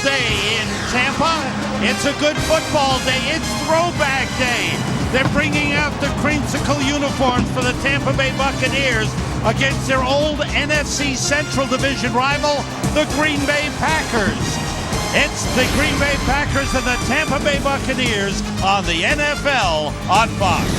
day in Tampa. It's a good football day. It's throwback day. They're bringing out the creamsicle uniforms for the Tampa Bay Buccaneers against their old NFC Central Division rival, the Green Bay Packers. It's the Green Bay Packers and the Tampa Bay Buccaneers on the NFL on Fox.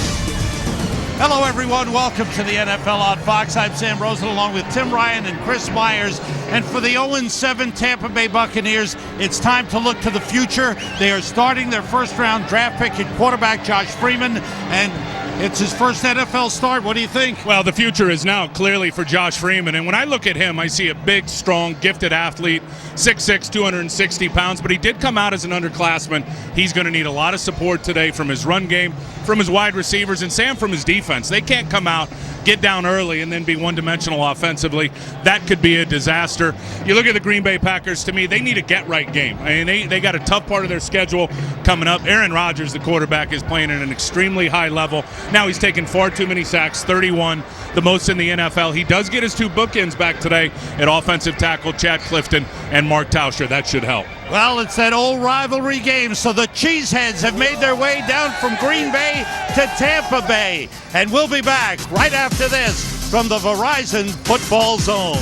Hello, everyone. Welcome to the NFL on Fox. I'm Sam Rosen along with Tim Ryan and Chris Myers. And for the 0-7 Tampa Bay Buccaneers, it's time to look to the future. They are starting their first-round draft pick at quarterback Josh Freeman, and it's his first NFL start. What do you think? Well, the future is now clearly for Josh Freeman. And when I look at him, I see a big, strong, gifted athlete, 6'6", 260 pounds. But he did come out as an underclassman. He's going to need a lot of support today from his run game, from his wide receivers, and Sam from his defense. They can't come out, get down early, and then be one-dimensional offensively. That could be a disaster. You look at the Green Bay Packers, to me, they need a get-right game. I mean, they got a tough part of their schedule coming up. Aaron Rodgers, the quarterback, is playing at an extremely high level. Now he's taken far too many sacks, 31, the most in the NFL. He does get his two bookends back today at offensive tackle, Chad Clifton and Mark Tauscher. That should help. Well, it's that old rivalry game, so the Cheeseheads have made their way down from Green Bay to Tampa Bay. And we'll be back right after this from the Verizon Football Zone.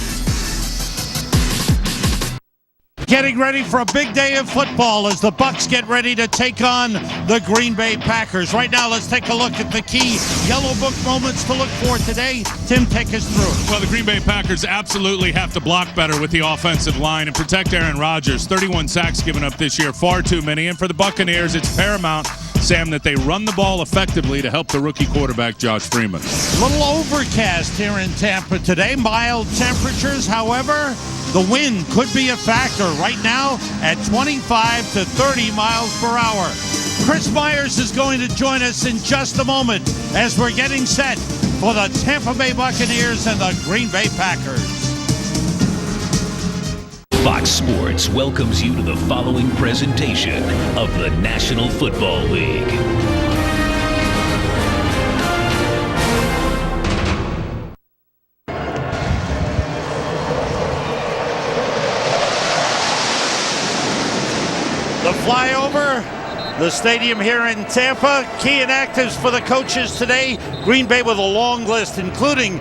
Getting ready for a big day of football as the Bucs get ready to take on the Green Bay Packers. Right now, let's take a look at the key Yellow Book moments to look for today. Tim, take us through. Well, the Green Bay Packers absolutely have to block better with the offensive line and protect Aaron Rodgers. 31 sacks given up this year, far too many. And for the Buccaneers, it's paramount, Sam, that they run the ball effectively to help the rookie quarterback, Josh Freeman. A little overcast here in Tampa today. Mild temperatures, however. The wind could be a factor right now at 25 to 30 miles per hour. Chris Myers is going to join us in just a moment as we're getting set for the Tampa Bay Buccaneers and the Green Bay Packers. Fox Sports welcomes you to the following presentation of the National Football League. The flyover, the stadium here in Tampa. Key inactives for the coaches today. Green Bay with a long list, including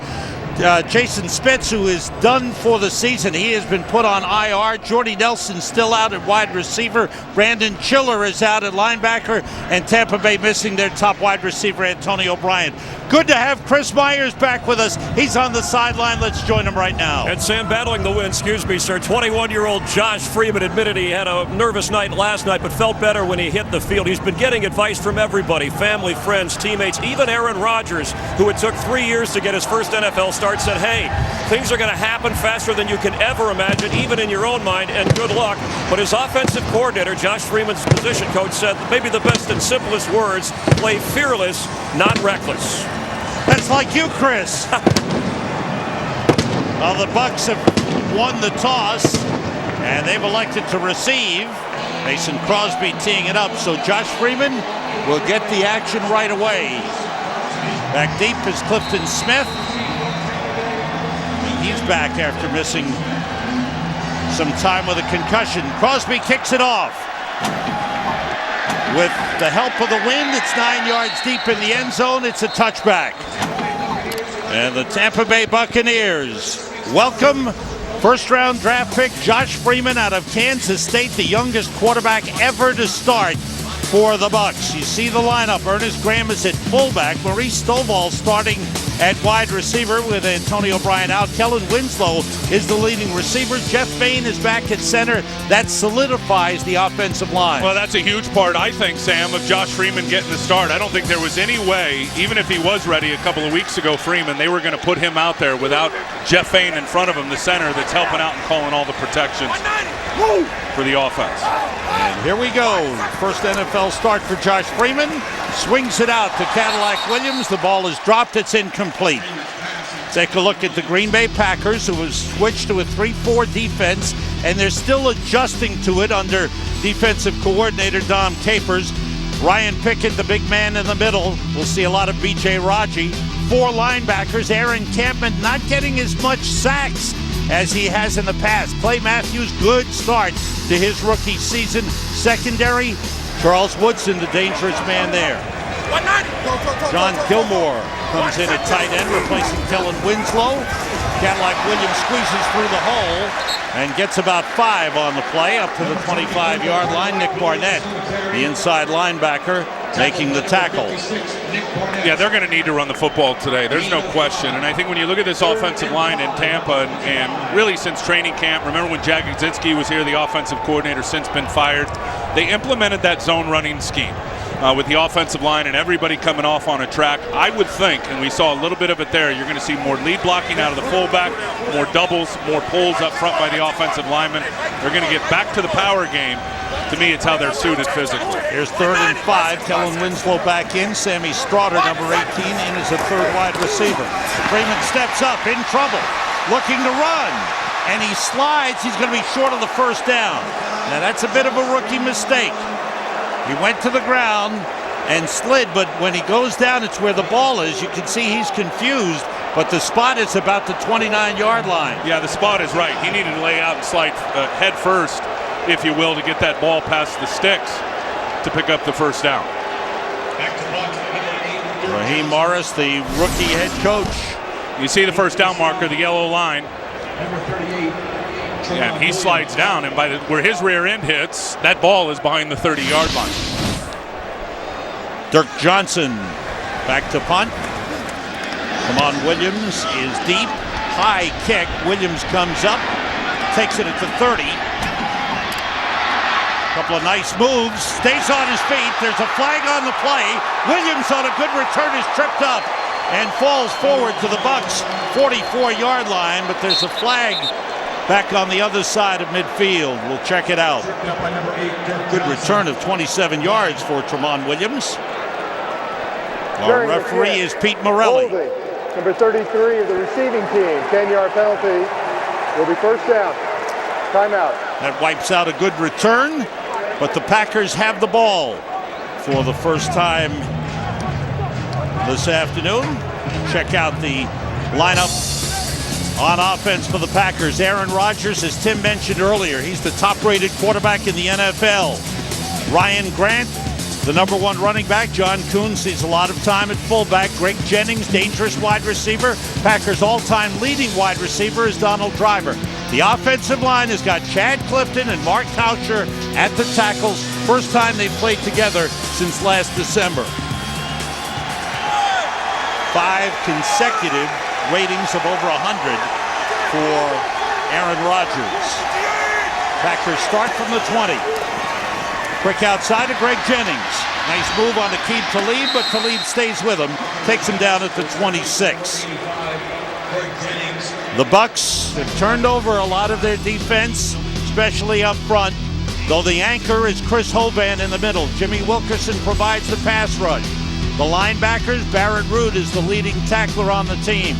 Jason Spitz, who is done for the season. He has been put on IR. Jordy Nelson still out at wide receiver. Brandon Chiller is out at linebacker. And Tampa Bay missing their top wide receiver, Antonio Bryant. Good to have Chris Myers back with us. He's on the sideline. Let's join him right now. And Sam, battling the win, excuse me, sir. 21-year-old Josh Freeman admitted he had a nervous night last night, but felt better when he hit the field. He's been getting advice from everybody, family, friends, teammates, even Aaron Rodgers, who it took 3 years to get his first NFL start, said, hey, things are going to happen faster than you can ever imagine, even in your own mind, and good luck. But his offensive coordinator, Josh Freeman's position coach, said maybe the best and simplest words, play fearless, not reckless. That's like you, Chris. Well, the Bucs have won the toss, and they've elected to receive. Mason Crosby teeing it up, so Josh Freeman will get the action right away. Back deep is Clifton Smith. He's back after missing some time with a concussion. Crosby kicks it off. With the help of the wind, it's 9 yards deep in the end zone. It's a touchback. And the Tampa Bay Buccaneers welcome first-round draft pick Josh Freeman out of Kansas State, the youngest quarterback ever to start for the Bucs. You see the lineup. Ernest Graham is at fullback. Maurice Stovall starting at wide receiver with Antonio Bryant out. Kellen Winslow is the leading receiver. Jeff Bain is back at center. That solidifies the offensive line. Well, that's a huge part, I think, Sam, of Josh Freeman getting the start. I don't think there was any way, even if he was ready a couple of weeks ago, Freeman, they were going to put him out there without Jeff Bain in front of him, the center that's helping out and calling all the protections for the offense. And here we go. First NFL start for Josh Freeman. Swings it out to Cadillac Williams. The ball is dropped. It's incomplete. Take a look at the Green Bay Packers, who have switched to a 3-4 defense, and they're still adjusting to it under defensive coordinator Dom Capers. Ryan Pickett, the big man in the middle. We'll see a lot of B.J. Raji. 4 linebackers. Aaron Campman not getting as much sacks as he has in the past. Clay Matthews, good start to his rookie season. Secondary, Charles Woodson, the dangerous man there. John Gilmore comes in at tight end, replacing Kellen Winslow. Cadillac Williams squeezes through the hole and gets about 5 on the play up to the 25-yard line. Nick Barnett, the inside linebacker, making the tackle. Yeah, they're going to need to run the football today. There's no question. And I think when you look at this offensive line in Tampa, and really since training camp, remember when Jack Gzitsky was here, the offensive coordinator, since been fired, they implemented that zone running scheme. With the offensive line and everybody coming off on a track, I would think, and we saw a little bit of it there, you're going to see more lead blocking out of the fullback, more doubles, more pulls up front by the offensive linemen. They're going to get back to the power game. To me, it's how they're suited physically. Here's 3rd and 5. Kellen Winslow back in. Sammy Straughter, number 18, in as a 3rd wide receiver. Freeman steps up, in trouble, looking to run, and he slides. He's going to be short of the first down. Now, that's a bit of a rookie mistake. He went to the ground and slid, but when he goes down, it's where the ball is. You can see he's confused, but the spot is about the 29-yard line. Yeah, the spot is right. He needed to lay out and slide head first, if you will, to get that ball past the sticks to pick up the first down. Raheem Morris, the rookie head coach. You see the first down marker, the yellow line. And he slides down, and by where his rear end hits, that ball is behind the 30-yard line. Dirk Johnson back to punt. Come on, Williams is deep. High kick. Williams comes up, takes it at the 30. Couple of nice moves. Stays on his feet. There's a flag on the play. Williams on a good return is tripped up and falls forward to the Bucs' 44-yard line, but there's a flag back on the other side of midfield. We'll check it out. Good return of 27 yards for Tramon Williams. Our referee is Pete Morelli. Number 33 of the receiving team. 10-yard penalty. Will be first down. Timeout. That wipes out a good return, but the Packers have the ball for the first time this afternoon. Check out the lineup on offense for the Packers. Aaron Rodgers, as Tim mentioned earlier, he's the top-rated quarterback in the NFL. Ryan Grant, the number 1 running back. John Kuhn sees a lot of time at fullback. Greg Jennings, dangerous wide receiver. Packers' all-time leading wide receiver is Donald Driver. The offensive line has got Chad Clifton and Mark Tauscher at the tackles. First time they've played together since last December. 5 consecutive ratings of over 100 for Aaron Rodgers. Packers start from the 20. Quick outside to Greg Jennings. Nice move on Aqib Talib, but Talib stays with him. Takes him down at the 26. The Bucs have turned over a lot of their defense, especially up front, though the anchor is Chris Hovan in the middle. Jimmy Wilkerson provides the pass rush. The linebackers, Barrett Root is the leading tackler on the team.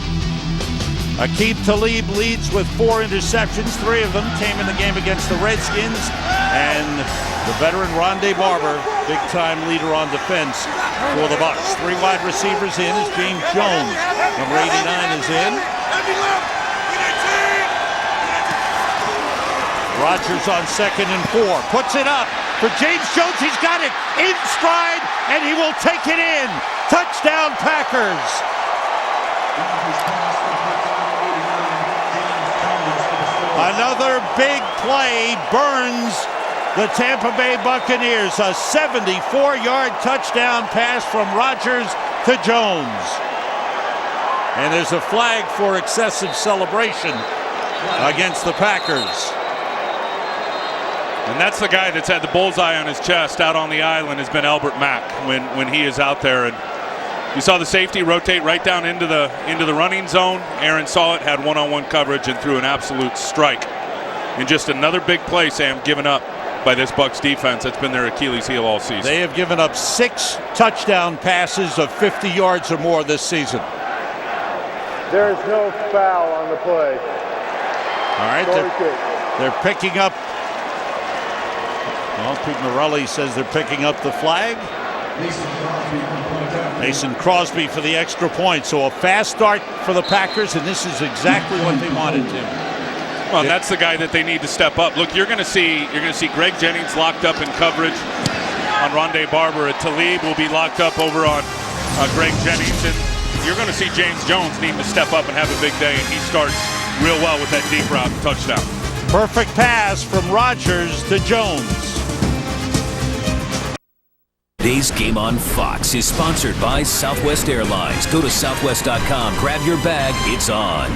Aqib Talib leads with 4 interceptions. 3 of them came in the game against the Redskins. And the veteran Rondé Barber, big-time leader on defense for the Bucs. 3 wide receivers in as James Jones, number 89, is in. Rodgers on 2nd and 4. Puts it up for James Jones. He's got it in stride, and he will take it in. Touchdown, Packers. Another big play burns the Tampa Bay Buccaneers. A 74-yard touchdown pass from Rodgers to Jones. And there's a flag for excessive celebration against the Packers. And that's the guy that's had the bullseye on his chest out on the island has been Albert Mack when he is out there. And you saw the safety rotate right down into the running zone. Aaron saw it, had one-on-one coverage, and threw an absolute strike. And just another big play, Sam, given up by this Bucs defense. That's been their Achilles heel all season. They have given up 6 touchdown passes of 50 yards or more this season. There is no foul on the play. All right, they're picking up. Well, Pete Morelli says they're picking up the flag. Mason Crosby for the extra point. So a fast start for the Packers, and this is exactly what they wanted to. Well, that's the guy that they need to step up. Look, you're going to see Greg Jennings locked up in coverage on Rondé Barber. Talib will be locked up over on Greg Jennings, and you're going to see James Jones needing to step up and have a big day, and he starts real well with that deep route touchdown. Perfect pass from Rodgers to Jones. Today's Game on Fox is sponsored by Southwest Airlines. Go to southwest.com, grab your bag, it's on.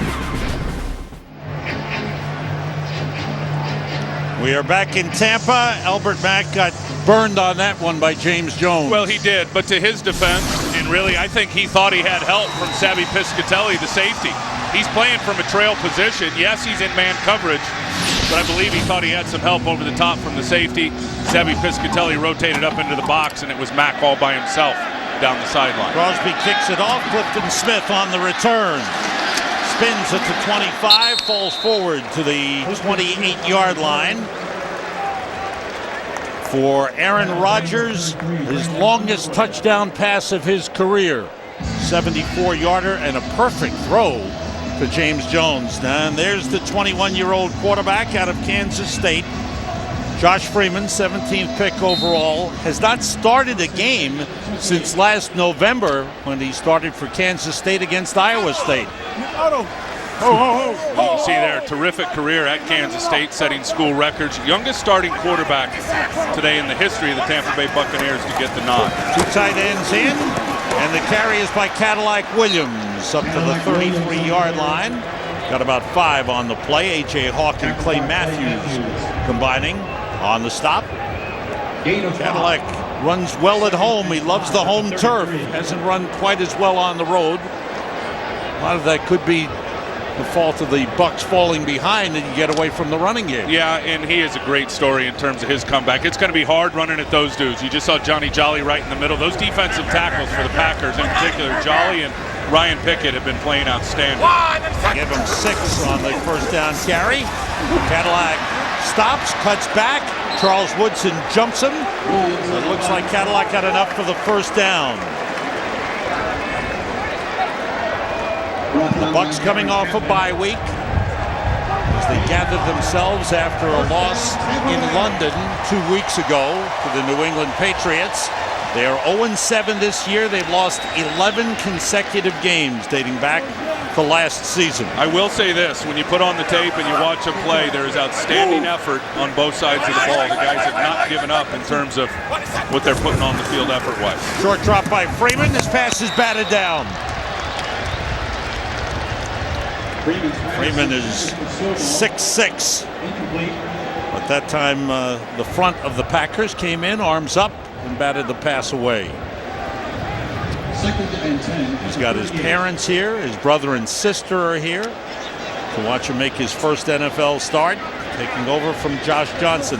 We are back in Tampa. Albert Mack got burned on that one by James Jones. Well, he did, but to his defense, and really I think he thought he had help from Savvy Piscatelli, the safety. He's playing from a trail position. Yes, he's in man coverage, but I believe he thought he had some help over the top from the safety. Savvy Piscatelli rotated up into the box, and it was Mack all by himself down the sideline. Crosby kicks it off. Clifton Smith on the return. Spins at the 25, falls forward to the 28-yard line. For Aaron Rodgers, his longest touchdown pass of his career. 74-yarder and a perfect throw to James Jones. And there's the 21-year-old quarterback out of Kansas State. Josh Freeman, 17th pick overall, has not started a game since last November when he started for Kansas State against Iowa State. You can see there, terrific career at Kansas State, setting school records. Youngest starting quarterback today in the history of the Tampa Bay Buccaneers to get the nod. Two tight ends in, and the carry is by Cadillac Williams up to the 33-yard line. Got about 5 on the play. A.J. Hawk and Clay Matthews combining on the stop. Cadillac runs well at home. He loves the home turf. Hasn't run quite as well on the road. A lot of that could be the fault of the Bucs falling behind and you get away from the running game. Yeah, and he is a great story in terms of his comeback. It's going to be hard running at those dudes. You just saw Johnny Jolly right in the middle. Those defensive tackles for the Packers, in particular, Jolly and Ryan Pickett, have been playing outstanding. Give him 6 on the first down carry. Cadillac stops, cuts back. Charles Woodson jumps him. So it looks like Cadillac had enough for the first down. The Bucs coming off a bye week as they gathered themselves after a loss in London 2 weeks ago to the New England Patriots. They are 0-7 this year. They've lost 11 consecutive games dating back to last season. I will say this, when you put on the tape and you watch them play, there is outstanding effort on both sides of the ball. The guys have not given up in terms of what they're putting on the field effort-wise. Short drop by Freeman. This pass is batted down. Freeman is 6'6". At that time, the front of the Packers came in, arms up, and batted the pass away. He's got his parents here. His brother and sister are here to watch him make his first NFL start, taking over from Josh Johnson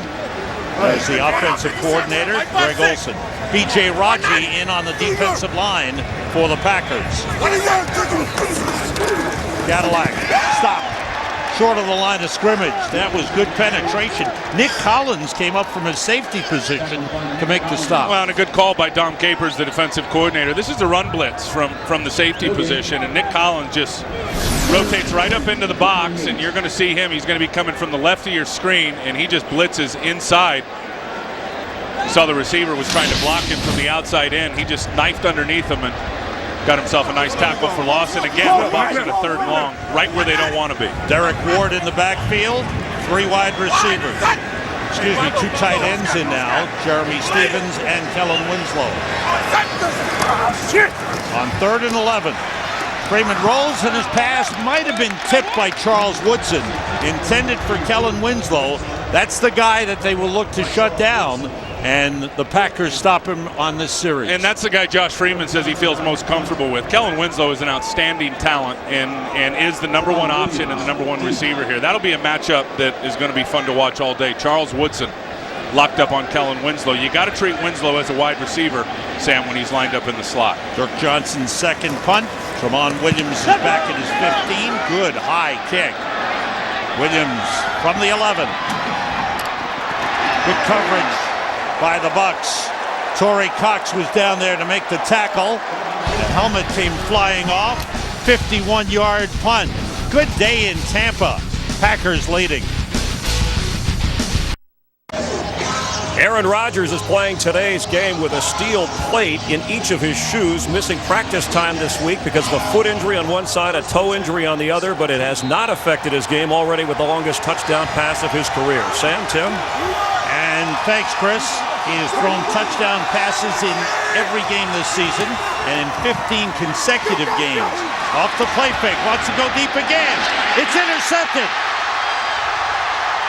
as the offensive coordinator, Greg Olson. B.J. Raji in on the defensive line for the Packers. Cadillac, stop. Short of the line of scrimmage. That was good penetration. Nick Collins came up from his safety position to make the stop. Well, and a good call by Dom Capers, the defensive coordinator. This is a run blitz from the safety position, and Nick Collins just rotates right up into the box, and you're going to see him. He's going to be coming from the left of your screen, and he just blitzes inside. You saw the receiver was trying to block him from the outside in. He just knifed underneath him and got himself a nice tackle for loss. And again, the Bucs in a 3rd and long, right where they don't want to be. Derek Ward in the backfield, 3 wide receivers. 2 tight ends in now, Jeremy Stevens and Kellen Winslow. On 3rd and 11, Freeman rolls, and his pass might have been tipped by Charles Woodson, intended for Kellen Winslow. That's the guy that they will look to shut down, and the Packers stop him on this series. And that's the guy Josh Freeman says he feels most comfortable with. Kellen Winslow is an outstanding talent and is the number 1 option and the number 1 receiver here. That'll be a matchup that is going to be fun to watch all day. Charles Woodson locked up on Kellen Winslow. You got to treat Winslow as a wide receiver, Sam, when he's lined up in the slot. Dirk Johnson's second punt. Tramon Williams is back at his 15. Good high kick. Williams from the 11. Good coverage by the Bucs. Torrey Cox was down there to make the tackle. The helmet came flying off. 51-yard punt. Good day in Tampa Packers leading. Aaron Rodgers is playing today's game with a steel plate in each of his shoes, missing practice time this week because of a foot injury on one side, a toe injury on the other, but it has not affected his game already with the longest touchdown pass of his career. Sam, Tim? And thanks, Chris. He has thrown touchdown passes in every game this season and in 15 consecutive games. Off the play fake, wants to go deep again. It's intercepted.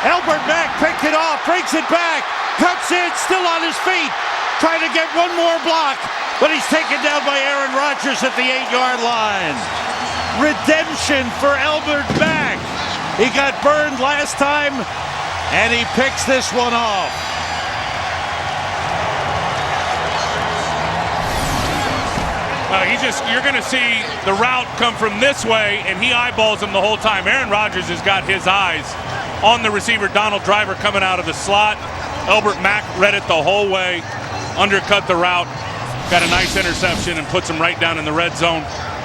Albert Mack picked it off, brings it back. Cuts in, still on his feet, trying to get one more block, but he's taken down by Aaron Rodgers at the 8-yard line. Redemption for Albert Mack. He got burned last time, and he picks this one off. You're going to see the route come from this way, and he eyeballs him the whole time. Aaron Rodgers has got his eyes on the receiver, Donald Driver, coming out of the slot. Albert Mack read it the whole way, undercut the route, got a nice interception, and puts him right down in the red zone.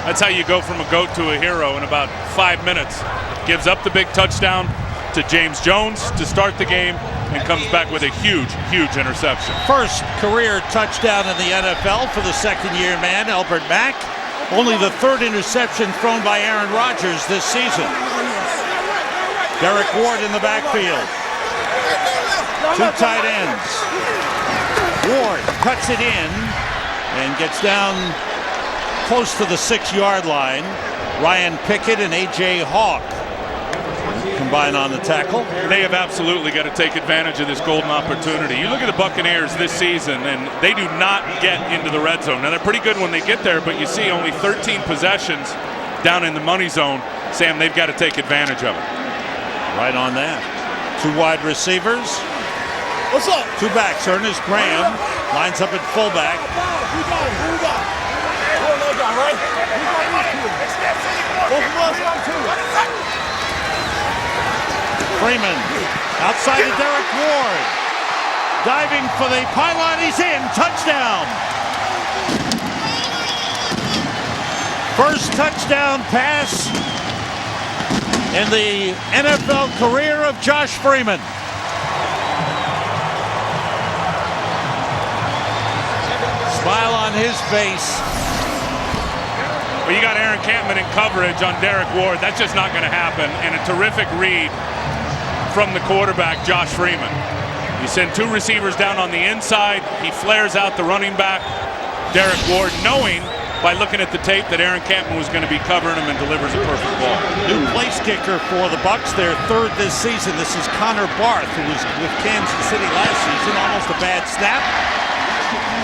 That's how you go from a goat to a hero in about 5 minutes. Gives up the big touchdown to James Jones to start the game and comes back with a huge, huge interception. First career touchdown in the NFL for the second-year man, Albert Mack. Only the third interception thrown by Aaron Rodgers this season. Derek Ward in the backfield. Two tight ends. Ward cuts it in and gets down close to the 6-yard line. Ryan Pickett and A.J. Hawk combine on the tackle. They have absolutely got to take advantage of this golden opportunity. You look at the Buccaneers this season, and they do not get into the red zone. Now, they're pretty good when they get there, but you see only 13 possessions down in the money zone. Sam, they've got to take advantage of it. Right on that. Two wide receivers. What's up? Two backs. Ernest Graham lines up at fullback. Who got him? Who got him? Oh, no guy, right? Who got these two? Both of us got two. Freeman outside of Derek Ward. Diving for the pylon. He's in. Touchdown. First touchdown pass in the NFL career of Josh Freeman. Smile on his face. Well, you got Aaron Campman in coverage on Derek Ward. That's just not going to happen. And a terrific read from the quarterback, Josh Freeman. You send two receivers down on the inside. He flares out the running back, Derek Ward, knowing by looking at the tape that Aaron Campman was going to be covering him, and delivers a perfect ball. New place kicker for the Bucs, their third this season. This is Connor Barth, who was with Kansas City last season. Almost a bad snap,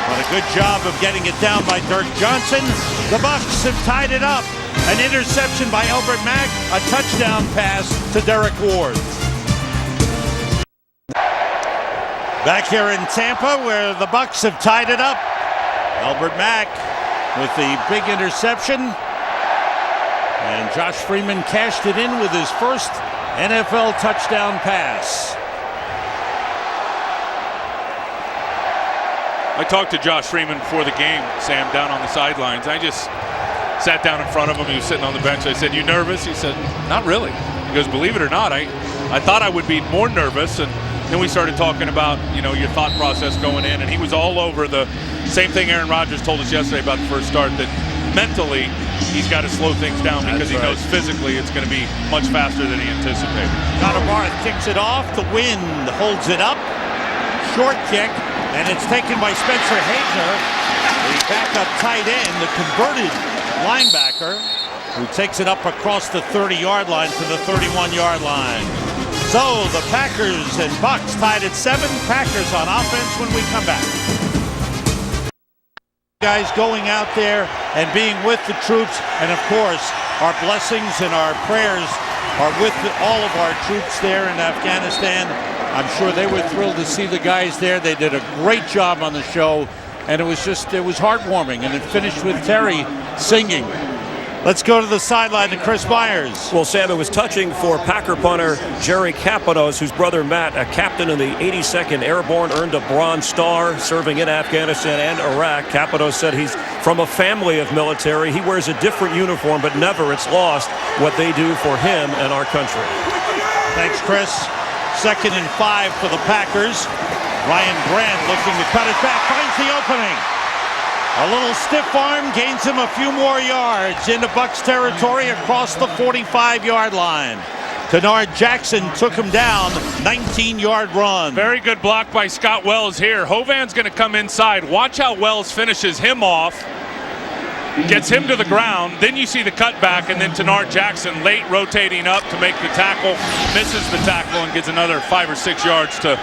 but a good job of getting it down by Dirk Johnson. The Bucs have tied it up. An interception by Albert Mack, a touchdown pass to Derek Ward. Back here in Tampa, where the Bucs have tied it up. Albert Mack with the big interception. And Josh Freeman cashed it in with his first NFL touchdown pass. I talked to Josh Freeman before the game, Sam, down on the sidelines. I just sat down in front of him. He was sitting on the bench. I said, "You nervous?" He said, "Not really." He goes, "Believe it or not, I thought I would be more nervous." And then we started talking about, your thought process going in, and he was all over the same thing Aaron Rodgers told us yesterday about the first start, that mentally he's got to slow things down because he knows physically it's going to be much faster than he anticipated. Connor Barth kicks it off. The wind holds it up. Short kick, and it's taken by Spencer Hagener, the backup tight end, the converted linebacker, who takes it up across the 30-yard line to the 31-yard line. So the Packers and Bucs tied at 7. Packers on offense when we come back. Guys going out there and being with the troops, and of course our blessings and our prayers are with all of our troops there in Afghanistan. I'm sure they were thrilled to see the guys there. They did a great job on the show, and it was heartwarming, and it finished with Terry singing. Let's go to the sideline to Chris Myers. Well, Sam, it was touching for Packer punter Jerry Kapanos, whose brother Matt, a captain in the 82nd Airborne, earned a Bronze Star serving in Afghanistan and Iraq. Kapanos said he's from a family of military. He wears a different uniform, but never it's lost what they do for him and our country. Thanks, Chris. 2nd and 5 for the Packers. Ryan Grant looking to cut it back, finds the opening. A little stiff arm gains him a few more yards into Bucs territory across the 45-yard line. Denard Jackson took him down, 19-yard run. Very good block by Scott Wells here. Hovan's going to come inside. Watch how Wells finishes him off. Gets him to the ground. Then you see the cutback, and then Denard Jackson late rotating up to make the tackle. Misses the tackle and gets another 5 or 6 yards to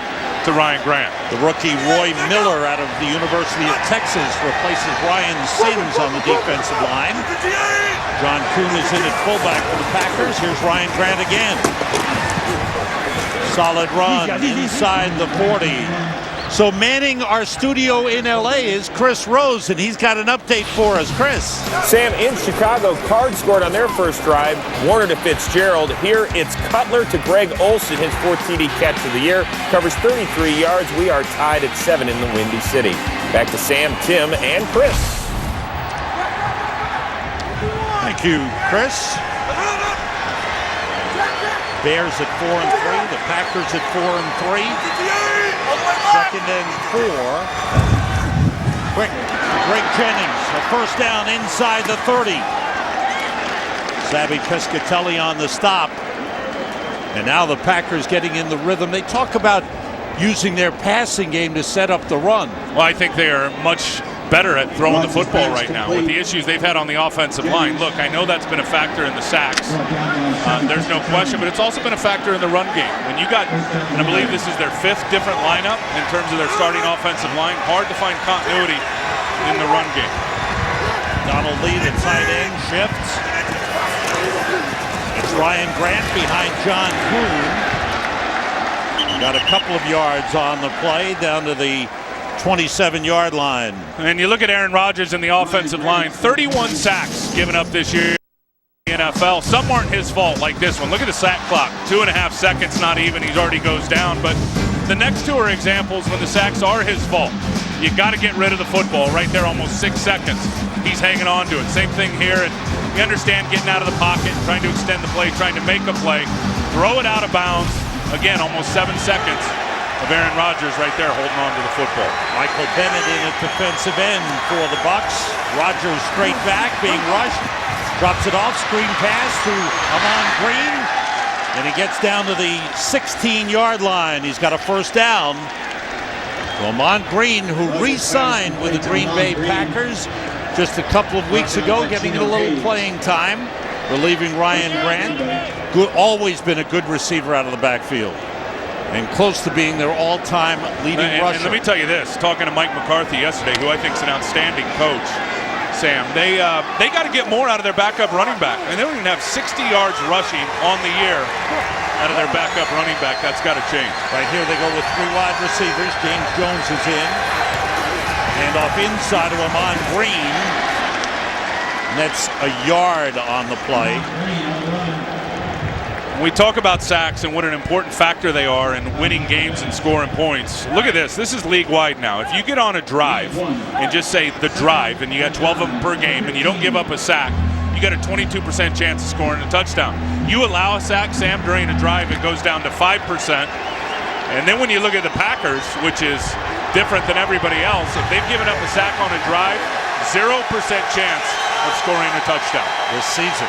Ryan Grant. The rookie Roy Miller out of the University of Texas replaces Ryan Sims on the defensive line. John Kuhn is in at fullback for the Packers. Here's Ryan Grant again. Solid run inside the 40. So manning our studio in LA is Chris Rose, and he's got an update for us. Chris. Sam, in Chicago, Cards scored on their first drive. Warner to Fitzgerald. Here it's Cutler to Greg Olsen, his 4th TD catch of the year. Covers 33 yards. We are tied at 7 in the Windy City. Back to Sam, Tim, and Chris. Thank you, Chris. Bears at 4 and 3. The Packers at 4 and 3. 2nd and 4. Quick, Greg Jennings, a first down inside the 30. Zabby Pescatelli on the stop. And now the Packers getting in the rhythm. They talk about using their passing game to set up the run. Well, I think they are much better at throwing the football right now with the issues they've had on the offensive line. Look, I know that's been a factor in the sacks. There's no question, but it's also been a factor in the run game. When you got, and I believe this is their 5th different lineup in terms of their starting offensive line, hard to find continuity in the run game. Donald Lee, the tight end, shifts. It's Ryan Grant behind John Kuhn. Got a couple of yards on the play down to the 27-yard line. And you look at Aaron Rodgers and the offensive line, 31 sacks given up this year in the NFL. Some weren't his fault, like this one. Look at the sack clock, 2.5 seconds, not even. He already goes down. But the next 2 are examples when the sacks are his fault. You got to get rid of the football right there, almost 6 seconds. He's hanging on to it. Same thing here. And you understand getting out of the pocket, trying to extend the play, trying to make a play, throw it out of bounds. Again, almost 7 seconds of Aaron Rodgers right there holding on to the football. Michael Bennett in at defensive end for the Bucs. Rodgers straight back, being rushed. Drops it off, screen pass to Amon Green. And he gets down to the 16-yard line. He's got a first down. So Amon Green, who re-signed with the Green Bay Packers just a couple of weeks ago, getting a little playing time, relieving Ryan Grant. Good, always been a good receiver out of the backfield. And close to being their all-time leading rusher. And let me tell you this, talking to Mike McCarthy yesterday, who I think is an outstanding coach, Sam, they got to get more out of their backup running back. And they don't even have 60 yards rushing on the year out of their backup running back. That's got to change. Right here they go with 3 wide receivers. James Jones is in. Hand off inside of Amon Green. And that's a yard on the play. We talk about sacks and what an important factor they are in winning games and scoring points. Look at this. This is league-wide now. If you get on a drive and just say the drive, and you got 12 of them per game, and you don't give up a sack, you got a 22% chance of scoring a touchdown. You allow a sack, Sam, during a drive, it goes down to 5%. And then when you look at the Packers, which is different than everybody else, if they've given up a sack on a drive, 0% chance of scoring a touchdown this season.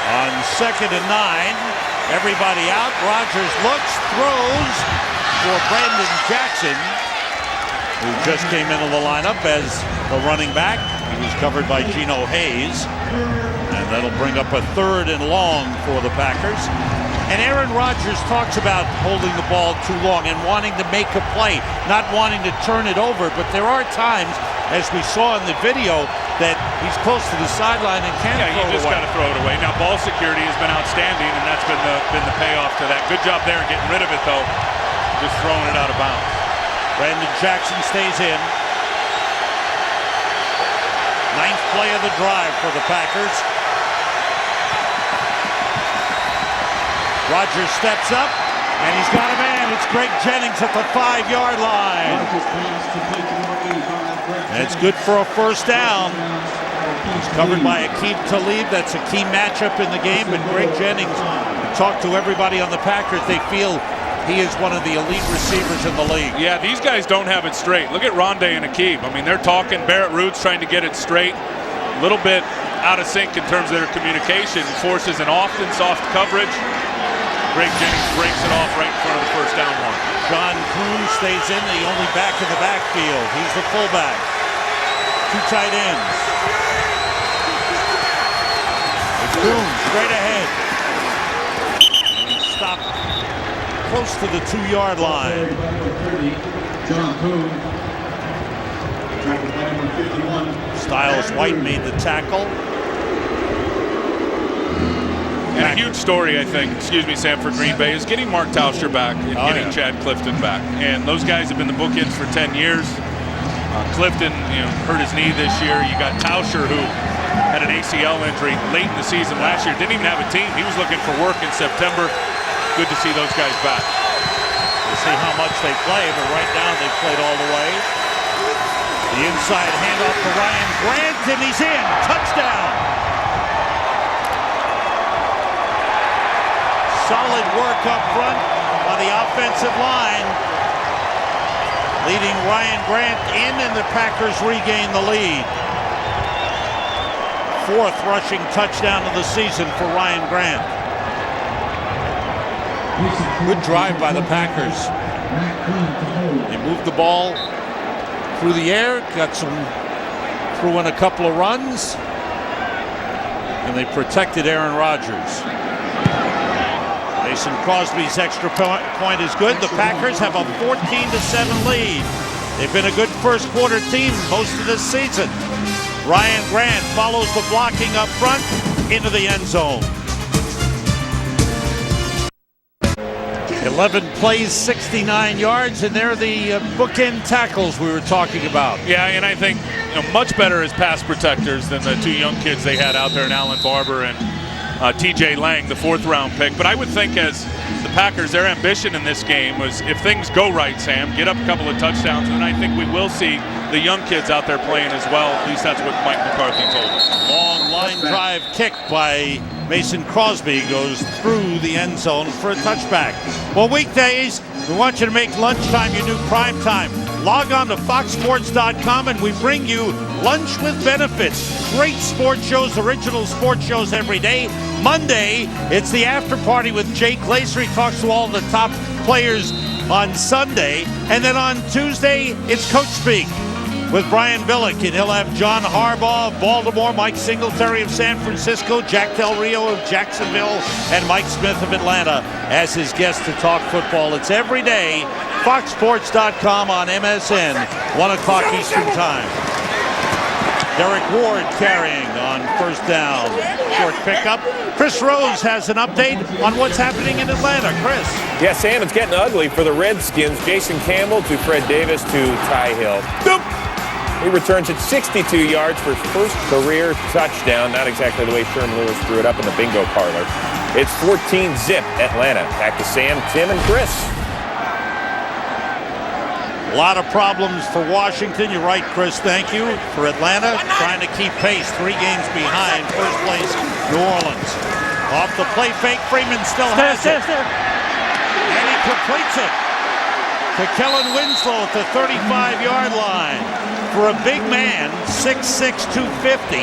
On 2nd and 9, everybody out. Rodgers looks, throws for Brandon Jackson, who just came into the lineup as the running back. He was covered by Geno Hayes. And that'll bring up a 3rd and long for the Packers. And Aaron Rodgers talks about holding the ball too long and wanting to make a play, not wanting to turn it over. But there are times, as we saw in the video, that he's close to the sideline and can't throw it away. Yeah, you just got to throw it away. Now, ball security has been outstanding, and that's been the payoff to that. Good job there getting rid of it, though. Just throwing it out of bounds. Brandon Jackson stays in. 9th play of the drive for the Packers. Rodgers steps up, and he's got a man. It's Greg Jennings at the 5-yard line. And it's good for a first down. He's covered by Aqib Talib. That's a key matchup in the game. And Greg Jennings talked to everybody on the Packers. They feel he is one of the elite receivers in the league. Yeah, these guys don't have it straight. Look at Rondé and Aqib. I mean, they're talking. Barrett Roots trying to get it straight. A little bit out of sync in terms of their communication. Forces an often soft coverage. Greg Jennings breaks it off right in front of the first down one. John Kuhn stays in, the only back in the backfield. He's the fullback. Two tight ends. Kuhn straight ahead. And he stopped close to the 2-yard line. John Kuhn. Tackled by number 51. Styles White made the tackle. And a huge story, I think, Sam, for Green Bay is getting Mark Tauscher back and getting Chad Clifton back. And those guys have been the bookends for 10 years. Clifton, hurt his knee this year. You got Tauscher, who had an ACL injury late in the season last year. Didn't even have a team. He was looking for work in September. Good to see those guys back. We'll see how much they play, but right now they've played all the way. The inside handoff to Ryan Grant, and he's in. Touchdown. Solid work up front on the offensive line, leading Ryan Grant in, and the Packers regain the lead. 4th rushing touchdown of the season for Ryan Grant. Good drive by the Packers. They moved the ball through the air, threw in a couple of runs, and they protected Aaron Rodgers. Mason Crosby's extra point is good. The Packers have a 14-7 lead. They've been a good first quarter team most of this season. Ryan Grant follows the blocking up front into the end zone. 11 plays, 69 yards, and they're the bookend tackles we were talking about. Yeah, and I think much better as pass protectors than the 2 young kids they had out there in Alan Barber and TJ Lang, the 4th-round pick. But I would think as the Packers, their ambition in this game was, if things go right, Sam, get up a couple of touchdowns, and I think we will see the young kids out there playing as well. At least that's what Mike McCarthy told us. Long line drive kick by Mason Crosby goes through the end zone for a touchback. Well, weekdays, we want you to make lunchtime your new prime time. Log on to foxsports.com and we bring you Lunch with Benefits. Great sports shows, original sports shows every day. Monday, it's the after party with Jake Glaser. He talks to all the top players on Sunday. And then on Tuesday, it's Coach Speak with Brian Billick. And he'll have John Harbaugh of Baltimore, Mike Singletary of San Francisco, Jack Del Rio of Jacksonville, and Mike Smith of Atlanta as his guest to talk football. It's every day. foxsports.com on MSN, 1 o'clock Eastern Time. Derek Ward carrying on first down. Short pickup. Chris Rose has an update on what's happening in Atlanta. Chris. Yeah, Sam, it's getting ugly for the Redskins. Jason Campbell to Fred Davis to Ty Hill. Boop. He returns at 62 yards for his first career touchdown. Not exactly the way Sherman Lewis threw it up in the bingo parlor. It's 14-zip Atlanta. Back to Sam, Tim, and Chris. A lot of problems for Washington. You're right, Chris. Thank you. For Atlanta, trying to keep pace. 3 games behind. First place, New Orleans. Off the play fake. Freeman still has it. And he completes it to Kellen Winslow at the 35-yard line. For a big man, 6'6", 250,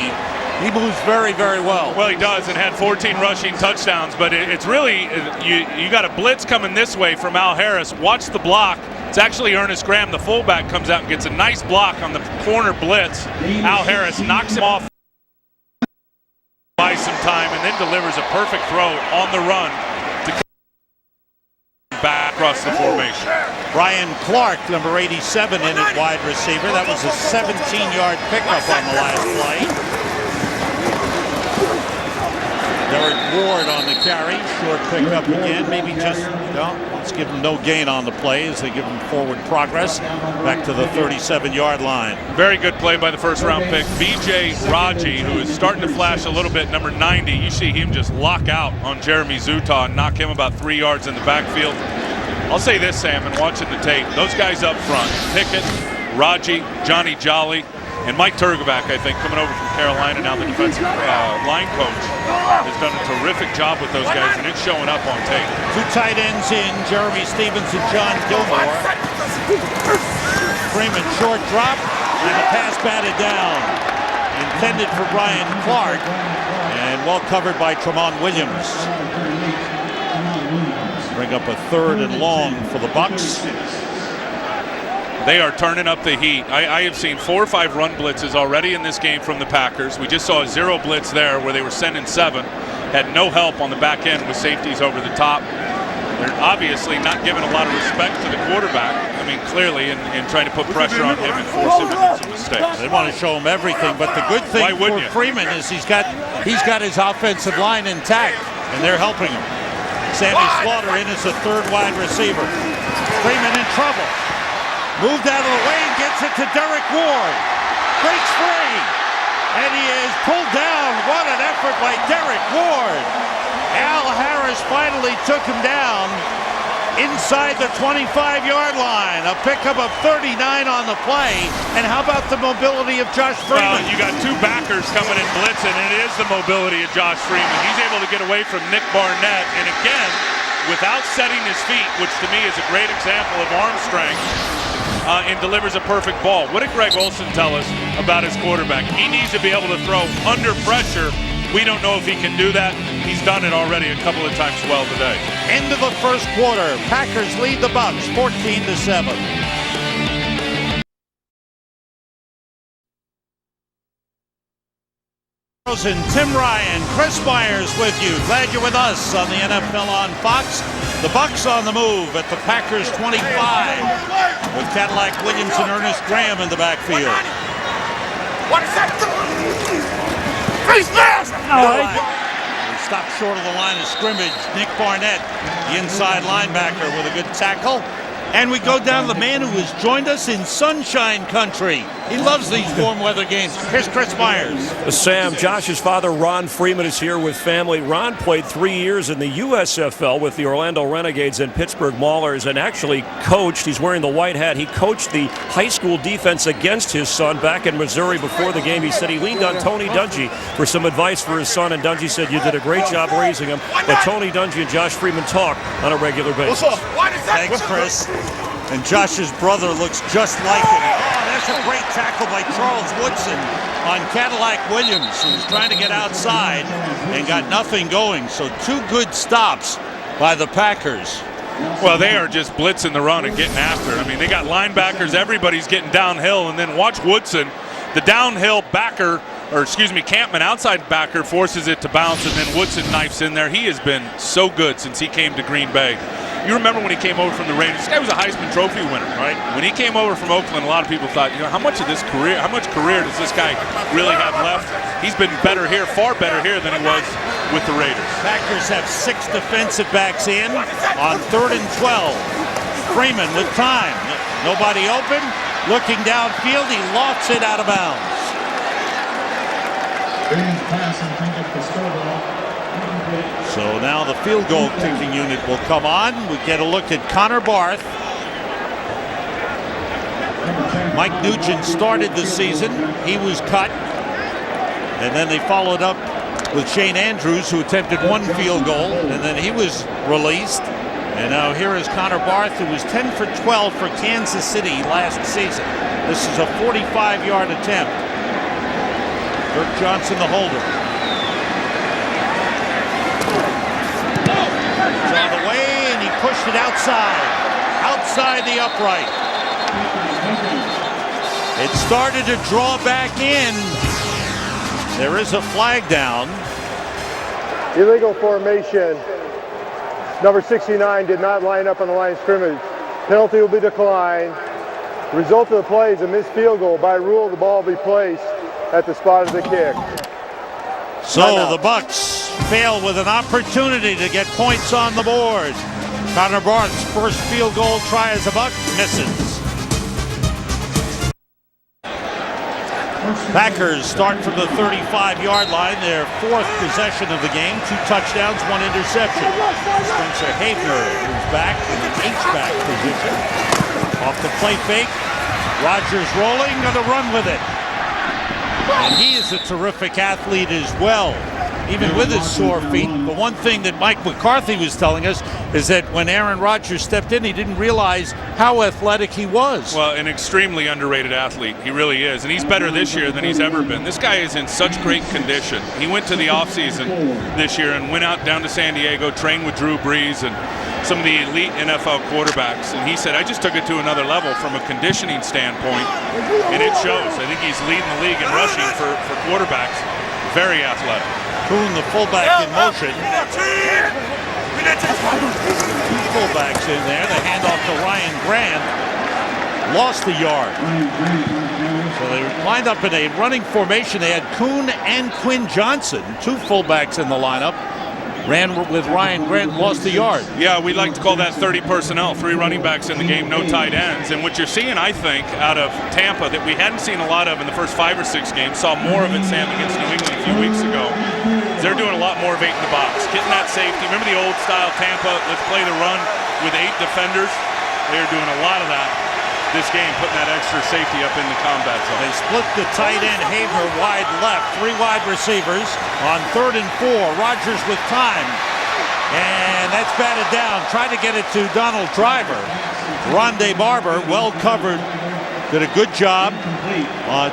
he moves very, very well. Well, he does, and had 14 rushing touchdowns. But it's really, you got a blitz coming this way from Al Harris. Watch the block. It's actually Ernest Graham, the fullback, comes out and gets a nice block on the corner blitz. Al Harris knocks him off by some time and then delivers a perfect throw on the run to back across the formation. Brian Clark, number 87, in at wide receiver. That was a 17-yard pickup on the last play. Derek Ward on the carry. Short pickup again. Maybe just, let's give him no gain on the play as they give him forward progress back to the 37-yard line. Very good play by the first-round pick, B.J. Raji, who is starting to flash a little bit, number 90. You see him just lock out on Jeremy Zutaw and knock him about 3 yards in the backfield. I'll say this, Sam, and watching the tape, those guys up front, Pickett, Raji, Johnny Jolly, And Mike Turgovac, I think, coming over from Carolina, now the defensive line coach, has done a terrific job with those guys, and it's showing up on tape. Two tight ends in, Jeremy Stevens and John Gilmore. Freeman short drop, and the pass batted down. Intended for Brian Clark, and well covered by Tramon Williams. Bring up a 3rd and long for the Bucs. They are turning up the heat. I have seen 4 or 5 run blitzes already in this game from the Packers. We just saw a 0 blitz there where they were sending 7. Had no help on the back end with safeties over the top. They're obviously not giving a lot of respect to the quarterback. I mean, clearly, and trying to put pressure on him and force him into some mistakes. They want to show him everything, but the good thing for Freeman is he's got his offensive line intact, and they're helping him. Sammy Slaughter in as a 3rd wide receiver. Freeman in trouble. Moved out of the way and gets it to Derek Ward. Breaks free. And he is pulled down. What an effort by Derek Ward. Al Harris finally took him down inside the 25-yard line. A pickup of 39 on the play. And how about the mobility of Josh Freeman? Well, you got 2 backers coming in blitzing, and it is the mobility of Josh Freeman. He's able to get away from Nick Barnett. And again, without setting his feet, which to me is a great example of arm strength, and delivers a perfect ball. What did Greg Olsen tell us about his quarterback? He needs to be able to throw under pressure. We don't know if he can do that. He's done it already a couple of times well today. End of the first quarter. Packers lead the Bucs 14-7. And Tim Ryan, Chris Myers with you. Glad you're with us on the NFL on Fox. The Bucs on the move at the Packers 25 with Cadillac Williams and Ernest Graham in the backfield. What is that? Face mask! He stopped short of the line of scrimmage. Nick Barnett, the inside linebacker, with a good tackle. And we go down to the man who has joined us in Sunshine Country. He loves these warm weather games. Here's Chris Myers. Sam, Josh's father, Ron Freeman, is here with family. Ron played 3 years in the USFL with the Orlando Renegades and Pittsburgh Maulers, and actually coached. He's wearing the white hat. He coached the high school defense against his son back in Missouri before the game. He said he leaned on Tony Dungy for some advice for his son, and Dungy said, "You did a great job raising him." But Tony Dungy and Josh Freeman talk on a regular basis. Thanks, Chris. And Josh's brother looks just like him. Oh, that's a great tackle by Charles Woodson on Cadillac Williams, who's trying to get outside and got nothing going. So 2 good stops by the Packers. Well, they are just blitzing the run and getting after it. I mean, they got linebackers. Everybody's getting downhill. And then watch Woodson, the downhill backer, Campman outside backer forces it to bounce, and then Woodson knifes in there. He has been so good since he came to Green Bay. You remember when he came over from the Raiders? This guy was a Heisman Trophy winner, right? When he came over from Oakland, a lot of people thought, how much career does this guy really have left? He's been better here, far better here than he was with the Raiders. Packers have 6 defensive backs in on 3rd and 12. Freeman with time. Nobody open. Looking downfield, he lofts it out of bounds. So now the field goal kicking unit will come on. We get a look at Connor Barth. Mike Nugent started the season. He was cut. And then they followed up with Shane Andrews, who attempted 1 field goal, and then he was released. And now here is Connor Barth, who was 10 for 12 for Kansas City last season. This is a 45-yard attempt. Kirk Johnson, the holder. On the way, and he pushed it outside the upright. It started to draw back in. There is a flag down. Illegal formation. Number 69 did not line up on the line of scrimmage. Penalty will be declined. The result of the play is a missed field goal. By rule, the ball will be placed at the spot of the kick. So the Bucs fail with an opportunity to get points on the board. Connor Barth's first field goal try as a Buck misses. Packers start from the 35-yard line, their 4th possession of the game. 2 touchdowns, 1 interception. Spencer Havner moves back in an H-back position. Off the play fake. Rodgers rolling, going to run with it. And he is a terrific athlete as well, even with his sore feet. The one thing that Mike McCarthy was telling us is that when Aaron Rodgers stepped in, he didn't realize how athletic he was. Well, an extremely underrated athlete. He really is. And he's better this year than he's ever been. This guy is in such great condition. He went to the offseason this year and went out down to San Diego, trained with Drew Brees and some of the elite NFL quarterbacks. And he said, I just took it to another level from a conditioning standpoint. And it shows. I think he's leading the league in rushing for quarterbacks. Very athletic. Kuhn, the fullback, in motion. Fullbacks in there. The handoff to Ryan Grant. Lost a yard. So they lined up in a running formation. They had Kuhn and Quinn Johnson, two fullbacks in the lineup. Ran with Ryan Grant, lost a yard. Yeah, we like to call that 30 personnel, 3 running backs in the game, no tight ends. And what you're seeing, I think, out of Tampa that we hadn't seen a lot of in the first 5 or 6 games, saw more of it, Sam, against New England a few weeks ago. They're doing a lot more of 8 in the box, getting that safety. Remember the old style Tampa, let's play the run with 8 defenders? They're doing a lot of that this game, putting that extra safety up in the combat zone. They split the tight end Havener wide left, 3 wide receivers on 3rd and 4. Rodgers with time, and that's batted down. Tried to get it to Donald Driver. Rondé Barber, well covered, did a good job.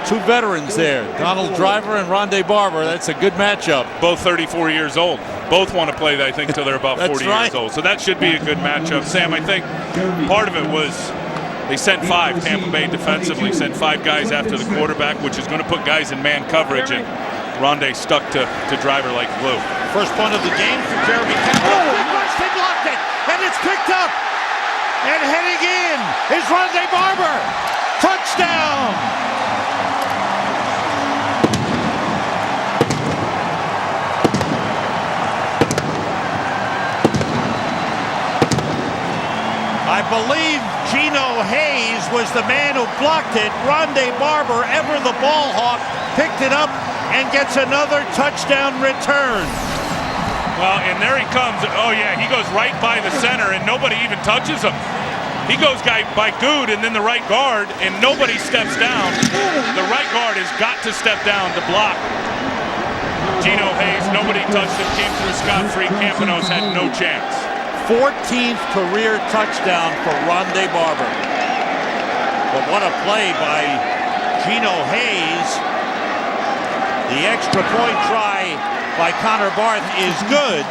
2 veterans there, Donald Driver and Rondé Barber. That's a good matchup. Both 34 years old. Both want to play, I think, till they're about 40 years old. So that should be a good matchup. Sam, I think part of it was they sent 5, Tampa Bay defensively, sent 5 guys after the quarterback, which is going to put guys in man coverage, and Rondé stuck to Driver like glue. First punt of the game for Jeremy Campbell. He blocked it, and it's picked up. And heading in is Rondé Barber. Touchdown! I believe Gino Hayes was the man who blocked it. Rondé Barber, ever the ball hawk, picked it up and gets another touchdown return. Well, and there he comes. Oh, yeah, he goes right by the center, and nobody even touches him. He goes by Good and then the right guard, and nobody steps down. The right guard has got to step down to block. Gino Hayes, nobody touched him, came through scot-free. Campanos had no chance. 14th career touchdown for Rondé Barber. But what a play by Gino Hayes. The extra point try by Connor Barth is good.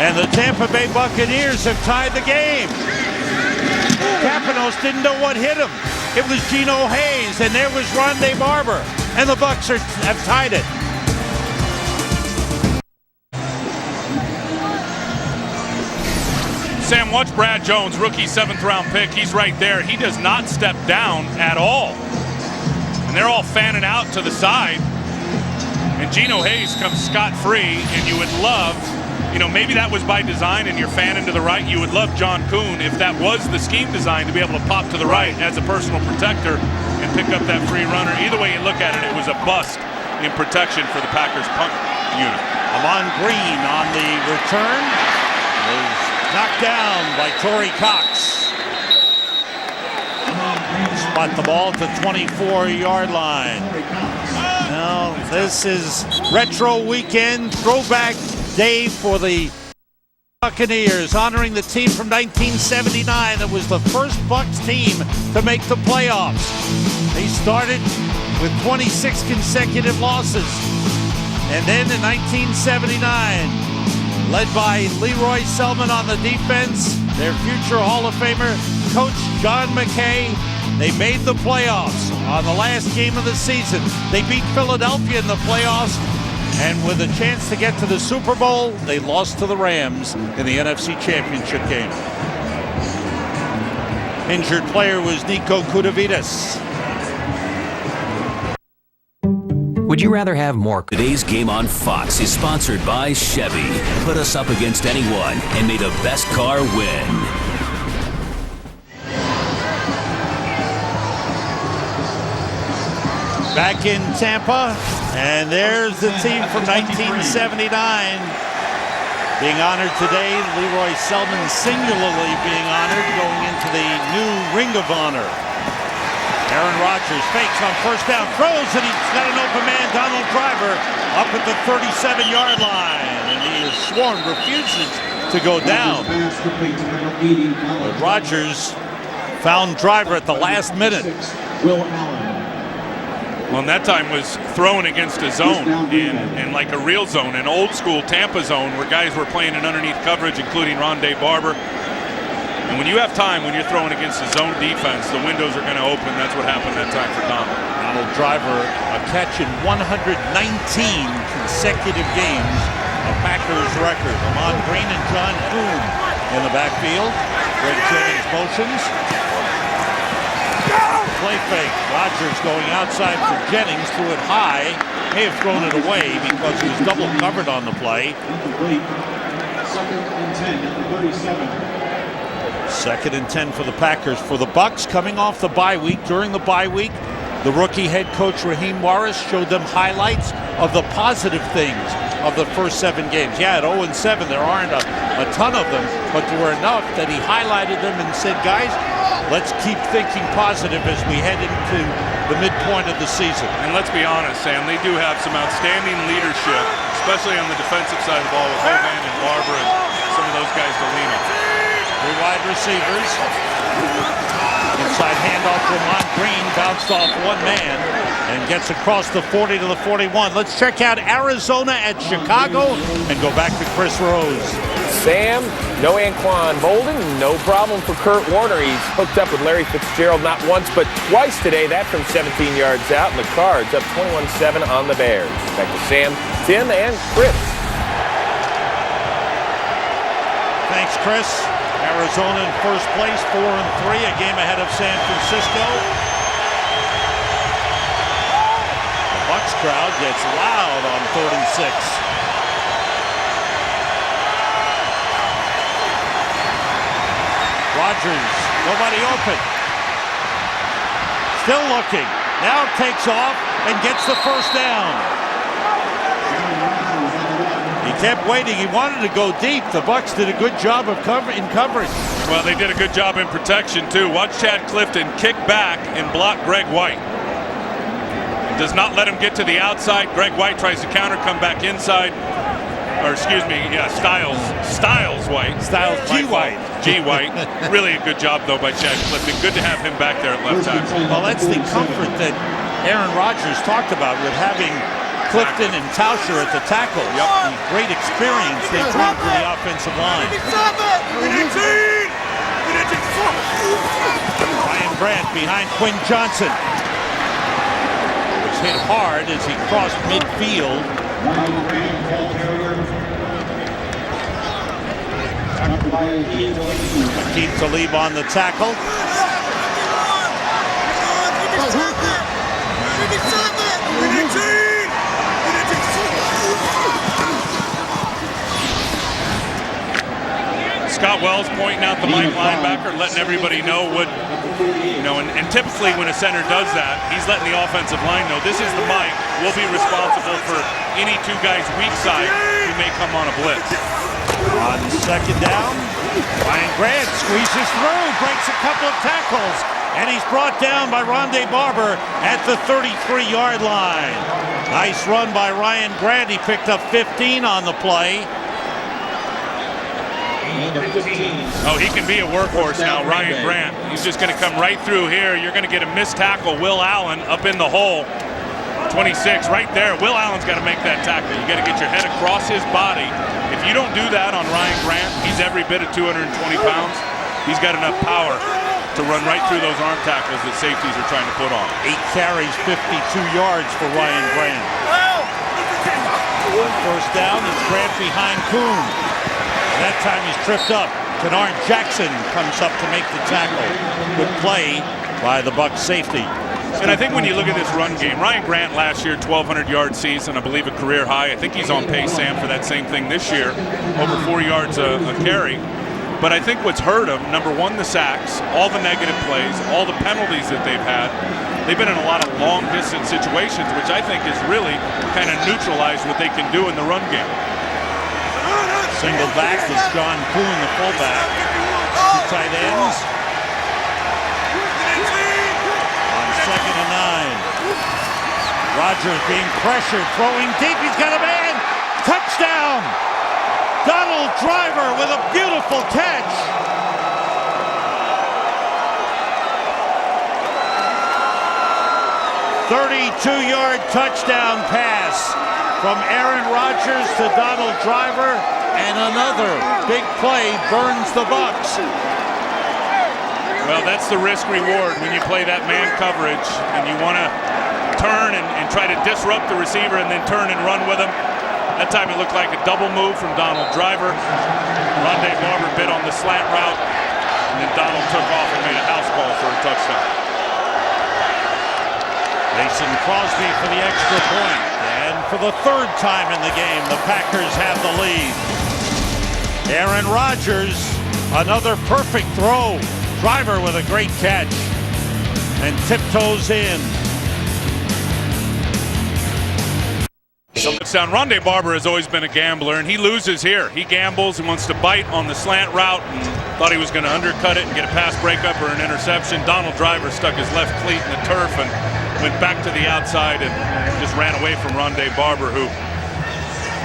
And the Tampa Bay Buccaneers have tied the game. Campanos didn't know what hit him. It was Gino Hayes, and there was Rondé Barber. And the Bucs have tied it. Sam, watch Brad Jones, rookie 7th-round pick. He's right there. He does not step down at all. And they're all fanning out to the side. And Gino Hayes comes scot-free, and you would love, maybe that was by design and you're fanning to the right. You would love John Kuhn, if that was the scheme design, to be able to pop to the right as a personal protector and pick up that free runner. Either way you look at it, it was a bust in protection for the Packers punt unit. Amon Green on the return was knocked down by Torrey Cox. Spot the ball to 24-yard line. Now this is retro weekend, throwback day for the Buccaneers, honoring the team from 1979 that was the first Bucs team to make the playoffs. They started with 26 consecutive losses. And then in 1979, led by Leroy Selman on the defense, their future Hall of Famer, Coach John McKay, they made the playoffs on the last game of the season. They beat Philadelphia in the playoffs, and with a chance to get to the Super Bowl, they lost to the Rams in the NFC Championship game. Injured player was Nico Kudavidas. Would you rather have more? Today's Game on Fox is sponsored by Chevy. Put us up against anyone and may the best car win. Back in Tampa, and there's the team from 1979 being honored today. Leroy Selman singularly being honored, going into the new Ring of Honor. Aaron Rodgers fakes on first down, throws, and he's got an open man, Donald Driver, up at the 37-yard line. And he is sworn, refuses to go down. But Rodgers found Driver at the last minute. Well, and that time was thrown against a zone, and like a real zone, an old school Tampa zone where guys were playing in underneath coverage, including Rondé Barber. And when you have time, when you're throwing against a zone defense, the windows are going to open. That's what happened that time for Donald. Donald Driver, a catch in 119 consecutive games, a Packers record. Ahman Green and John Kuhn in the backfield. Greg Jennings motions. Play fake. Rodgers going outside for Jennings, threw it high. May have thrown it away because he was double covered on the play. Second and 10 at the 37. Second and 10 for the Packers. For the Bucs, coming off the bye week, during the bye week, the rookie head coach Raheem Morris showed them highlights of the positive things of the first 7 games. Yeah, at 0-7, there aren't a ton of them, but there were enough that he highlighted them and said, guys, let's keep thinking positive as we head into the midpoint of the season. And let's be honest, Sam, they do have some outstanding leadership, especially on the defensive side of the ball with Hovan and Barber and some of those guys to lean on. 3 wide receivers. Inside handoff to Ahman Green, bounced off one man and gets across the 40 to the 41. Let's check out Arizona at Chicago and go back to Chris Rose. Sam, no Anquan Bolden, no problem for Kurt Warner. He's hooked up with Larry Fitzgerald not once but twice today. That from 17 yards out. And the Cards up 21-7 on the Bears. Back to Sam, Tim, and Chris. Thanks, Chris. Arizona in first place, 4-3, a game ahead of San Francisco. The Bucs crowd gets loud on 3rd and 6. Rodgers, nobody open. Still looking. Now takes off and gets the first down. He kept waiting. He wanted to go deep. The Bucs did a good job of coverage. Well, they did a good job in protection, too. Watch Chad Clifton kick back and block Greg White. Does not let him get to the outside. Greg White tries to counter, come back inside. Or, excuse me, yeah, Styles White. G. White. G. White. Really a good job, though, by Chad Clifton. Good to have him back there at left tackle. Well, that's the comfort that Aaron Rodgers talked about with having Clifton and Tauscher at the tackle. Yep. The great experience they bring to the offensive line. Ryan Grant behind Quinn Johnson. Was hit hard as he crossed midfield. Akeem Talib on the tackle. Scott Wells pointing out the Mike linebacker, letting everybody know what, and typically when a center does that, he's letting the offensive line know this is the Mike. We'll be responsible for any 2 guys weak side who may come on a blitz. On second down, Ryan Grant squeezes through, breaks a couple of tackles, and he's brought down by Rondé Barber at the 33-yard line. Nice run by Ryan Grant. He picked up 15 on the play. Oh, he can be a workhorse now, Ryan Grant. He's just going to come right through here. You're going to get a missed tackle. Will Allen up in the hole. 26 right there. Will Allen's got to make that tackle. You got to get your head across his body. If you don't do that on Ryan Grant, he's every bit of 220 pounds. He's got enough power to run right through those arm tackles that safeties are trying to put on. 8 carries, 52 yards for Ryan Grant. First down, it's Grant behind Kuhn. That time he's tripped up. Kennard Jackson comes up to make the tackle. Good play by the Bucs safety. And I think when you look at this run game, Ryan Grant last year, 1,200-yard season, I believe a career high. I think he's on pace, Sam, for that same thing this year, over 4 yards a carry. But I think what's hurt him, number one, the sacks, all the negative plays, all the penalties that they've had. They've been in a lot of long-distance situations, which I think has really kind of neutralized what they can do in the run game. Single back is John Kuhn, the fullback. 2 tight ends. On Rodgers being pressured, throwing deep. He's got a man. Touchdown! Donald Driver with a beautiful catch. "32-yard touchdown pass from Aaron Rodgers to Donald Driver, and another big play burns the Bucs." Well, that's the risk reward when you play that man coverage and you want to turn and try to disrupt the receiver and then turn and run with him. That time it looked like a double move from Donald Driver. Rondé Barber bit on the slant route, and then Donald took off and made a house call for a touchdown. Mason Crosby for the extra point. And for the third time in the game, the Packers have the lead. Aaron Rodgers, another perfect throw. Driver with a great catch and tiptoes in. Touchdown. Rondé Barber has always been a gambler, and he loses here. He gambles and wants to bite on the slant route and thought he was going to undercut it and get a pass breakup or an interception. Donald Driver stuck his left cleat in the turf and went back to the outside and just ran away from Rondé Barber, who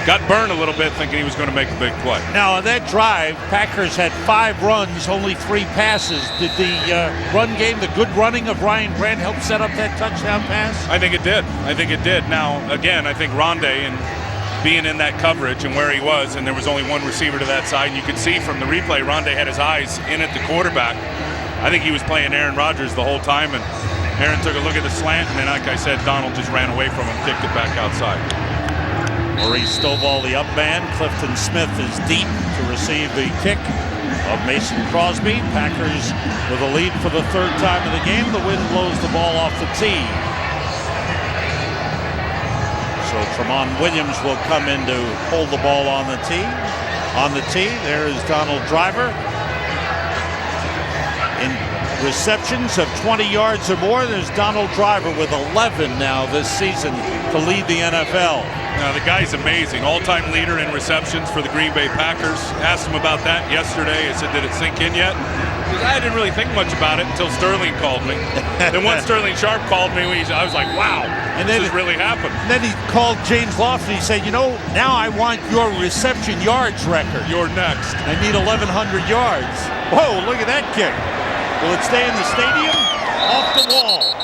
got burned a little bit thinking he was going to make a big play. Now, on that drive, Packers had 5 runs, only 3 passes. Did the run game, the good running of Ryan Grant, help set up that touchdown pass? I think it did. Now, again, I think Rondé, and being in that coverage and where he was, and there was only one receiver to that side, and you could see from the replay, Rondé had his eyes in at the quarterback. I think he was playing Aaron Rodgers the whole time, and Aaron took a look at the slant, and then, like I said, Donald just ran away from him, kicked it back outside. Maurice Stovall, the up man. Clifton Smith is deep to receive the kick of Mason Crosby. Packers with a lead for the third time in the game. The wind blows the ball off the tee. So Tramon Williams will come in to hold the ball on the tee. On the tee, there is Donald Driver. In receptions of 20 yards or more, there's Donald Driver with 11 now this season to lead the NFL. Now, the guy's amazing. All-time leader in receptions for the Green Bay Packers. Asked him about that yesterday. I said, did it sink in yet? Because I didn't really think much about it until Sterling called me. Then once Sterling Sharp called me, I was like, wow, and this has really happened. And then he called James Lofton. He said, you know, now I want your reception yards record. You're next. I need 1,100 yards. Whoa, look at that kick. Will it stay in the stadium? Off the wall.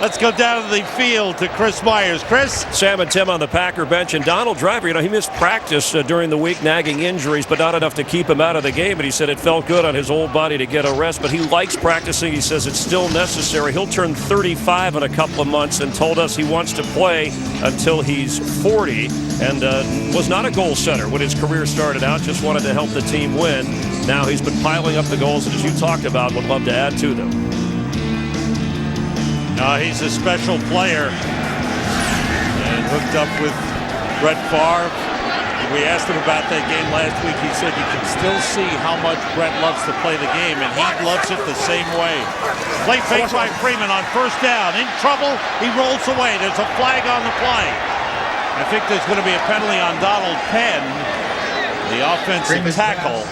Let's go down to the field to Chris Myers. Chris? Sam and Tim on the Packer bench, and Donald Driver, he missed practice during the week, nagging injuries, but not enough to keep him out of the game. And he said it felt good on his old body to get a rest, but he likes practicing. He says it's still necessary. He'll turn 35 in a couple of months and told us he wants to play until he's 40, and was not a goal setter when his career started out, just wanted to help the team win. Now he's been piling up the goals, and as you talked about, would love to add to them. He's a special player, and hooked up with Brett Favre. We asked him about that game last week. He said you can still see how much Brett loves to play the game, and he loves it the same way. Play fake by Freeman on first down. In trouble, he rolls away. There's a flag on the play. I think there's going to be a penalty on Donald Penn, the offensive tackle.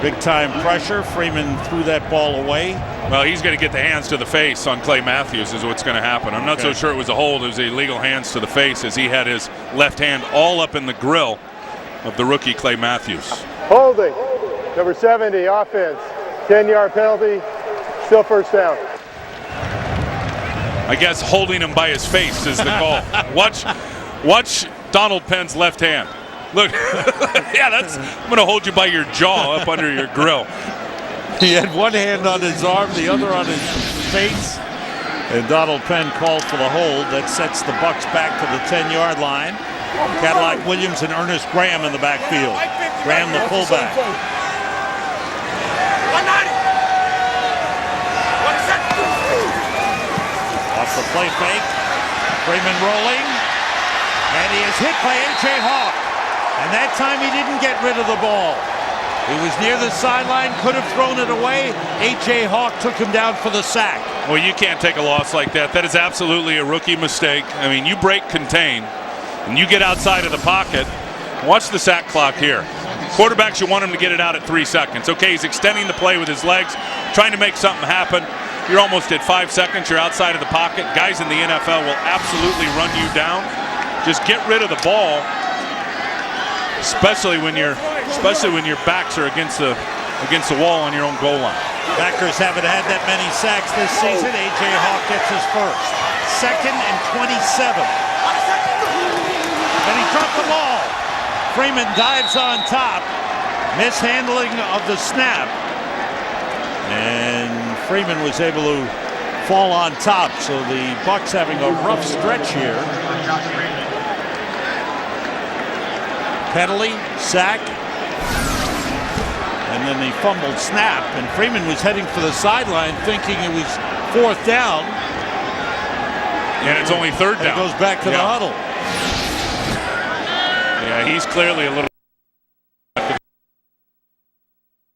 Big-time pressure. Freeman threw that ball away. Well, he's going to get the hands to the face on Clay Matthews is what's going to happen. I'm not so sure it was a hold. It was illegal hands to the face as he had his left hand all up in the grill of the rookie Clay Matthews. Holding. Number 70, offense. 10-yard penalty. Still first down. I guess holding him by his face is the call. Watch Donald Penn's left hand. Look, yeah, I'm going to hold you by your jaw up under your grill. He had one hand on his arm, the other on his face. And Donald Penn called for the hold. That sets the Bucs back to the 10-yard line. Cadillac Williams and Ernest Graham in the backfield. Graham the fullback. Off the play fake. Freeman rolling. And he is hit by A.J. Hawk. And that time he didn't get rid of the ball. He was near the sideline, could have thrown it away. A.J. Hawk took him down for the sack. Well, you can't take a loss like that. That is absolutely a rookie mistake. I mean, you break contain, and you get outside of the pocket. Watch the sack clock here. Quarterbacks, you want him to get it out at 3 seconds. Okay, he's extending the play with his legs, trying to make something happen. you're almost at 5 seconds. You're outside of the pocket. Guys in the NFL will absolutely run you down. Just get rid of the ball, especially when your backs are against the wall on your own goal line. Packers haven't had that many sacks this season. A.J. Hawk gets his first. 2nd and 27. And he dropped the ball. Freeman dives on top. Mishandling of the snap. And Freeman was able to fall on top. So the Bucs having a rough stretch here. Penalty, sack. And then the fumbled snap, and Freeman was heading for the sideline thinking it was 4th down. And it's only 3rd down. It goes back to the huddle. Yeah, he's clearly a little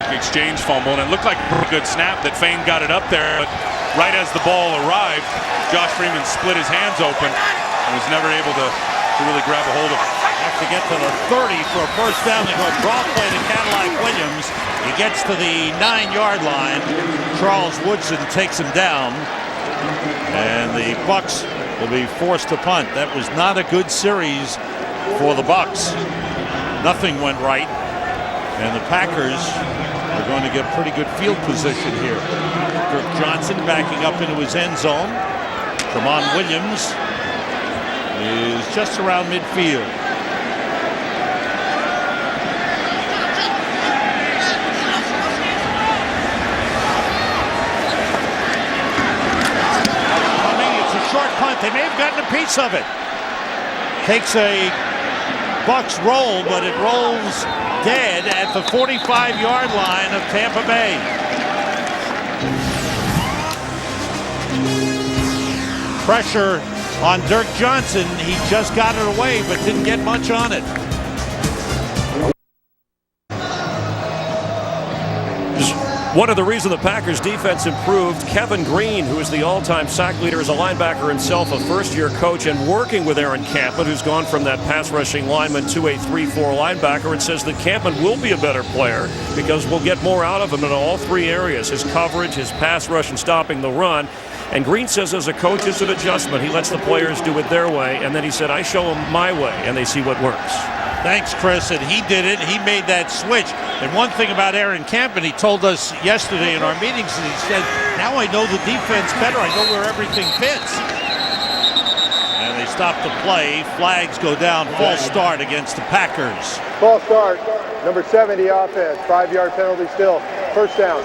exchange fumble, and it looked like a good snap that Fane got it up there, but right as the ball arrived, Josh Freeman split his hands open and was never able to really grab a hold of it. Have to get to the 30 for a first down. They go draw play to Cadillac Williams. He gets to the 9-yard line. Charles Woodson takes him down, and the Bucs will be forced to punt. That was not a good series for the Bucs. Nothing went right, and the Packers are going to get pretty good field position here. Kirk Johnson backing up into his end zone. Tramon Williams is just around midfield. Punt. They may have gotten a piece of it. Takes a Bucs roll, but it rolls dead at the 45-yard line of Tampa Bay. Pressure on Dirk Johnson. He just got it away, but didn't get much on it. One of the reasons the Packers defense improved, Kevin Green, who is the all-time sack leader as a linebacker himself, a first-year coach, and working with Aaron Campbell, who's gone from that pass-rushing lineman to a 3-4 linebacker, and says that Campbell will be a better player because we'll get more out of him in all 3 areas, his coverage, his pass rush, and stopping the run. And Green says as a coach, it's an adjustment. He lets the players do it their way, and then he said, I show them my way, and they see what works. Thanks, Chris. And he did it. He made that switch. And one thing about Aaron Campbell, he told us yesterday in our meetings, he said, now I know the defense better. I know where everything fits. And they stop the play. Flags go down. False start against the Packers. False start. Number 70 offense. 5-yard penalty still. First down.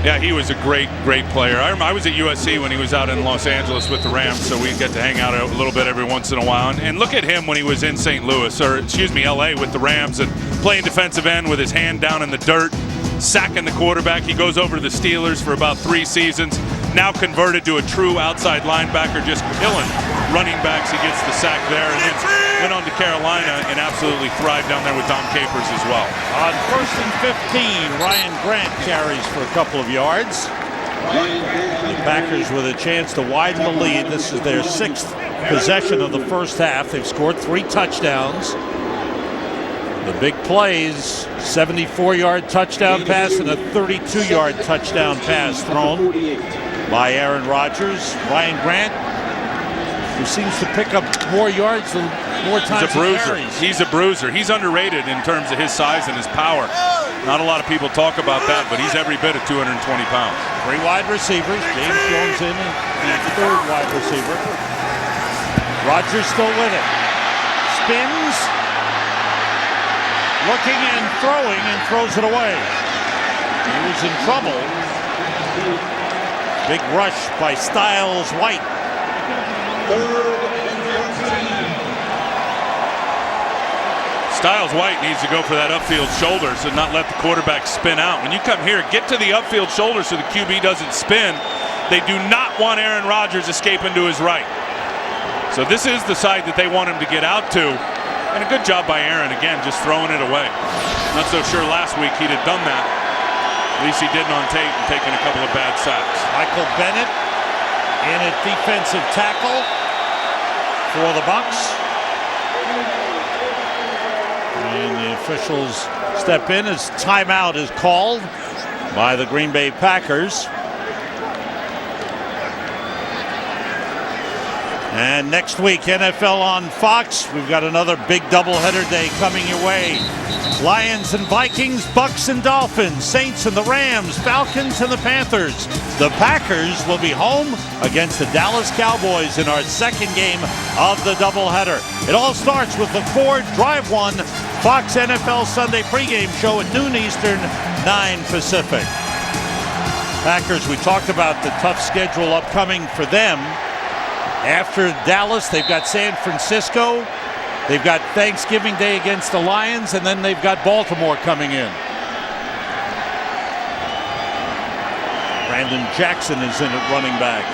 Yeah, he was a great player. I was at USC when he was out in Los Angeles with the Rams, so we get to hang out a little bit every once in a while. And look at him when he was in St. Louis, or excuse me, LA with the Rams, and playing defensive end with his hand down in the dirt, sacking the quarterback. He goes over to the Steelers for about 3 seasons, now converted to a true outside linebacker, just killing running backs. He gets the sack there, and then went on to Carolina and absolutely thrived down there with Dom Capers as well. On 1st and 15, Ryan Grant carries for a couple of yards. The Packers with a chance to widen the lead. This is their 6th possession of the first half. They've scored 3 touchdowns. The big plays, 74-yard touchdown pass and a 32-yard touchdown pass thrown by Aaron Rodgers. Ryan Grant, who seems to pick up more yards than more times. He's a bruiser. He's a bruiser. He's underrated in terms of his size and his power. Not a lot of people talk about that, but he's every bit of 220 pounds. 3 wide receivers. James Jones in the 3rd wide receiver. Rodgers still with it. Spins. Looking and throwing, and throws it away. He was in trouble. Big rush by Styles White. Styles White needs to go for that upfield shoulder so not let the quarterback spin out. When you come here, get to the upfield shoulder so the QB doesn't spin. They do not want Aaron Rodgers escaping to his right. So this is the side that they want him to get out to. And a good job by Aaron, again, just throwing it away. Not so sure last week he'd have done that. At least he didn't on tape and taken a couple of bad sacks. Michael Bennett in at defensive tackle for the Bucs. And the officials step in as timeout is called. by the Green Bay Packers. And next week, NFL on Fox. We've got another big doubleheader day coming your way. Lions and Vikings, Bucks and Dolphins, Saints and the Rams, Falcons and the Panthers. The Packers will be home against the Dallas Cowboys in our second game of the doubleheader. It all starts with the Ford Drive One Fox NFL Sunday pregame show at noon Eastern, 9 Pacific. Packers, we talked about the tough schedule upcoming for them. After Dallas, they've got San Francisco. They've got Thanksgiving Day against the Lions, and then they've got Baltimore coming in. Brandon Jackson is in at running back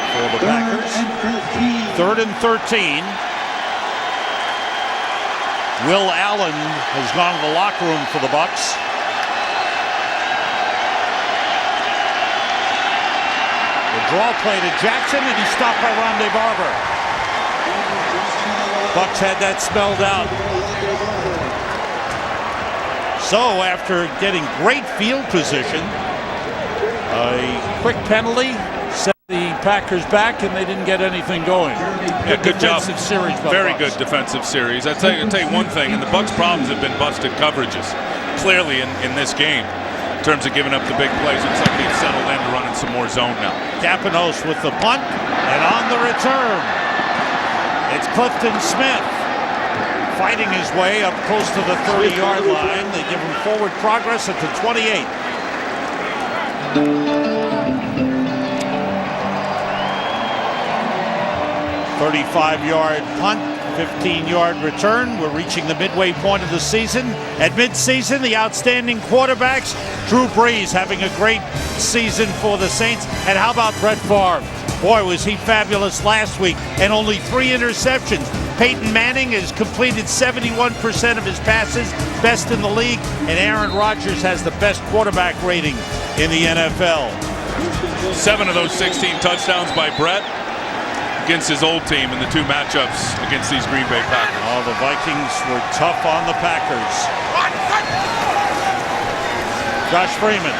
for the Packers. 3rd and 13. Will Allen has gone to the locker room for the Bucks. The draw play to Jackson, and he's stopped by Rondé Barber. Bucks had that spelled out. So after getting great field position, a quick penalty set the Packers back, and they didn't get anything going. Yeah, good job. Defensive series. Very good defensive series. I'll tell you one thing, and the Bucks' problems have been busted coverages, clearly in this game. In terms of giving up the big plays, looks like they've settled into running some more zone now. Capanos with the punt, and on the return, it's Clifton Smith fighting his way up close to the 30-yard line. They give him forward progress at the 28. "35-yard punt, 15-yard return." We're reaching the midway point of the season. At midseason, the outstanding quarterbacks. Drew Brees having a great season for the Saints. And how about Brett Favre? Boy, was he fabulous last week, and only 3 interceptions. Peyton Manning has completed 71% of his passes, best in the league, and Aaron Rodgers has the best quarterback rating in the NFL. 7 of those 16 touchdowns by Brett against his old team in the 2 matchups against these Green Bay Packers. Oh, the Vikings were tough on the Packers. Josh Freeman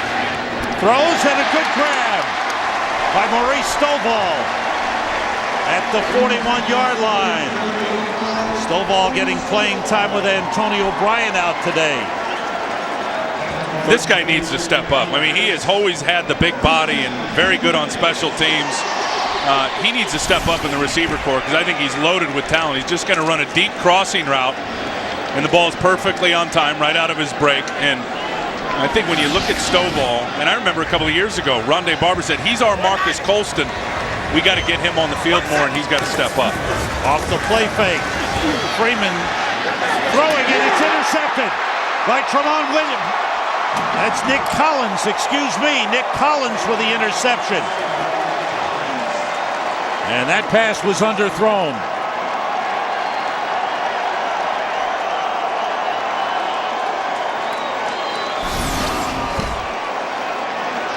throws, and a good grab by Maurice Stovall at the 41-yard line. Stovall getting playing time with Antonio Bryant out today. This guy needs to step up. I mean, he has always had the big body and very good on special teams. He needs to step up in the receiver corps because I think he's loaded with talent. He's just going to run a deep crossing route, and the ball is perfectly on time right out of his break. And I think when you look at Stovall, and I remember a couple of years ago, Rondé Barber said, he's our Marcus Colston. We got to get him on the field more, and he's got to step up. Off the play fake. Freeman throwing, and it's intercepted by Tramon Williams. That's Nick Collins, excuse me. Nick Collins with the interception. And that pass was underthrown.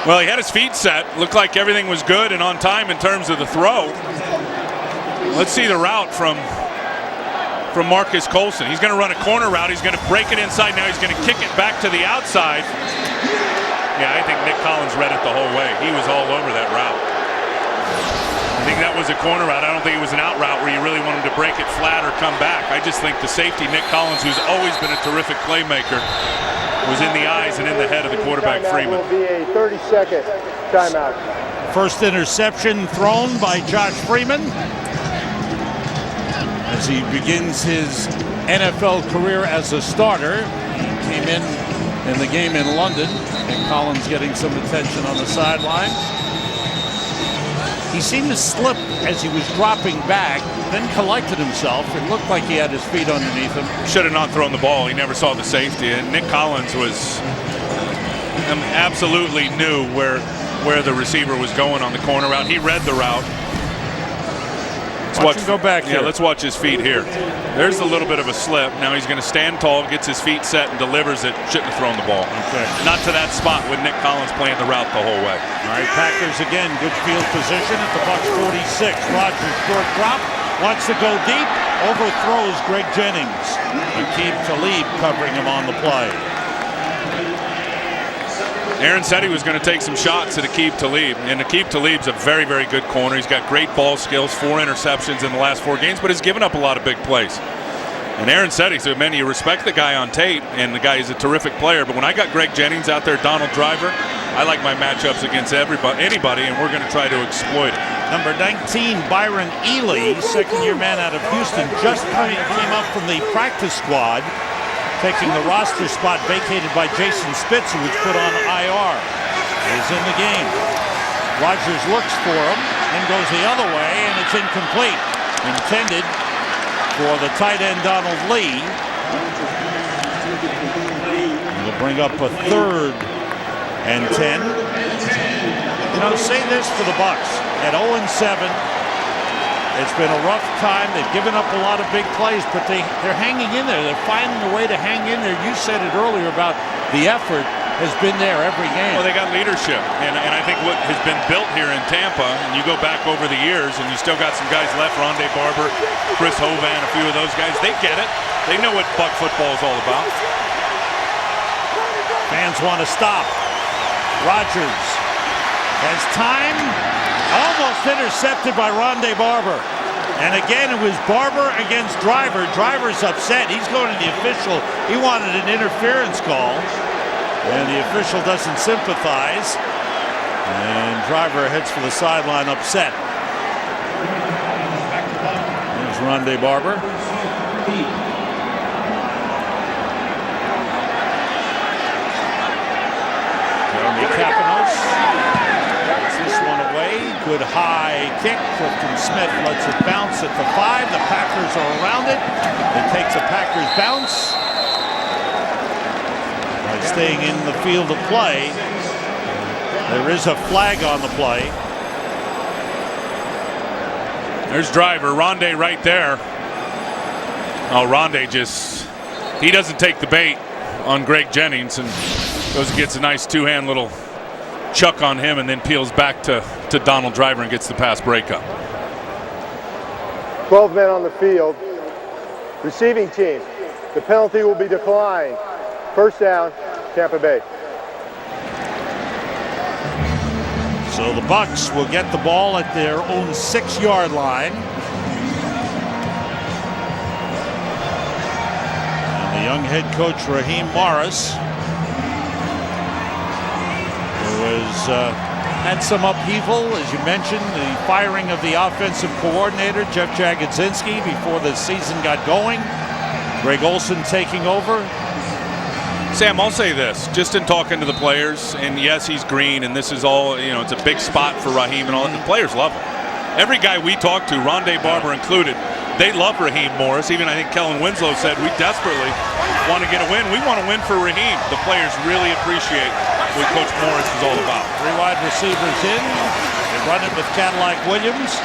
Well, he had his feet set. Looked like everything was good and on time in terms of the throw. Let's see the route from Marcus Colston. He's going to run a corner route. He's going to break it inside. Now he's going to kick it back to the outside. Yeah, I think Nick Collins read it the whole way. He was all over that route. I think that was a corner route. I don't think it was an out route where you really want him to break it flat or come back. I just think the safety, Nick Collins, who's always been a terrific playmaker, was in the eyes and in the head of the quarterback, Freeman. Will be a 30-second timeout. First interception thrown by Josh Freeman as he begins his NFL career as a starter. He came in the game in London, and Collins getting some attention on the sideline. He seemed to slip as he was dropping back, then collected himself. It looked like he had his feet underneath him. Should have not thrown the ball. He never saw the safety. And Nick Collins was absolutely knew where the receiver was going on the corner route. He read the route. Watch him go back here. Yeah, let's watch his feet here. There's a little bit of a slip. Now he's going to stand tall, gets his feet set, and delivers it. Shouldn't have thrown the ball. Okay. Not to that spot with Nick Collins playing the route the whole way. All right, Packers again, good field position at the Bucks 46. Rodgers short drop, wants to go deep, overthrows Greg Jennings. Aqib Talib covering him on the play. Aaron said he was going to take some shots at Aqib Talib, and Aqib Talib's a very, very good corner. He's got great ball skills, 4 interceptions in the last 4 games, but he's given up a lot of big plays. And Aaron said, he said, man, you respect the guy on tape, and the guy is a terrific player, but when I got Greg Jennings out there, Donald Driver, I like my matchups against anybody, and we're going to try to exploit it. Number 19, Byron Ely, second-year man out of Houston, just came up from the practice squad, taking the roster spot vacated by Jason Spitz, who was put on IR. He's in the game. Rogers looks for him, then goes the other way, and it's incomplete. Intended for the tight end Donald Lee. We'll bring up a 3rd and 10. You know, say this for the Bucs. At 0-7, it's been a rough time. They've given up a lot of big plays, but they're hanging in there. They're finding a way to hang in there. You said it earlier about the effort has been there every game. Well, they got leadership, and I think what has been built here in Tampa, and you go back over the years, and you still got some guys left, Rondé Barber, Chris Hovan, a few of those guys. They get it. They know what Buck football is all about. Fans want to stop. Rogers has time. Almost intercepted by Rondé Barber. And again, it was Barber against Driver. Driver's upset. He's going to the official. He wanted an interference call. And the official doesn't sympathize. And Driver heads for the sideline upset. There's Rondé Barber. Jeremy Capanos. This one away. Good high kick. Clifton Smith lets it bounce at the 5. The Packers are around it. It takes a Packers bounce. By staying in the field of play. There is a flag on the play. There's Driver. Rondé right there. Oh, Rondé he doesn't take the bait on Greg Jennings and goes and gets a nice 2-hand little chuck on him and then peels back to Donald Driver and gets the pass breakup. 12 men on the field. Receiving team, the penalty will be declined. First down, Tampa Bay. So the Bucs will get the ball at their own 6-yard line. And the young head coach, Raheem Morris, had some upheaval, as you mentioned, the firing of the offensive coordinator, Jeff Jagodzinski, before the season got going. Greg Olson taking over. Sam, I'll say this, just in talking to the players, and yes, he's green, and this is all, it's a big spot for Raheem and all that. The players love him. Every guy we talked to, Rondé Barber included, they love Raheem Morris. Even I think Kellen Winslow said, we desperately want to get a win. We want to win for Raheem. The players really appreciate what Coach Morris is all about. 3 wide receivers in. They run it with Cadillac Williams.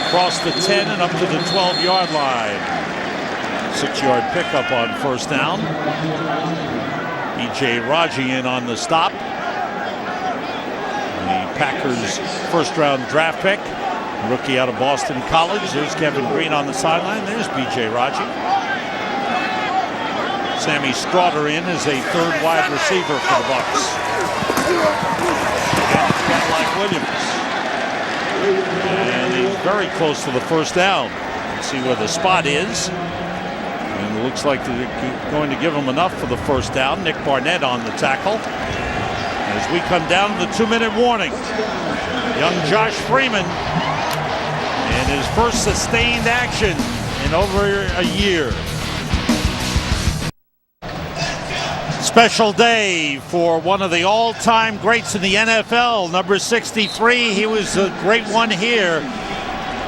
Across the 10 and up to the 12-yard line. 6-yard pickup on first down. B.J. Raji in on the stop. The Packers' first-round draft pick. Rookie out of Boston College. There's Kevin Green on the sideline. There's B.J. Raji. Sammy Stroughter in as a 3rd wide receiver for the Bucs. Again, it's Cadillac Williams. And he's very close to the first down. Let's see where the spot is. And it looks like they're going to give him enough for the first down. Nick Barnett on the tackle. As we come down to the 2-minute warning. Young Josh Freeman in his first sustained action in over a year. Special day for one of the all-time greats in the NFL, number 63. He was a great one here.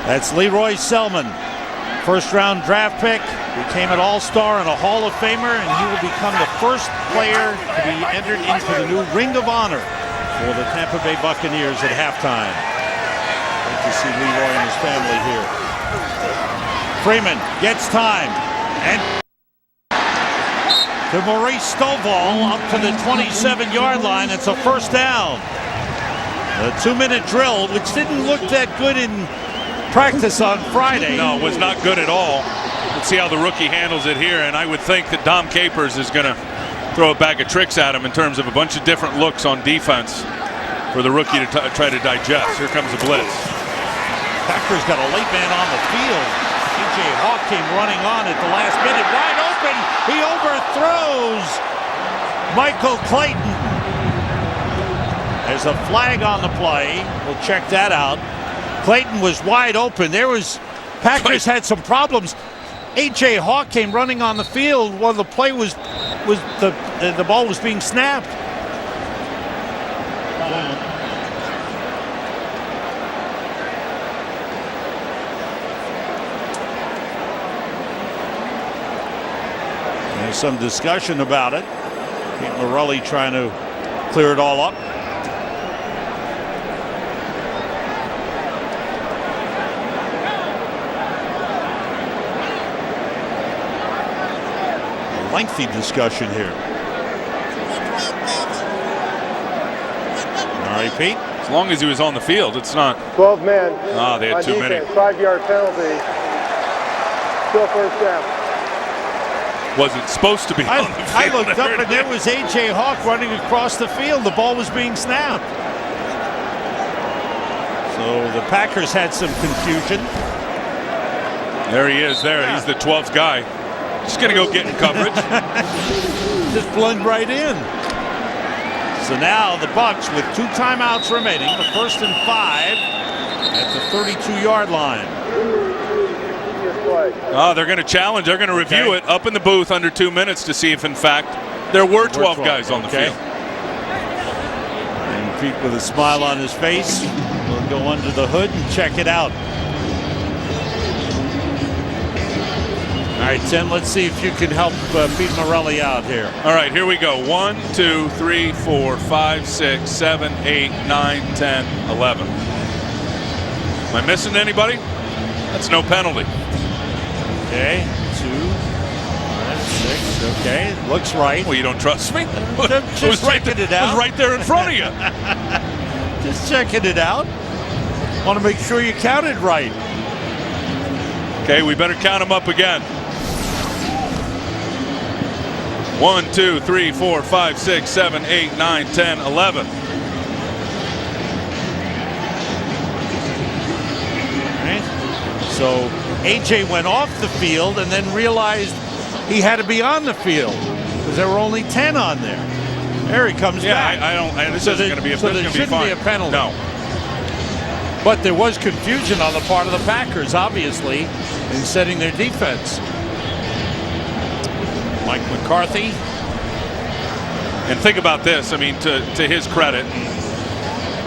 That's Leroy Selman. First-round draft pick, became an All-Star and a Hall of Famer, and he will become the first player to be entered into the new Ring of Honor for the Tampa Bay Buccaneers at halftime. Great to see Leroy and his family here. Freeman gets time, and to Maurice Stovall up to the 27-yard line. It's a first down. A 2-minute drill, which didn't look that good in practice on Friday. No, it was not good at all. Let's see how the rookie handles it here, and I would think that Dom Capers is going to throw a bag of tricks at him in terms of a bunch of different looks on defense for the rookie to try to digest. Here comes a blitz. Packers got a late man on the field. A.J. Hawk came running on at the last minute. Wide open. He overthrows Michael Clayton. There's a flag on the play. We'll check that out. Clayton was wide open. Packers had some problems. A.J. Hawk came running on the field while the play was the ball was being snapped. There's some discussion about it. Pete Morelli trying to clear it all up. Lengthy discussion here. All right, Pete. As long as he was on the field, it's not. 12 men. They had too many. 5-yard penalty. Still first down. Wasn't supposed to be on the field. I looked up and there was A.J. Hawk running across the field. The ball was being snapped. So the Packers had some confusion. There he is. There, he's the 12th guy. Just going to go get in coverage. Just blend right in. So now the Bucs with 2 timeouts remaining, the 1st and 5 at the 32-yard line. They're going to challenge. They're going to review it up in the booth under 2 minutes to see if, in fact, there were 12 guys on the field. And Pete, with a smile on his face, will go under the hood and check it out. All right, Tim, let's see if you can help Pete Morelli out here. All right, here we go. 1, 2, 3, 4, 5, 6, 7, 8, 9, 10, 11. Am I missing anybody? That's no penalty. Okay, 2, 5, 6. Okay, looks right. Well, you don't trust me? Just checking it out. It was right there in front of you. Just checking it out. Want to make sure you counted right. Okay, we better count them up again. 1, 2, 3, 4, 5, 6, 7, 8, 9, 10, 11. Right. So AJ went off the field and then realized he had to be on the field because there were only 10 on there. There he comes back. This isn't going to be a penalty. So there shouldn't be a penalty. No. But there was confusion on the part of the Packers, obviously, in setting their defense. Mike McCarthy. And think about this. I mean, to his credit,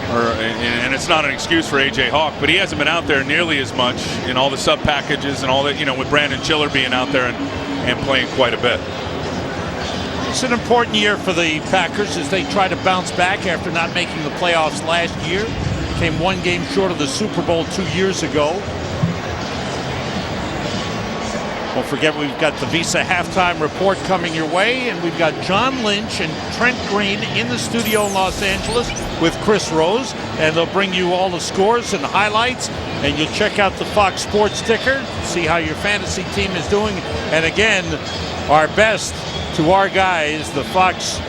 and it's not an excuse for A.J. Hawk, but he hasn't been out there nearly as much in all the sub packages and all that, with Brandon Chiller being out there and playing quite a bit. It's an important year for the Packers as they try to bounce back after not making the playoffs last year. Came one game short of the Super Bowl 2 years ago. Don't forget, we've got the Visa halftime report coming your way, and we've got John Lynch and Trent Green in the studio in Los Angeles with Chris Rose, and they'll bring you all the scores and highlights, and you'll check out the Fox Sports ticker, see how your fantasy team is doing, and again, our best to our guys, the Fox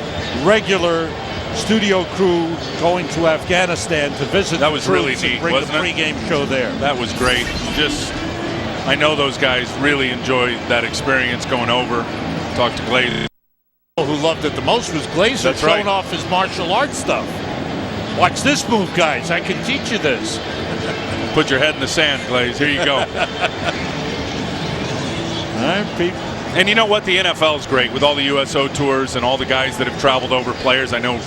regular studio crew going to Afghanistan to visit. That was really neat, bring wasn't the pregame show there. That was great. I know those guys really enjoyed that experience going over. Talked to Glazer. Who loved it the most was Glazer showing off his martial arts stuff. Watch this move, guys. I can teach you this. Put your head in the sand, Glaze. Here you go. All right, Pete. And you know what? The NFL is great with all the USO tours and all the guys that have traveled over, players. I know,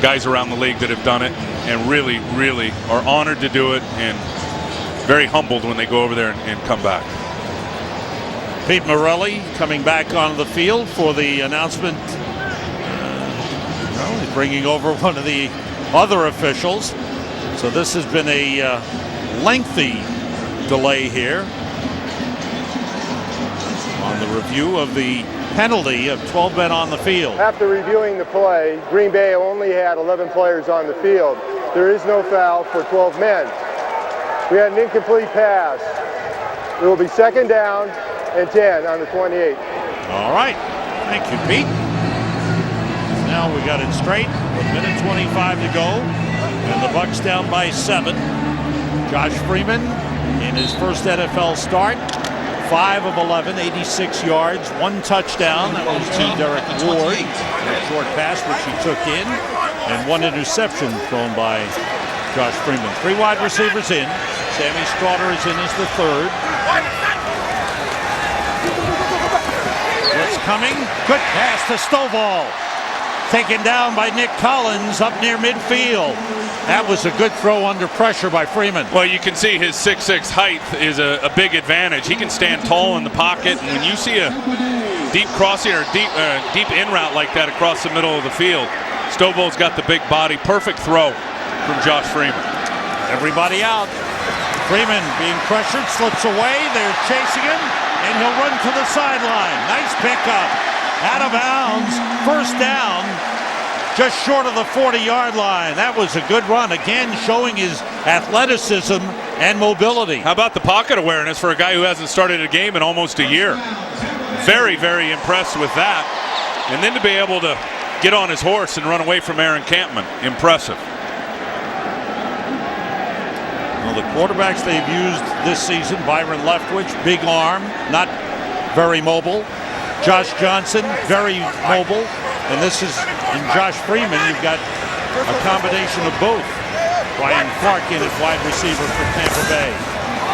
guys around the league that have done it and really, really are honored to do it and very humbled when they go over there and come back. Pete Morelli coming back on the field for the announcement. He's bringing over one of the other officials. So this has been a lengthy delay here on the review of the penalty of 12 men on the field. After reviewing the play, Green Bay only had 11 players on the field. There is no foul for 12 men. We had an incomplete pass. It will be 2nd down and 10 on the 28. All right. Thank you, Pete. now. We got it straight. 1:25 to go. And the Bucs down by 7. Josh Freeman in his first NFL start. 5 of 11, 86 yards, 1 touchdown. That was to Derek Ward. A short pass, which he took in. And 1 interception thrown by Josh Freeman. 3 wide receivers in. Sammy Stroughter is in as the third. Blitz coming. Good pass to Stovall. Taken down by Nick Collins up near midfield. That was a good throw under pressure by Freeman. Well, you can see his 6'6" height is a big advantage. He can stand tall in the pocket, and when you see a deep crossing or deep in route like that across the middle of the field, Stovall's got the big body. Perfect throw from Josh Freeman. Everybody out. Freeman being pressured, slips away. They're chasing him, and he'll run to the sideline. Nice pickup. Out of bounds. First down. Just short of the 40-yard line. That was a good run. Again, showing his athleticism and mobility. How about the pocket awareness for a guy who hasn't started a game in almost a year? Very, very impressed with that. And then to be able to get on his horse and run away from Aaron Campman. Impressive. Well, the quarterbacks they've used this season, Byron Leftwich, big arm, not very mobile. Josh Johnson, very mobile. And this is, in Josh Freeman, you've got a combination of both. Ryan Clark in at wide receiver for Tampa Bay.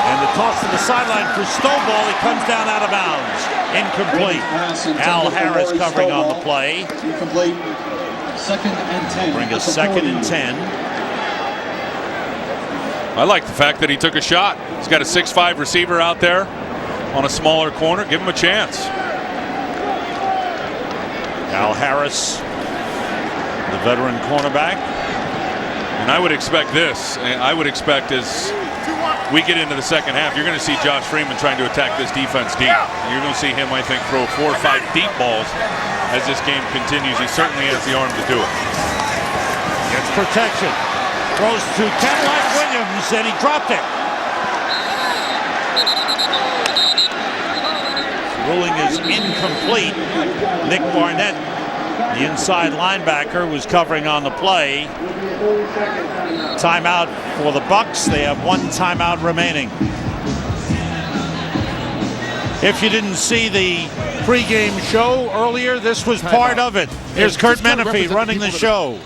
And the toss to the sideline for Stovall. He comes down out of bounds. Incomplete. Al Harris covering on the play. Incomplete. 2nd and 10. Bring a 2nd and 10. I like the fact that he took a shot. He's got a 6'5" receiver out there on a smaller corner. Give him a chance. Al Harris, the veteran cornerback. And I would expect this. I would expect as we get into the second half, you're going to see Josh Freeman trying to attack this defense deep. You're going to see him, I think, throw 4 or 5 deep balls as this game continues. He certainly has the arm to do it. Gets protection. Throws to Cadillac Williams, and he dropped it. Ruling is incomplete. Nick Barnett, the inside linebacker, was covering on the play. Timeout for the Bucs. They have 1 timeout remaining. If you didn't see the pregame show earlier, this was part of it. Here's Kurt Menefee running the show.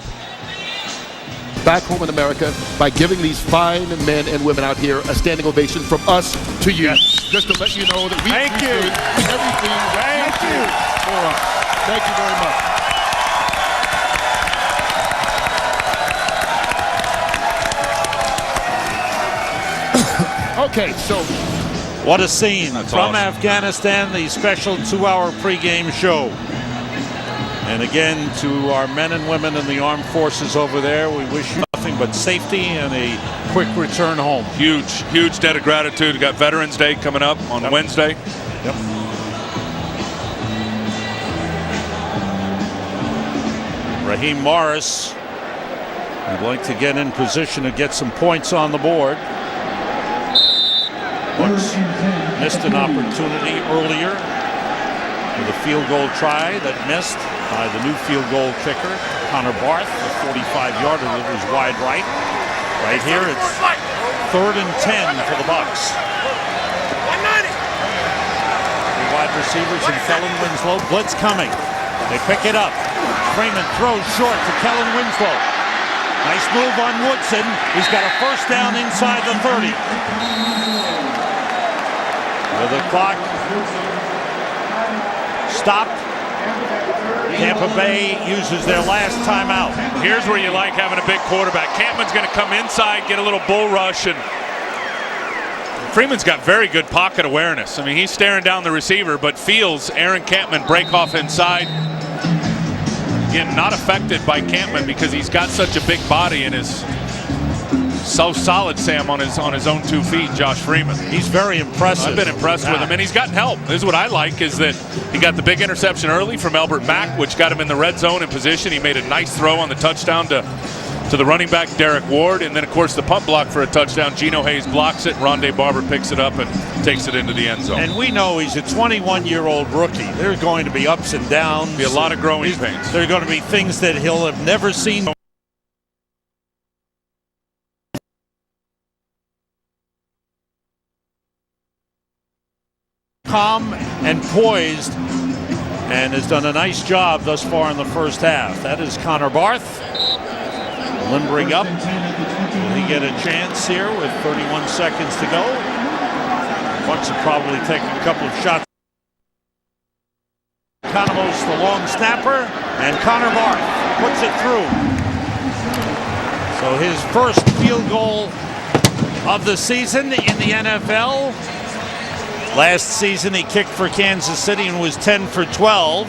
Back home in America by giving these fine men and women out here a standing ovation from us to you. Yes. Just to let you know that we Thank you. appreciate everything that Thank you. for us. Thank you very much. Okay, so What a scene That's from awesome. Afghanistan, the special 2-hour pregame show. And again, to our men and women in the armed forces over there, we wish you nothing but safety and a quick return home. Huge debt of gratitude. We've got Veterans Day coming up on Wednesday. Yep. Raheem Morris would like to get in position to get some points on the board. Bucs missed an opportunity earlier with a field goal try that missed by the new field goal kicker, Connor Barth. The 45-yarder that was wide right. Right here, it's 3rd and 10 for the Bucs. The wide receivers and Kellen Winslow. Blitz coming. They pick it up. Freeman throws short to Kellen Winslow. Nice move on Woodson. He's got a first down inside the 30. With the clock stopped, Tampa Bay uses their last timeout. Here's where you like having a big quarterback. Campman's going to come inside, get a little bull rush, and Freeman's got very good pocket awareness. I mean, he's staring down the receiver, but feels Aaron Campman break off inside. Again, not affected by Campman because he's got such a big body and is so solid, Sam, on his own 2 feet, Josh Freeman. He's very impressive. I've been impressed with him, and he's gotten help. This is what I like, is that he got the big interception early from Albert Mack, which got him in the red zone in position. He made a nice throw on the touchdown to to the running back, Derek Ward, and then, of course, the punt block for a touchdown. Geno Hayes blocks it. Rondé Barber picks it up and takes it into the end zone. And we know he's a 21-year-old rookie. There are going to be ups and downs. Be a lot of growing pains. There are going to be things that he'll have never seen. Calm and poised, and has done a nice job thus far in the first half. That is Connor Barth. Limbering up. Will he get a chance here with 31 seconds to go? Bucks will probably take a couple of shots. Economos, the long snapper, and Connor Barth puts it through. So his first field goal of the season in the NFL. Last season he kicked for Kansas City and was 10 for 12.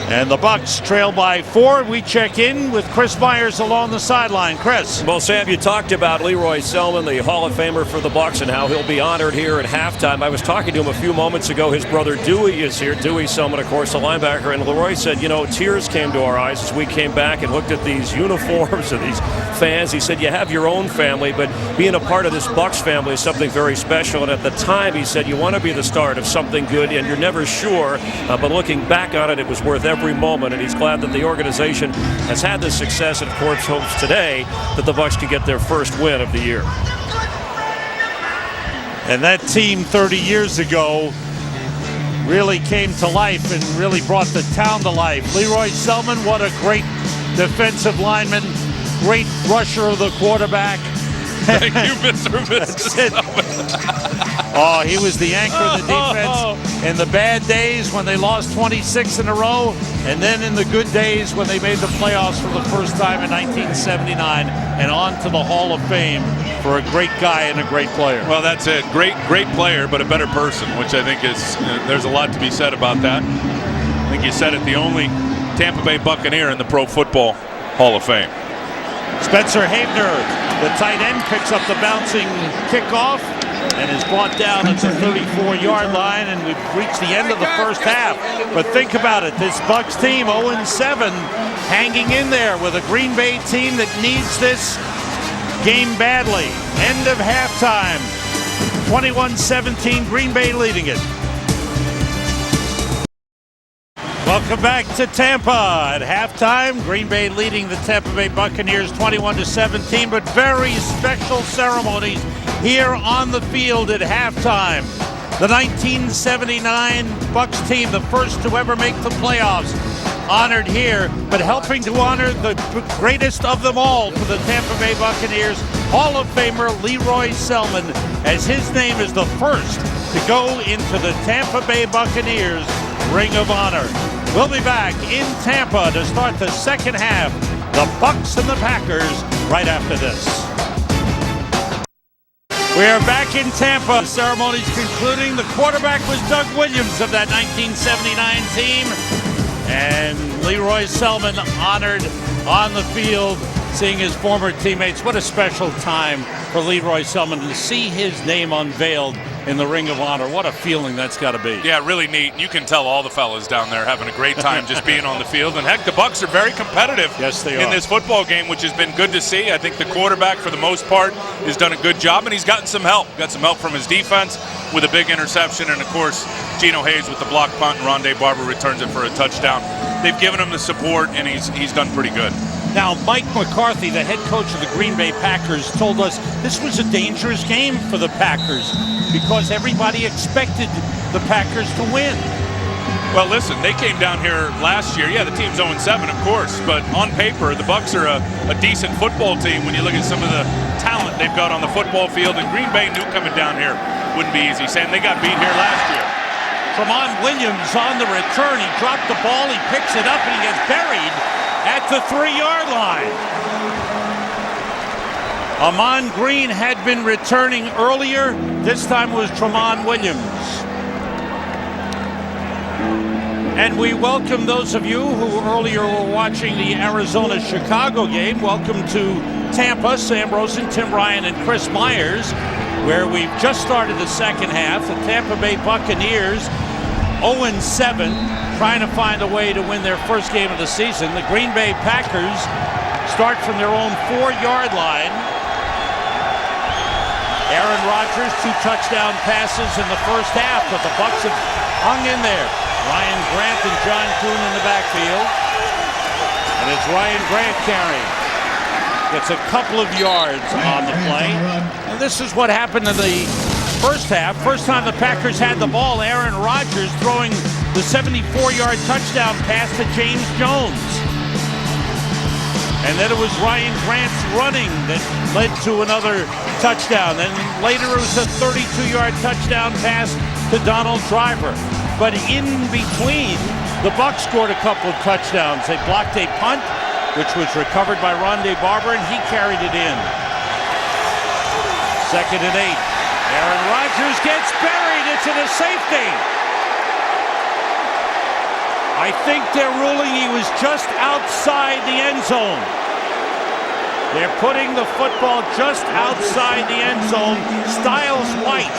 And the Bucks trail by 4. We check in with Chris Myers along the sideline. Chris. Well, Sam, you talked about Leroy Selman, the Hall of Famer for the Bucks, and how he'll be honored here at halftime. I was talking to him a few moments ago. His brother Dewey is here. Dewey Selman, of course, a linebacker. And Leroy said, you know, tears came to our eyes as we came back and looked at these uniforms of these fans. He said, you have your own family, but being a part of this Bucks family is something very special. And at the time, he said, you want to be the start of something good, and you're never sure. But looking back on it, it was worth every moment, and he's glad that the organization has had this success, and of course hopes today that the Bucks can get their first win of the year. And that team 30 years ago really came to life and really brought the town to life. Leroy Selman, what a great defensive lineman, great rusher of the quarterback. Thank you, Mr. Oh, he was the anchor of the defense in the bad days when they lost 26 in a row, and then in the good days when they made the playoffs for the first time in 1979, and on to the Hall of Fame for a great guy and a great player. Well, that's it. Great player, but a better person, which I think is, there's a lot to be said about that. I think you said it, the only Tampa Bay Buccaneer in the Pro Football Hall of Fame. Spencer Havener, the tight end, picks up the bouncing kickoff and is brought down at the 34-yard line, and we've reached the end of the first half. But think about it, this Bucks team, 0-7, hanging in there with a Green Bay team that needs this game badly. End of halftime, 21-17, Green Bay leading it. Welcome back to Tampa. At halftime, Green Bay leading the Tampa Bay Buccaneers 21-17, but very special ceremonies here on the field at halftime. The 1979 Bucks team, the first to ever make the playoffs, honored here, but helping to honor the greatest of them all for the Tampa Bay Buccaneers, Hall of Famer Leroy Selman, as his name is the first to go into the Tampa Bay Buccaneers Ring of Honor. We'll be back in Tampa to start the second half. The Bucks and the Packers right after this. We are back in Tampa. The ceremony's concluding. The quarterback was Doug Williams of that 1979 team. And Leroy Selman honored on the field, seeing his former teammates. What a special time for Leroy Selman to see his name unveiled in the Ring of Honor. What a feeling that's got to be. Yeah, really neat. You can tell all the fellas down there having a great time just being on the field. And heck, the Bucks are very competitive in this football game, which has been good to see. I think the quarterback, for the most part, has done a good job, and he's gotten some help. Got some help from his defense with a big interception, and of course, Geno Hayes with the block punt, and Rondé Barber returns it for a touchdown. They've given him the support, and he's done pretty good. Now, Mike McCarthy, the head coach of the Green Bay Packers, told us this was a dangerous game for the Packers because everybody expected the Packers to win. Well, listen, they came down here last year. Yeah, the team's 0-7, of course, but on paper, the Bucks are a decent football team when you look at some of the talent they've got on the football field, and Green Bay knew coming down here wouldn't be easy. Sam, they got beat here last year. Tramon Williams on the return. He dropped the ball, he picks it up, and he gets buried at the 3-yard line. Amon Green had been returning earlier. This time was Tramon Williams. And we welcome those of you who earlier were watching the Arizona-Chicago game. Welcome to Tampa. Sam Rosen, Tim Ryan, and Chris Myers, where we've just started the second half. The Tampa Bay Buccaneers 0-7, trying to find a way to win their first game of the season. The Green Bay Packers start from their own 4-yard line. Aaron Rodgers, 2 touchdown passes in the first half, but the Bucs have hung in there. Ryan Grant and John Kuhn in the backfield. And it's Ryan Grant carrying. Gets a couple of yards on the play. And this is what happened in the first half. First time the Packers had the ball, Aaron Rodgers throwing the 74-yard touchdown pass to James Jones. And then it was Ryan Grant's running that led to another touchdown. And later it was a 32-yard touchdown pass to Donald Driver. But in between, the Bucs scored a couple of touchdowns. They blocked a punt, which was recovered by Rondé Barber, and he carried it in. 2nd and 8. Aaron Rodgers gets buried. It's in a safety. I think they're ruling he was just outside the end zone. They're putting the football just outside the end zone. Styles White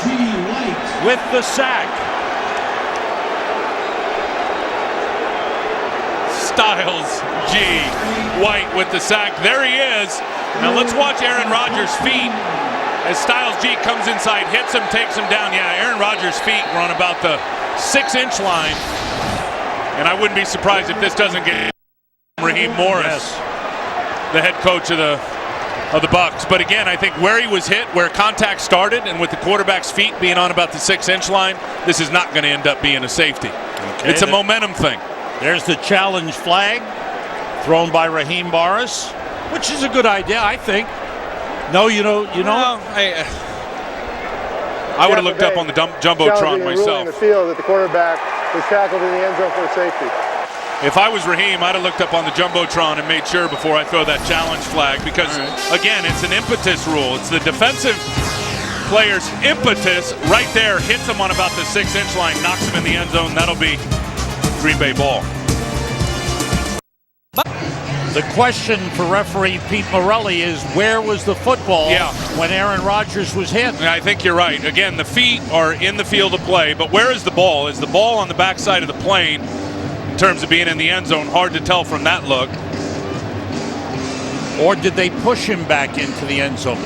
with the sack. Styles G. White with the sack. There he is. Now let's watch Aaron Rodgers' feet as Styles G comes inside, hits him, takes him down. Yeah, Aaron Rodgers' feet were on about the 6-inch line. And I wouldn't be surprised if this doesn't get Raheem Morris, the head coach of the Bucs. But again, I think where he was hit, where contact started, and with the quarterback's feet being on about the 6-inch line, this is not going to end up being a safety. Okay, it's a momentum thing. There's the challenge flag thrown by Raheem Morris, which is a good idea, I think. No, you know. I would have looked up on the Jumbotron myself. In the field that the quarterback was tackled in the end zone for a safety. If I was Raheem, I'd have looked up on the Jumbotron and made sure before I throw that challenge flag, because, again, it's an impetus rule. It's the defensive player's impetus right there, hits him on about the 6-inch line, knocks him in the end zone. That'll be Green Bay ball. The question for referee Pete Morelli is, where was the football when Aaron Rodgers was hit? I think you're right. Again, the feet are in the field of play, but where is the ball? Is the ball on the backside of the plane in terms of being in the end zone? Hard to tell from that look. Or did they push him back into the end zone?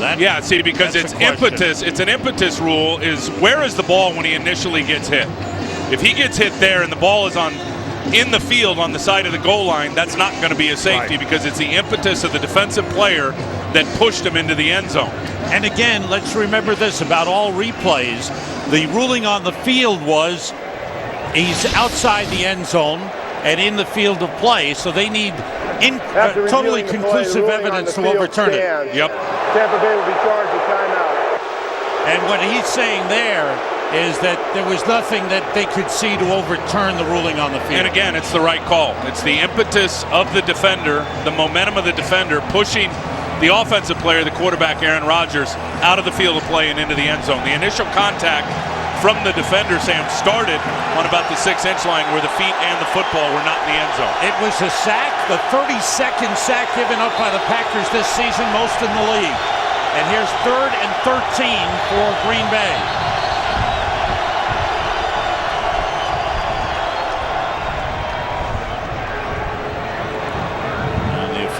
Because it's impetus. It's an impetus rule. Is where is the ball when he initially gets hit? If he gets hit there and the ball is in the field on the side of the goal line, that's not going to be a safety, because it's the impetus of the defensive player that pushed him into the end zone. And again, let's remember this about all replays. The ruling on the field was he's outside the end zone and in the field of play, so they need totally conclusive evidence to overturn it. Yep. Tampa Bay will be charged with timeout. And what he's saying there is that there was nothing that they could see to overturn the ruling on the field. And again, it's the right call. It's the impetus of the defender, the momentum of the defender pushing the offensive player, the quarterback Aaron Rodgers, out of the field of play and into the end zone. The initial contact from the defender, Sam, started on about the 6-inch line where the feet and the football were not in the end zone. It was a sack, the 32nd sack given up by the Packers this season, most in the league. And here's 3rd and 13 for Green Bay.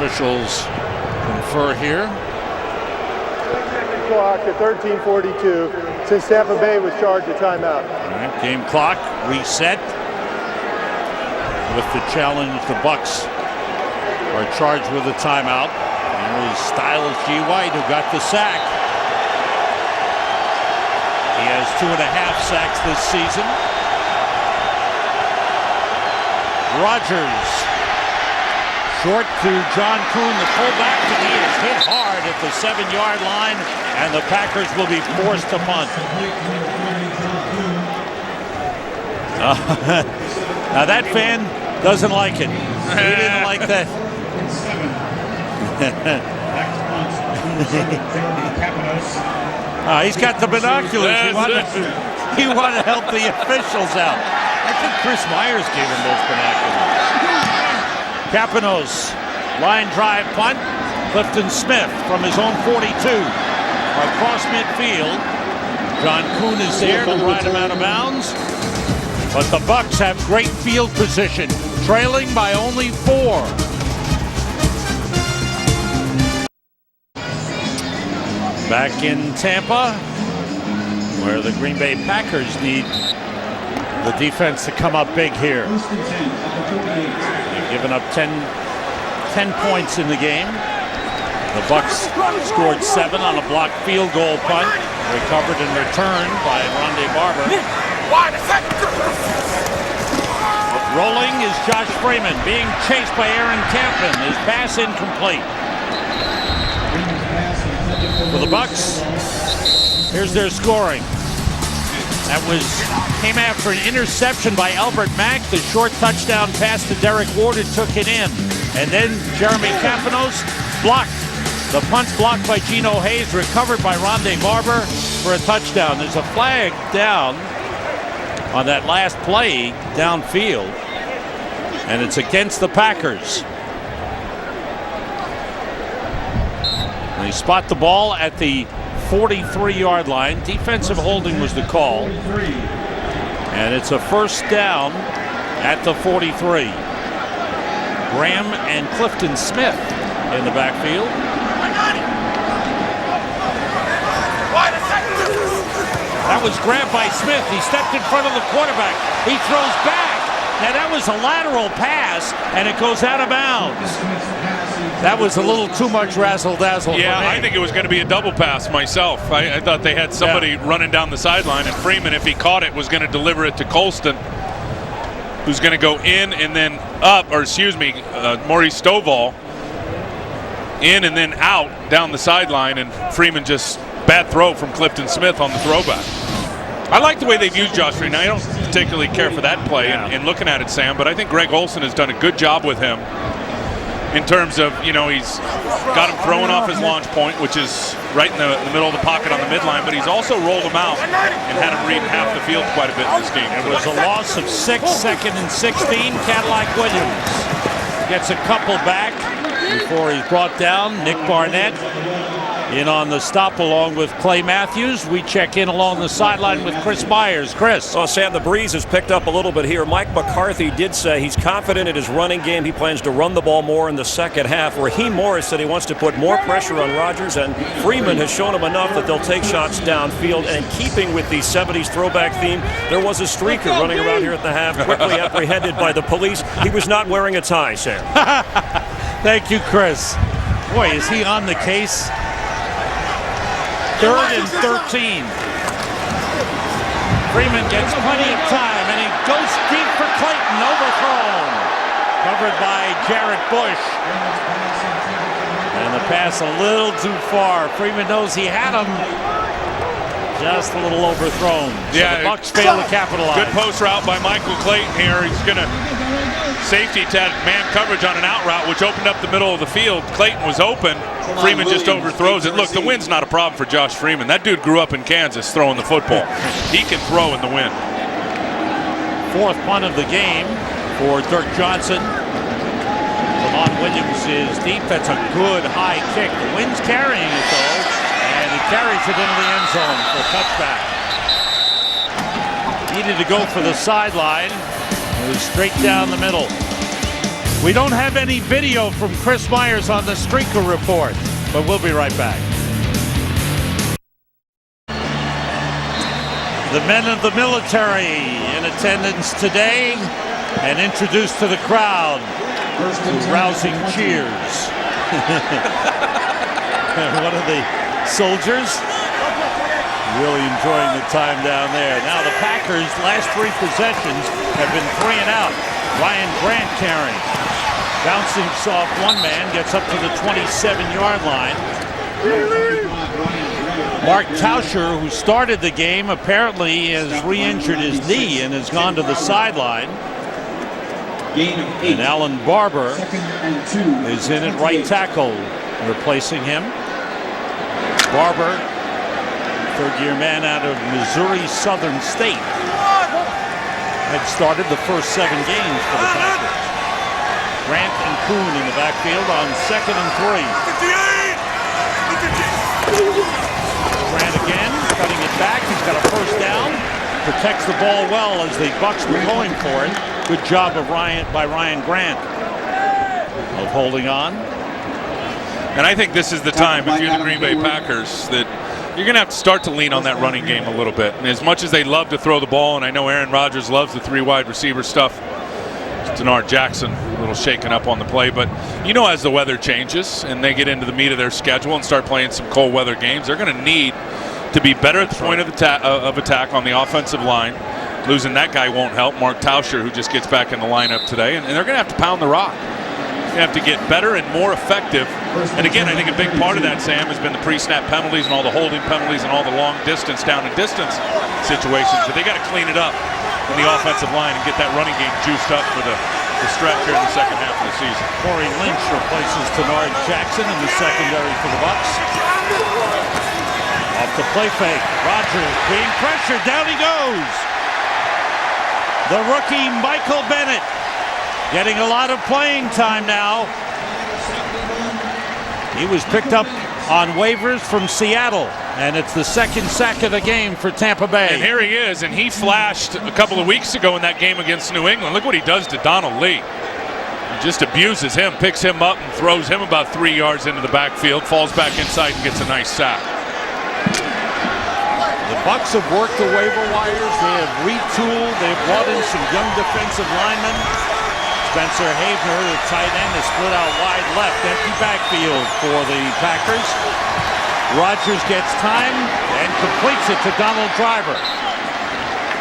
Officials confer here. Clock at 13:42 since Tampa Bay was charged with timeout. All right, game clock reset. With the challenge, the Bucs are charged with a timeout. There is Styles G. White, who got the sack. He has 2.5 sacks this season. Rodgers. Short to John Kuhn, the fullback, and he is hit hard at the 7-yard line, and the Packers will be forced to punt. Now that fan doesn't like it. He didn't like that. He's got the binoculars. He wanted to help the officials out. I think Chris Myers gave him those binoculars. Capanos, line drive punt. Clifton Smith from his own 42 across midfield. John Kuhn is there to ride him out of bounds. But the Bucs have great field position, trailing by only 4. Back in Tampa, where the Green Bay Packers need the defense to come up big here. They've given up 10 points in the game. The Bucs scored 7 on a blocked field goal punt, recovered and returned by Rondé Barber. Rolling is Josh Freeman, being chased by Aaron Campbell. His pass incomplete. For the Bucs, here's their scoring. That came after an interception by Albert Mack. The short touchdown pass to Derek Ward, who took it in. And then Jeremy Campanos blocked. The punt's blocked by Geno Hayes, recovered by Rondé Barber for a touchdown. There's a flag down on that last play downfield, and it's against the Packers. They spot the ball at the 43-yard line. Defensive holding was the call. And it's a first down at the 43. Graham and Clifton Smith in the backfield. That was grabbed by Smith. He stepped in front of the quarterback. He throws back. Now that was a lateral pass, and it goes out of bounds. That was a little too much razzle-dazzle. Yeah, I think it was going to be a double pass myself. I thought they had somebody running down the sideline, and Freeman, if he caught it, was going to deliver it to Colston, who's going to go in and then up, or excuse me, Maurice Stovall, in and then out down the sideline, and Freeman just bad throw from Clifton Smith on the throwback. I like the way they've used Josh Freeman. I don't particularly care for that play in looking at it, Sam, but I think Greg Olsen has done a good job with him in terms of, he's got him throwing off his launch point, which is right in the middle of the pocket on the midline, but he's also rolled him out and had him read half the field quite a bit in this game. It was a loss of 6, 2nd and 16. Cadillac Williams gets a couple back before he's brought down. Nick Barnett in on the stop along with Clay Matthews. We check in along the sideline with Chris Myers. Chris. Well, Sam, the breeze has picked up a little bit here. Mike McCarthy did say he's confident in his running game. He plans to run the ball more in the second half. Raheem Morris said he wants to put more pressure on Rodgers, and Freeman has shown him enough that they'll take shots downfield. And keeping with the 70s throwback theme, there was a streaker running around here at the half, quickly apprehended by the police. He was not wearing a tie, Sam. Thank you, Chris. Boy, is he on the case. 3rd and 13. Freeman gets plenty of time, and he goes deep for Clayton, overthrown. Covered by Jarrett Bush. And the pass a little too far. Freeman knows he had him. Just a little overthrown. So the Bucs fail to capitalize. Good post route by Michael Clayton here. He's going to safety to man coverage on an out route, which opened up the middle of the field. Clayton was open. Freeman just overthrows it. Look, the wind's not a problem for Josh Freeman. That dude grew up in Kansas throwing the football. He can throw in the wind. 4th punt of the game for Dirk Johnson. Lamont Williams is deep. That's a good high kick. The wind's carrying it, though, and he carries it into the end zone for a touchback. Needed to go for the sideline. It was straight down the middle. We don't have any video from Chris Myers on the Streaker Report, but we'll be right back. The men of the military in attendance today and introduced to the crowd with rousing cheers. One of the soldiers really enjoying the time down there. Now the Packers' last 3 possessions have been 3 and out. Ryan Grant carrying. Bouncing off one man, gets up to the 27-yard line. Mark Tauscher, who started the game, apparently has re-injured his knee and has gone to the sideline. And Alan Barber is in at right tackle, replacing him. Barber, third-year man out of Missouri Southern State, had started the first 7 games for the Packers. Grant and Kuhn in the backfield on 2nd and 3. Grant again, cutting it back. He's got a first down. Protects the ball well as the Bucs were going for it. Good job of Ryan Grant of holding on. And I think this is the time, if you're the Green Bay Packers, that you're going to have to start to lean on that running game a little bit. And as much as they love to throw the ball, and I know Aaron Rodgers loves the 3 wide receiver stuff, Denard Jackson a little shaken up on the play. But as the weather changes and they get into the meat of their schedule and start playing some cold weather games, they're going to need to be better at the point of attack on the offensive line. Losing that guy won't help. Mark Tauscher, who just gets back in the lineup today. And they're going to have to pound the rock. You have to get better and more effective. And again, I think a big part of that, Sam, has been the pre-snap penalties and all the holding penalties and all the long distance, down and distance situations. But they got to clean it up in the offensive line and get that running game juiced up for the stretch here in the second half of the season. Corey Lynch replaces Denard Jackson in the secondary for the Bucs. Off the play fake. Rodgers being pressured. Down he goes. The rookie Michael Bennett getting a lot of playing time now. He was picked up on waivers from Seattle, and it's the second sack of the game for Tampa Bay. And here he is, and he flashed a couple of weeks ago in that game against New England. Look what he does to Donald Lee. He just abuses him, picks him up, and throws him about 3 yards into the backfield, falls back inside and gets a nice sack. The Bucs have worked the waiver wires. They have retooled. They've brought in some young defensive linemen. Spencer Havener, the tight end, is split out wide left. Empty backfield for the Packers. Rodgers gets time and completes it to Donald Driver.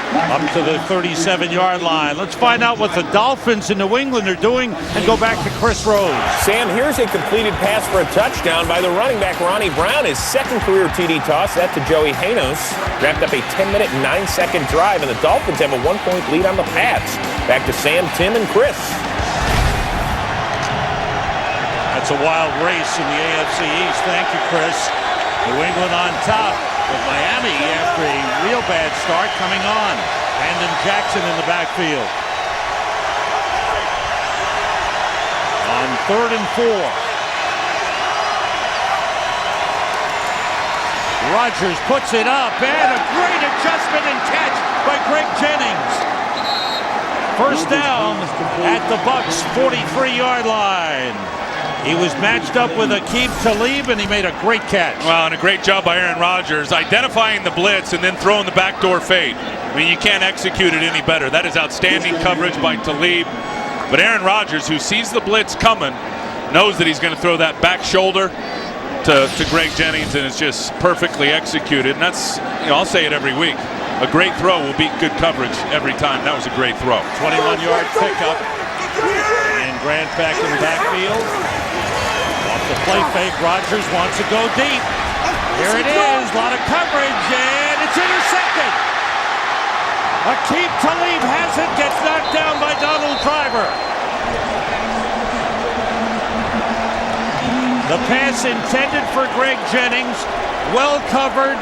Up to the 37-yard line. Let's find out what the Dolphins in New England are doing and go back to Chris Rose. Sam, here's a completed pass for a touchdown by the running back Ronnie Brown. His second career TD toss, that to Joey Hanos. Wrapped up a 10-minute, 9-second drive, and the Dolphins have a 1-point lead on the Pats. Back to Sam, Tim, and Chris. That's a wild race in the AFC East. Thank you, Chris. New England on top, with Miami after a real bad start coming on. Brandon Jackson in the backfield. On 3rd and 4. Rodgers puts it up, and a great adjustment and catch by Greg Jennings. First down at the Bucs' 43-yard line. He was matched up with Aqib Talib, and he made a great catch. Well, and a great job by Aaron Rodgers, identifying the blitz and then throwing the backdoor fade. I mean, you can't execute it any better. That is outstanding coverage by Talib. But Aaron Rodgers, who sees the blitz coming, knows that he's going to throw that back shoulder to Greg Jennings, and it's just perfectly executed. And that's, I'll say it every week. A great throw will beat good coverage every time. That was a great throw. 21-yard pickup. And Grant back in the backfield. Off the play fake, Rodgers wants to go deep. Here it is, a lot of coverage, and it's intercepted. Aqib Talib has it, gets knocked down by Donald Driver. The pass intended for Greg Jennings, well covered,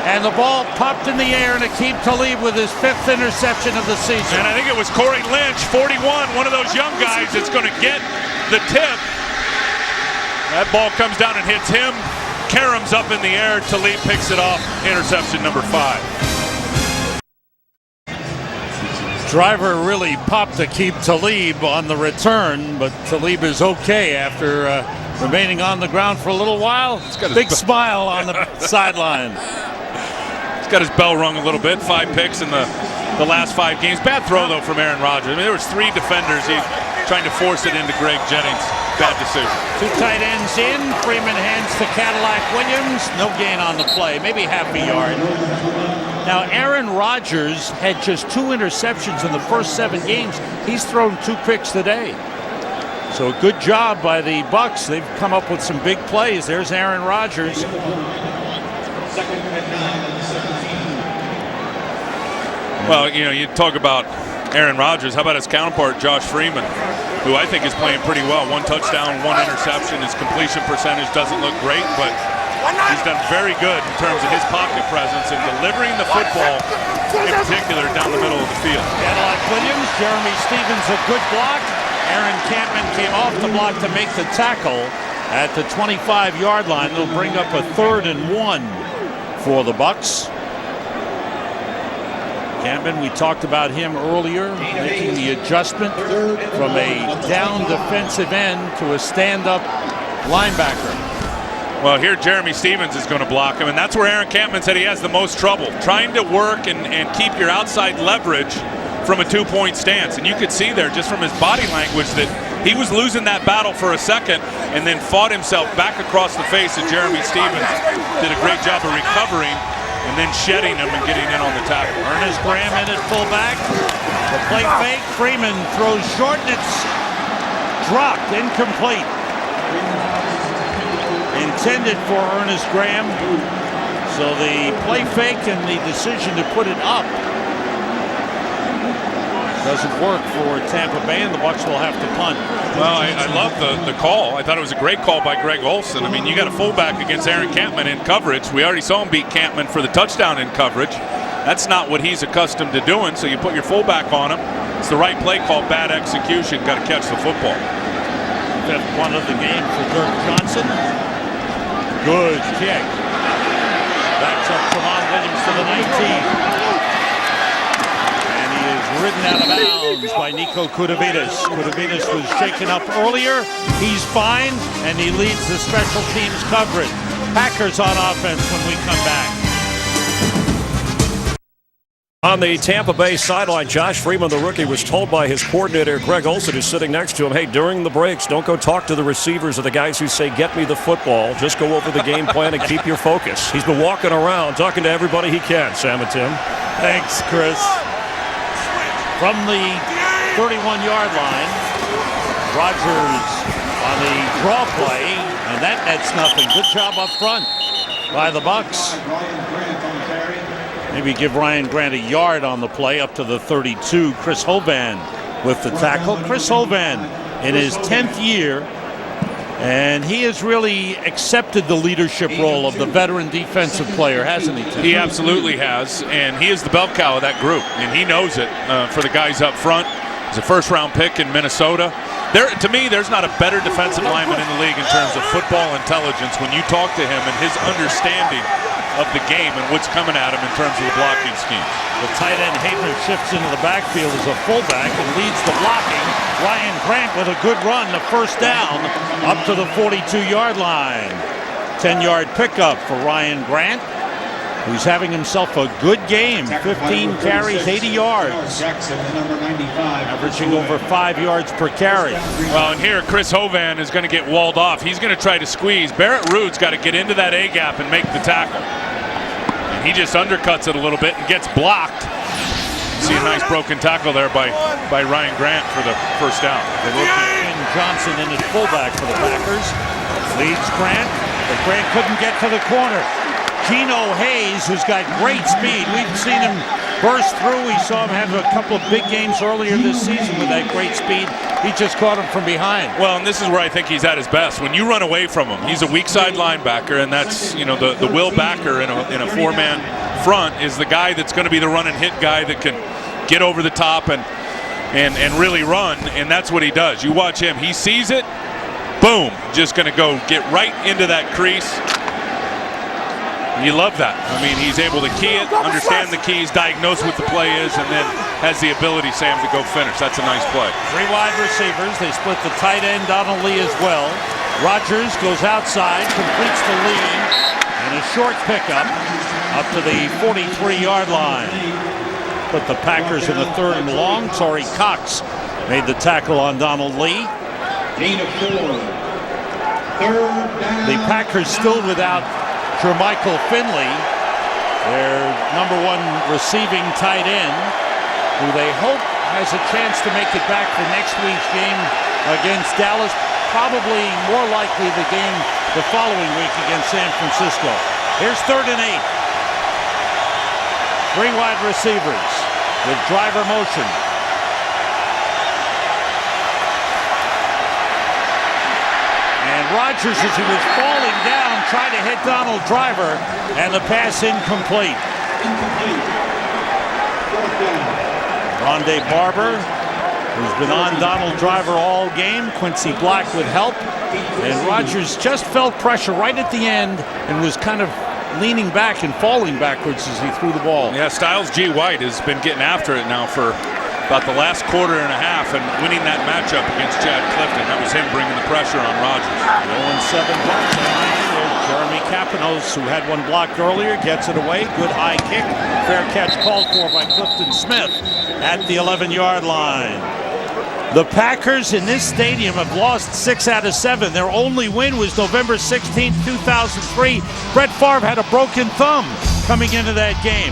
and the ball popped in the air, and Aqib Talib with his 5th interception of the season. And I think it was Corey Lynch, 41, one of those young guys that's going to get the tip. That ball comes down and hits him. Karam's up in the air. Talib picks it off. Interception number 5. Driver really popped Aqib Talib on the return, but Talib is okay after remaining on the ground for a little while. Big smile on the sideline. He's got his bell rung a little bit. 5 picks in the last 5 games. Bad throw, though, from Aaron Rodgers. I mean, there was 3 defenders. He trying to force it into Greg Jennings. Bad decision. 2 tight ends in. Freeman hands to Cadillac Williams. No gain on the play. Maybe half a yard. Now, Aaron Rodgers had just 2 interceptions in the first 7 games. He's thrown 2 picks today. So good job by the Bucs. They've come up with some big plays. There's Aaron Rodgers. Well, you talk about Aaron Rodgers. How about his counterpart, Josh Freeman, who I think is playing pretty well. 1 touchdown, 1 interception. His completion percentage doesn't look great, but he's done very good in terms of his pocket presence and delivering the football, in particular, down the middle of the field. Cadillac Williams, Jeremy Stevens, a good block. Aaron Campman came off the block to make the tackle at the 25-yard line. It'll bring up a 3rd and 1 for the Bucs. Campman, we talked about him earlier, making the adjustment from a down defensive end to a stand-up linebacker. Well, here Jeremy Stevens is going to block him, and that's where Aaron Campman said he has the most trouble, trying to work and keep your outside leverage from a two-point stance. And you could see there just from his body language that he was losing that battle for a second and then fought himself back across the face of Jeremy Stevens. Did a great job of recovering and then shedding him and getting in on the tackle. Ernest Graham in at fullback. The play fake. Freeman throws short and it's dropped, incomplete. Intended for Ernest Graham. So the play fake and the decision to put it up doesn't work for Tampa Bay, and the Bucs will have to punt. Well, I love the call. I thought it was a great call by Greg Olsen. I mean, you got a fullback against Aaron Campman in coverage. We already saw him beat Campman for the touchdown in coverage. That's not what he's accustomed to doing, so you put your fullback on him. It's the right play call, bad execution. Got to catch the football. Fifth one of the game for Dirk Johnson. Good kick. Backs up Tramon Williams to the 19. Ridden out of bounds by Nico Kudavidas. Kudavidas was shaken up earlier. He's fine, and he leads the special teams coverage. Packers on offense when we come back. On the Tampa Bay sideline, Josh Freeman, the rookie, was told by his coordinator, Greg Olsen, who's sitting next to him, hey, during the breaks, don't go talk to the receivers or the guys who say, get me the football. Just go over the game plan and keep your focus. He's been walking around, talking to everybody he can, Sam and Tim. Thanks, Chris. From the 31-yard line, Rodgers on the draw play, and that nets nothing. Good job up front by the Bucs. Maybe give Ryan Grant a yard on the play up to the 32. Chris Hovan with the tackle. Chris Hovan in his 10th year, and he has really accepted the leadership role of the veteran defensive player, hasn't he, Tim? He absolutely has, and he is the bell cow of that group, and he knows it for the guys up front. He's a first-round pick in Minnesota. To me, there's not a better defensive lineman in the league in terms of football intelligence when you talk to him and his understanding of the game and what's coming at him in terms of the blocking scheme. The tight end Haber shifts into the backfield as a fullback and leads the blocking. Ryan Grant with a good run, the first down up to the 42-yard line. 10-yard pickup for Ryan Grant, who's having himself a good game. 15 carries, 80 yards. Averaging over 5 yards per carry. Well, and here Chris Hovan is going to get walled off. He's going to try to squeeze. Barrett Ruud's got to get into that A-gap and make the tackle. And he just undercuts it a little bit and gets blocked. See a nice broken tackle there by Ryan Grant for the first down. The rookie Ken Johnson in at fullback for the Packers. Leads Grant, but Grant couldn't get to the corner. Geno Hayes, who's got great speed. We've seen him burst through. We saw him have a couple of big games earlier this season with that great speed. He just caught him from behind. Well, and this is where I think he's at his best. When you run away from him, he's a weak side linebacker, and that's, you know, the will backer in a four-man front is the guy that's going to be the run and hit guy that can get over the top and really run, and that's what he does. You watch him. He sees it, boom, just going to go get right into that crease. You love that. I mean, he's able to key it, understand the keys, diagnose what the play is, and then has the ability, Sam, to go finish. That's a nice play. 3 wide receivers. They split the tight end, Donald Lee, as well. Rodgers goes outside, completes the lead, and a short pickup up to the 43-yard line. Put the Packers in the 3rd and long. Torrey Cox made the tackle on Donald Lee. Gain of 4. 3rd down. The Packers still without Jermichael Finley, their number 1 receiving tight end, who they hope has a chance to make it back for next week's game against Dallas. Probably more likely the game the following week against San Francisco. Here's 3rd and 8. 3 wide receivers with driver motion. And Rodgers, as he was falling down, tried to hit Donald Driver, and the pass incomplete. Rondé Barber, who's been on Donald Driver all game. Quincy Black with help. And Rodgers just felt pressure right at the end and was kind of leaning back and falling backwards as he threw the ball. Yeah, Styles G. White has been getting after it now for about the last quarter and a half and winning that matchup against Chad Clifton. That was him bringing the pressure on Rodgers. 0-7 Bucks. Jeremy Capanos, who had one blocked earlier, gets it away. Good high kick. Fair catch called for by Clifton Smith at the 11-yard line. The Packers in this stadium have lost 6 out of 7. Their only win was November 16, 2003. Brett Favre had a broken thumb coming into that game,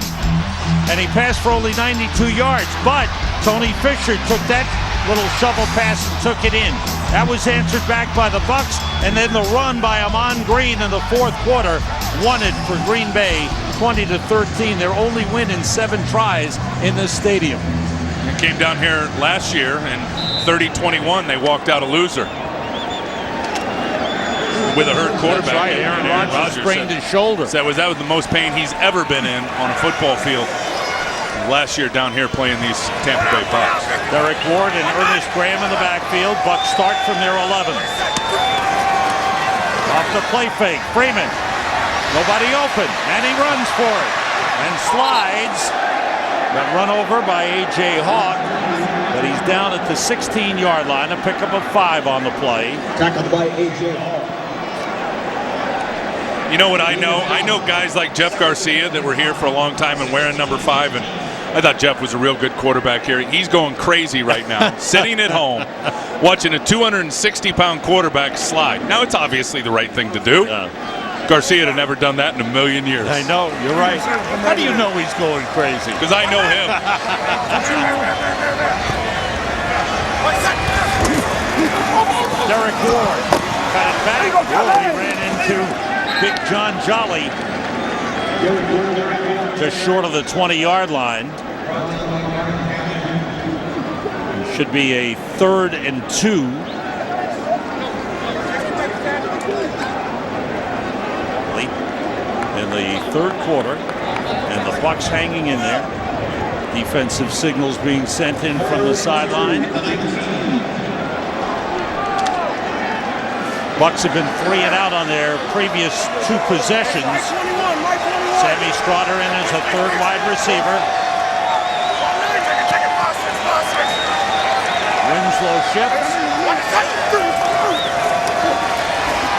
and he passed for only 92 yards. But Tony Fisher took that little shovel pass and took it in. That was answered back by the Bucks, and then the run by Amon Green in the fourth quarter won it for Green Bay, 20-13. Their only win in 7 tries in this stadium. It came down here last year, and 30-21, they walked out a loser with a hurt quarterback. That's right. Aaron Rodgers sprained his shoulder. That was the most pain he's ever been in on a football field. Last year down here playing these Tampa Bay Bucks. Derek Ward and Ernest Graham in the backfield. Bucks start from their 11. Off the play fake. Freeman. Nobody open. And he runs for it. And slides. Got run over by A.J. Hawk. But he's down at the 16-yard line. A pickup of 5 on the play. Tackled by A.J. Hawk. You know what I know? I know guys like Jeff Garcia that were here for a long time and wearing number 5, and I thought Jeff was a real good quarterback here. He's going crazy right now, sitting at home, watching a 260-pound quarterback slide. Now, it's obviously the right thing to do. Garcia had never done that in a million years. I know, you're right. How do you know he's going crazy? Because I know him. Derek Ward cut it back. He ran into Big John Jolly just short of the 20-yard line. It should be a 3rd and 2. Late in the 3rd quarter, and the Bucks hanging in there. Defensive signals being sent in from the sideline. Bucks have been 3 and out on their previous 2 possessions. Sammy Strotter in as a 3rd wide receiver. Winslow shifts.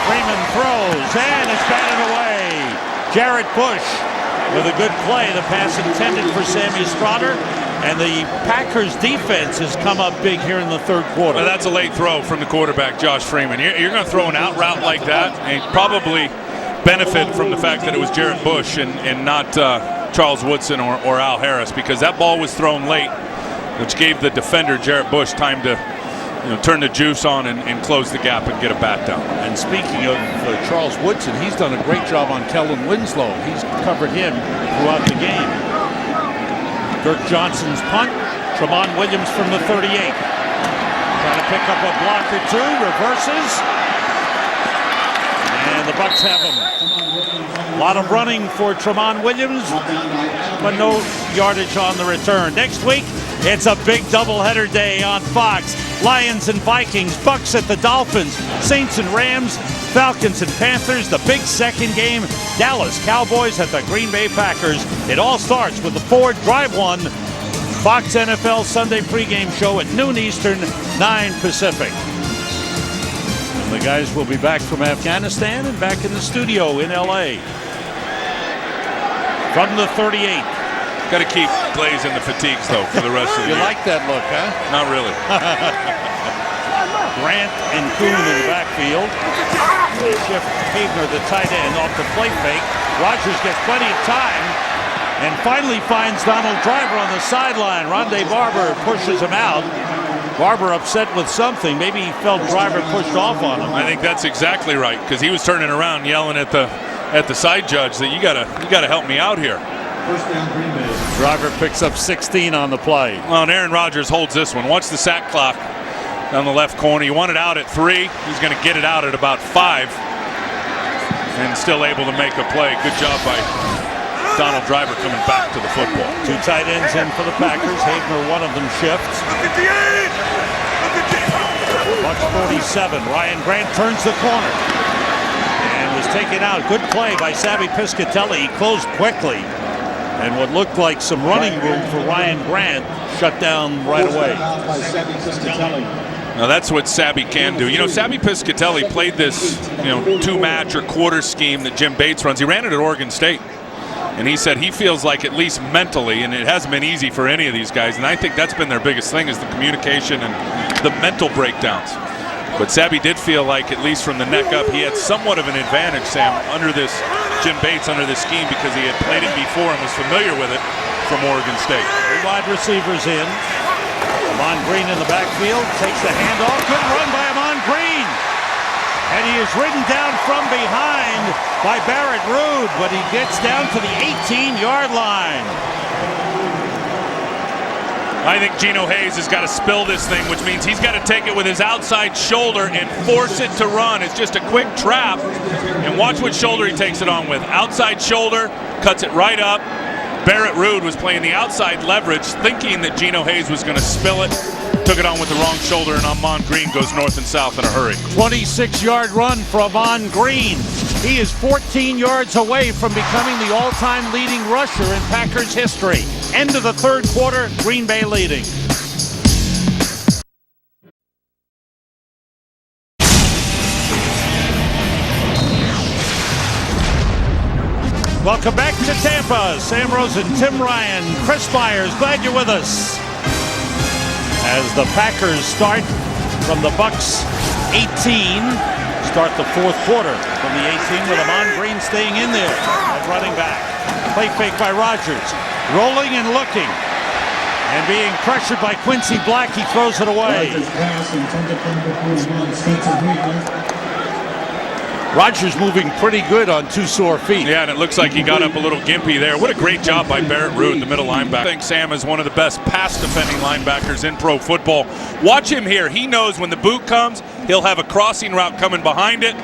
Freeman throws, and it's batted away. Jarrett Bush with a good play. The pass intended for Sammy Strotter. And the Packers defense has come up big here in the 3rd quarter. Well, that's a late throw from the quarterback, Josh Freeman. You're going to throw an out route like that and probably benefit from the fact that it was Jarrett Bush and not Charles Woodson or Al Harris, because that ball was thrown late, which gave the defender, Jarrett Bush, time to turn the juice on and close the gap and get it back down. And speaking of Charles Woodson, he's done a great job on Kellen Winslow. He's covered him throughout the game. Dirk Johnson's punt. Tramon Williams from the 38. Trying to pick up a block or 2. Reverses. And the Bucks have him. A lot of running for Tramon Williams, but no yardage on the return. Next week, it's a big doubleheader day on Fox. Lions and Vikings, Bucks at the Dolphins, Saints and Rams, Falcons and Panthers, the big second game, Dallas Cowboys at the Green Bay Packers. It all starts with the Ford Drive 1 Fox NFL Sunday pregame show at noon Eastern, 9 Pacific. And the guys will be back from Afghanistan and back in the studio in LA. From the 38. Got to keep Glaze in the fatigues, though, for the rest of the year. You like that look, huh? Not really. Grant and Kuhn in the backfield. They shift Havener, the tight end, off the play fake. Rodgers gets plenty of time and finally finds Donald Driver on the sideline. Rondé Barber pushes him out. Barber upset with something. Maybe he felt Driver pushed off on him. I think that's exactly right, because he was turning around yelling at the side judge that you gotta help me out here. Driver picks up 16 on the play. Well, and Aaron Rodgers holds this one. Watch the sack clock down the left corner. He wanted out at 3. He's going to get it out at about 5 and still able to make a play. Good job by Donald Driver coming back to the football. 2 tight ends in for the Packers. Havener, one of them shifts. Bucks 47. Ryan Grant turns the corner and was taken out. Good play by Savvy Piscatelli. He closed quickly. And what looked like some running room for Ryan Grant shut down right away. Now that's what Sabby can do. You know, Sabby Piscatelli played this, two-match or quarter scheme that Jim Bates runs. He ran it at Oregon State. And he said he feels like, at least mentally, and it hasn't been easy for any of these guys, and I think that's been their biggest thing, is the communication and the mental breakdowns. But Sabby did feel like, at least from the neck up, he had somewhat of an advantage, Sam, under this Jim Bates, under this scheme, because he had played it before and was familiar with it from Oregon State. 3 wide receivers in. Amon Green in the backfield, takes the handoff. Good run by Amon Green. And he is ridden down from behind by Barrett Ruud, but he gets down to the 18-yard line. I think Geno Hayes has got to spill this thing, which means he's got to take it with his outside shoulder and force it to run. It's just a quick trap. And watch what shoulder he takes it on with. Outside shoulder, cuts it right up. Barrett Ruud was playing the outside leverage, thinking that Geno Hayes was going to spill it. Took it on with the wrong shoulder, and Amon Green goes north and south in a hurry. 26-yard run for Amon Green. He is 14 yards away from becoming the all-time leading rusher in Packers history. End of the third quarter, Green Bay leading. Welcome back to Tampa. Sam Rosen, Tim Ryan, Chris Myers, glad you're with us. As the Packers start from the Bucs 18, start the fourth quarter from the 18 with Amon Green staying in there at running back. Play fake by Rodgers, rolling and looking, and being pressured by Quincy Black, he throws it away. Rodgers moving pretty good on 2 sore feet. Yeah, and it looks like he got up a little gimpy there. What a great job by Barrett Ruud, the middle linebacker. I think Sam is one of the best pass-defending linebackers in pro football. Watch him here. He knows when the boot comes, he'll have a crossing route coming behind it.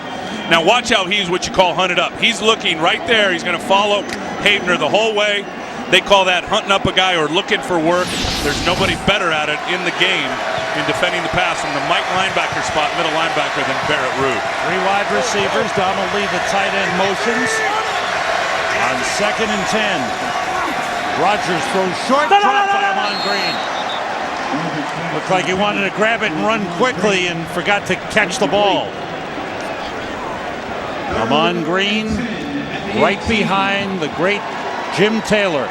Now watch how he's what you call hunted up. He's looking right there. He's going to follow Havener the whole way. They call that hunting up a guy or looking for work. There's nobody better at it in the game in defending the pass from the Mike linebacker spot, middle linebacker, than Barrett Ruud. 3 wide receivers. Donald Lee, the tight end, motions. On 2nd and 10. Rodgers throws short, drop by Amon Green. Looked like he wanted to grab it and run quickly and forgot to catch the ball. Amon Green right behind the great Jim Taylor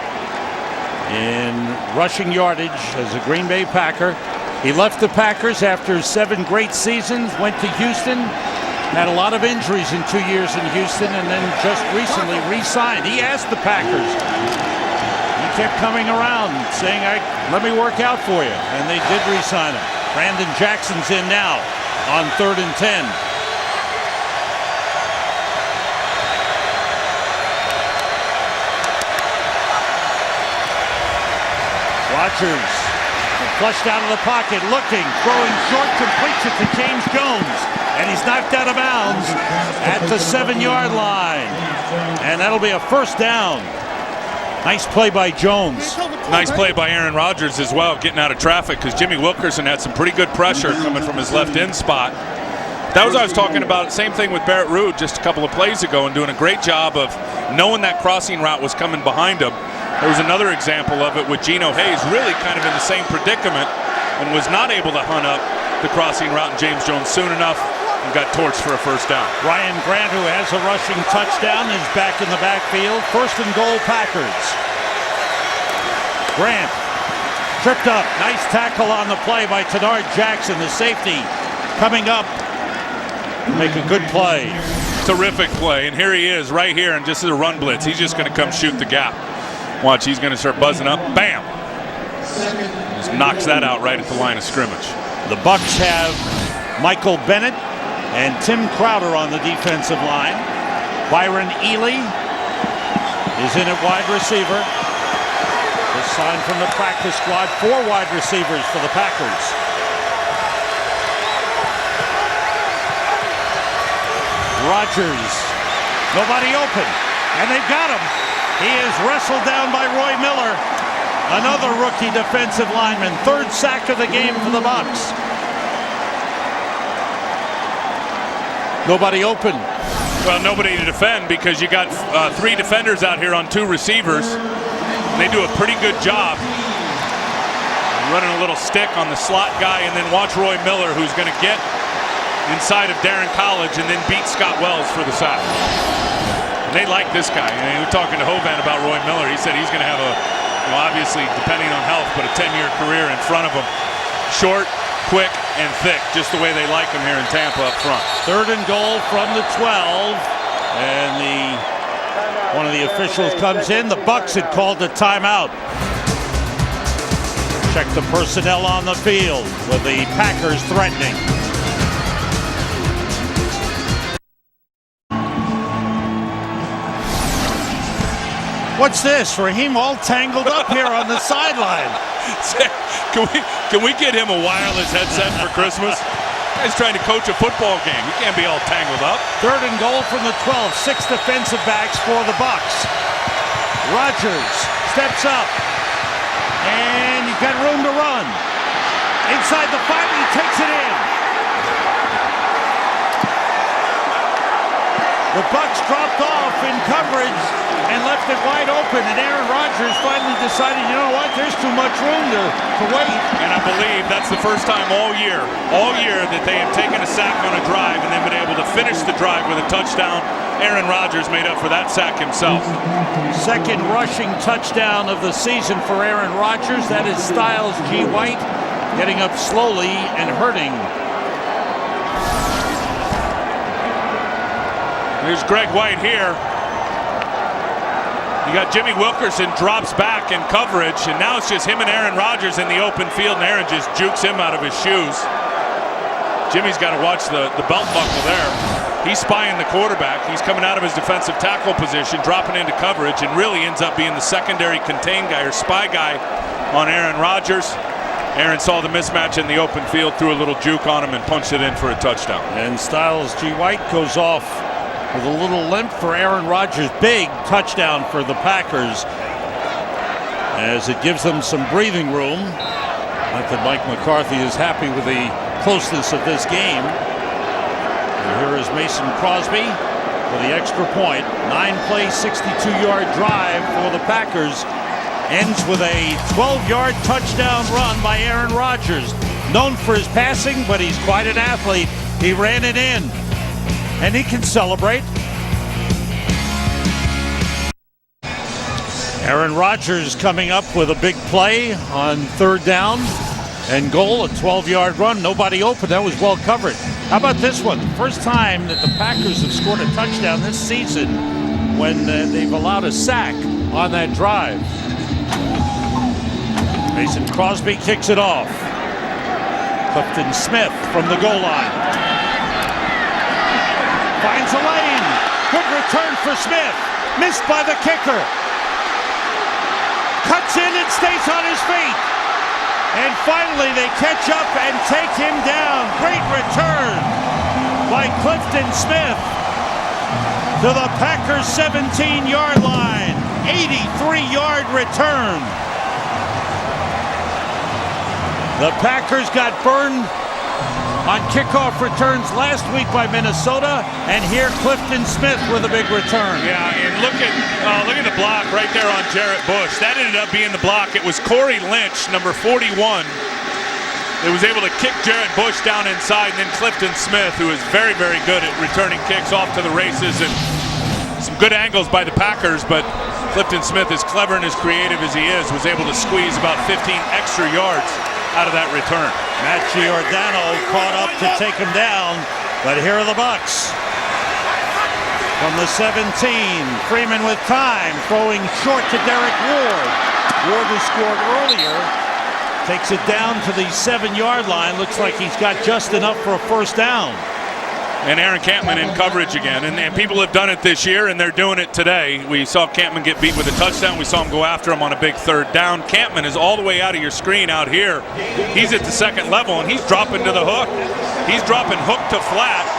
in rushing yardage as a Green Bay Packer. He left the Packers after 7 great seasons, went to Houston, had a lot of injuries in 2 years in Houston, and then just recently re-signed. He asked the Packers. He kept coming around saying, let me work out for you, and they did re-sign him. Brandon Jackson's in now on 3rd and 10. Rodgers flushed out of the pocket, looking, throwing short, completes it to James Jones. And he's knocked out of bounds at the 7-yard line. And that'll be a first down. Nice play by Jones. Nice play by Aaron Rodgers as well, getting out of traffic, because Jimmy Wilkerson had some pretty good pressure coming from his left end spot. That was what I was talking about. Same thing with Barrett Ruud just a couple of plays ago, and doing a great job of knowing that crossing route was coming behind him. There was another example of it with Geno Hayes, really kind of in the same predicament, and was not able to hunt up the crossing route, and James Jones soon enough and got torched for a first down. Ryan Grant, who has a rushing touchdown, is back in the backfield. 1st and goal, Packers. Grant tripped up. Nice tackle on the play by Tenard Jackson, the safety, coming up. Make a good play. Terrific play, and here he is right here, and just as a run blitz, he's just going to come shoot the gap. Watch, he's going to start buzzing up. Bam! Just knocks that out right at the line of scrimmage. The Bucs have Michael Bennett and Tim Crowder on the defensive line. Byron Ely is in at wide receiver. This sign from the practice squad, 4 wide receivers for the Packers. Rodgers, nobody open, and they've got him. He is wrestled down by Roy Miller, another rookie defensive lineman. 3rd sack of the game for the Bucs. Nobody open. Well, nobody to defend, because you got 3 defenders out here on 2 receivers. And they do a pretty good job running a little stick on the slot guy, and then watch Roy Miller, who's going to get inside of Darren College and then beat Scott Wells for the sack. And they like this guy. I mean, we were talking to Hovan about Roy Miller. He said he's going to have a, obviously, depending on health, but a 10-year career in front of him. Short, quick, and thick, just the way they like him here in Tampa up front. 3rd and goal from the 12, and one of the officials comes in. The Bucs had called the timeout. Check the personnel on the field with the Packers threatening. What's this? Raheem all tangled up here on the sideline. Can we get him a wireless headset for Christmas? He's trying to coach a football game. He can't be all tangled up. 3rd and goal from the 12. 6 defensive backs for the Bucs. Rodgers steps up. And he's got room to run. Inside the 5, he takes it in. The Bucs dropped off in coverage and left it wide open, and Aaron Rodgers finally decided, you know what, there's too much room to wait. And I believe that's the first time all year that they have taken a sack on a drive and then been able to finish the drive with a touchdown. Aaron Rodgers made up for that sack himself. 2nd rushing touchdown of the season for Aaron Rodgers. That is Styles G. White getting up slowly and hurting. Here's Greg White here. You got Jimmy Wilkerson drops back in coverage, and now it's just him and Aaron Rodgers in the open field, and Aaron just jukes him out of his shoes. Jimmy's got to watch the belt buckle there. He's spying the quarterback. He's coming out of his defensive tackle position, dropping into coverage, and really ends up being the secondary contain guy or spy guy on Aaron Rodgers. Aaron saw the mismatch in the open field, threw a little juke on him, and punched it in for a touchdown. And Styles G. White goes off with a little limp for Aaron Rodgers. Big touchdown for the Packers, as it gives them some breathing room. Not that Mike McCarthy is happy with the closeness of this game. And here is Mason Crosby for the extra point. 9-play, 62-yard drive for the Packers. Ends with a 12-yard touchdown run by Aaron Rodgers. Known for his passing, but he's quite an athlete. He ran it in, and he can celebrate. Aaron Rodgers coming up with a big play on 3rd down and goal, a 12-yard run. Nobody open. That was well covered. How about this one? First time that the Packers have scored a touchdown this season when they've allowed a sack on that drive. Mason Crosby kicks it off. Clifton Smith from the goal line. Finds a lane. Good return for Smith. Missed by the kicker. Cuts in and stays on his feet. And finally they catch up and take him down. Great return by Clifton Smith to the Packers 17-yard line. 83-yard return. The Packers got burned on kickoff returns last week by Minnesota, and here Clifton Smith with a big return. Yeah, and look at the block right there on Jarrett Bush. That ended up being the block. It was Corey Lynch, number 41, that was able to kick Jarrett Bush down inside, and then Clifton Smith, who is very, very good at returning kicks off to the races, and some good angles by the Packers, but Clifton Smith, as clever and as creative as he is, was able to squeeze about 15 extra yards out of that return. Matt Giordano caught up to take him down, but here are the Bucs. From the 17, Freeman with time, throwing short to Derek Ward. Ward, who scored earlier, takes it down to the 7-yard line. Looks like he's got just enough for a first down. And Aaron Campman in coverage again. And people have done it this year, and they're doing it today. We saw Campman get beat with a touchdown. We saw him go after him on a big 3rd down. Campman is all the way out of your screen out here. He's at the 2nd level, and he's dropping to the hook. He's dropping hook to flat.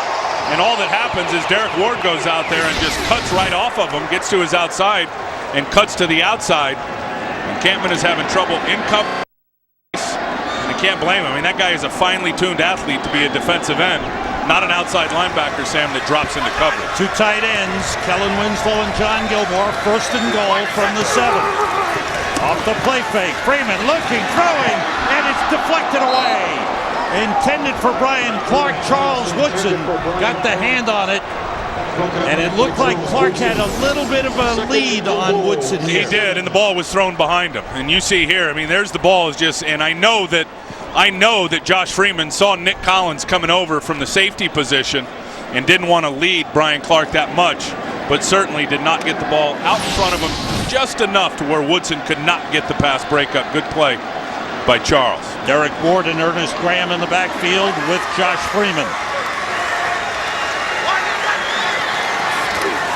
And all that happens is Derek Ward goes out there and just cuts right off of him, gets to his outside, and cuts to the outside. And Campman is having trouble in coverage. And you can't blame him. I mean, that guy is a finely tuned athlete to be a defensive end. Not an outside linebacker, Sam, that drops into coverage. 2 tight ends, Kellen Winslow and John Gilmore. 1st and goal from the 7. Off the play fake. Freeman looking, throwing, and it's deflected away. Intended for Brian Clark. Charles Woodson got the hand on it. And it looked like Clark had a little bit of a lead on Woodson here. He did, and the ball was thrown behind him. And you see here, I mean, there's the ball is just, and I know that Josh Freeman saw Nick Collins coming over from the safety position and didn't want to lead Brian Clark that much, but certainly did not get the ball out in front of him just enough to where Woodson could not get the pass breakup. Good play by Charles. Derek Ward and Ernest Graham in the backfield with Josh Freeman.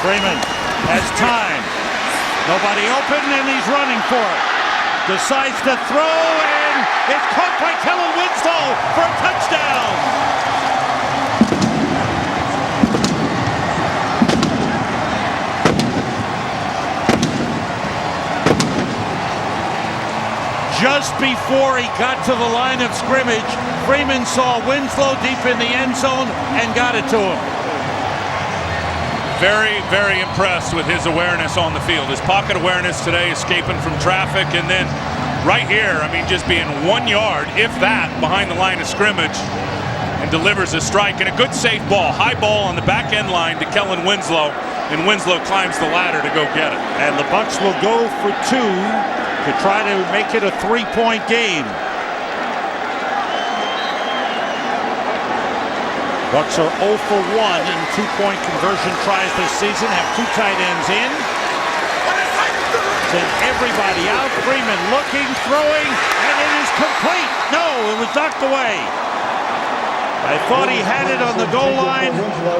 Freeman has time. Nobody open, and he's running for it. Decides to throw, and it's caught by Kellen Winslow for a touchdown. Just before he got to the line of scrimmage, Freeman saw Winslow deep in the end zone and got it to him. Very, very impressed with his awareness on the field. His pocket awareness today, escaping from traffic, and then right here, I mean, just being 1 yard, if that, behind the line of scrimmage, and delivers a strike and a good safe ball. High ball on the back end line to Kellen Winslow, and Winslow climbs the ladder to go get it. And the Bucs will go for 2 to try to make it a 3-point game. Bucs are 0 for 1 in 2-point conversion tries this season. Have 2 tight ends in. Send everybody out. Freeman looking, throwing, and it is complete. No, it was knocked away. I thought he had it on the goal line,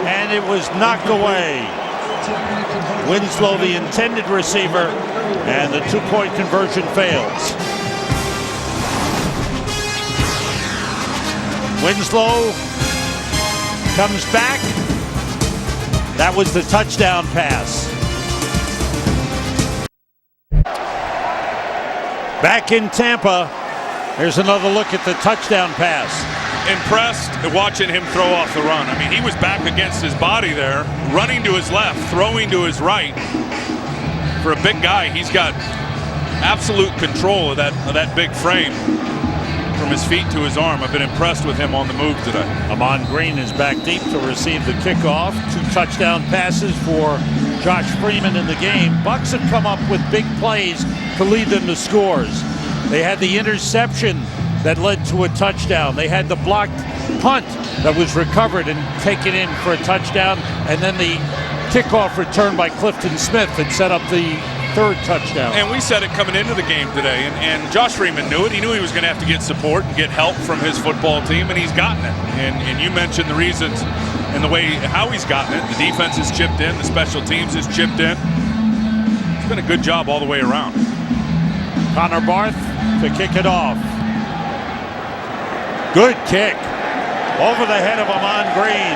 and it was knocked away. Winslow, the intended receiver, and the 2-point conversion fails. Winslow comes back. That was the touchdown pass. Back in Tampa, here's another look at the touchdown pass. Impressed watching him throw off the run. I mean, he was back against his body there, running to his left, throwing to his right. For a big guy, he's got absolute control of that big frame. From his feet to his arm. I've been impressed with him on the move today. Amon Green is back deep to receive the kickoff. 2 touchdown passes for Josh Freeman in the game. Bucs have come up with big plays to lead them to scores. They had the interception that led to a touchdown. They had the blocked punt that was recovered and taken in for a touchdown. And then the kickoff return by Clifton Smith that set up the 3rd touchdown. And we said it coming into the game today, and Josh Freeman knew it. He knew he was going to have to get support and get help from his football team, and he's gotten it. And you mentioned the reasons and the way how he's gotten it. The defense has chipped in. The special teams has chipped in. It's been a good job all the way around. Connor Barth to kick it off. Good kick. Over the head of Amon Green.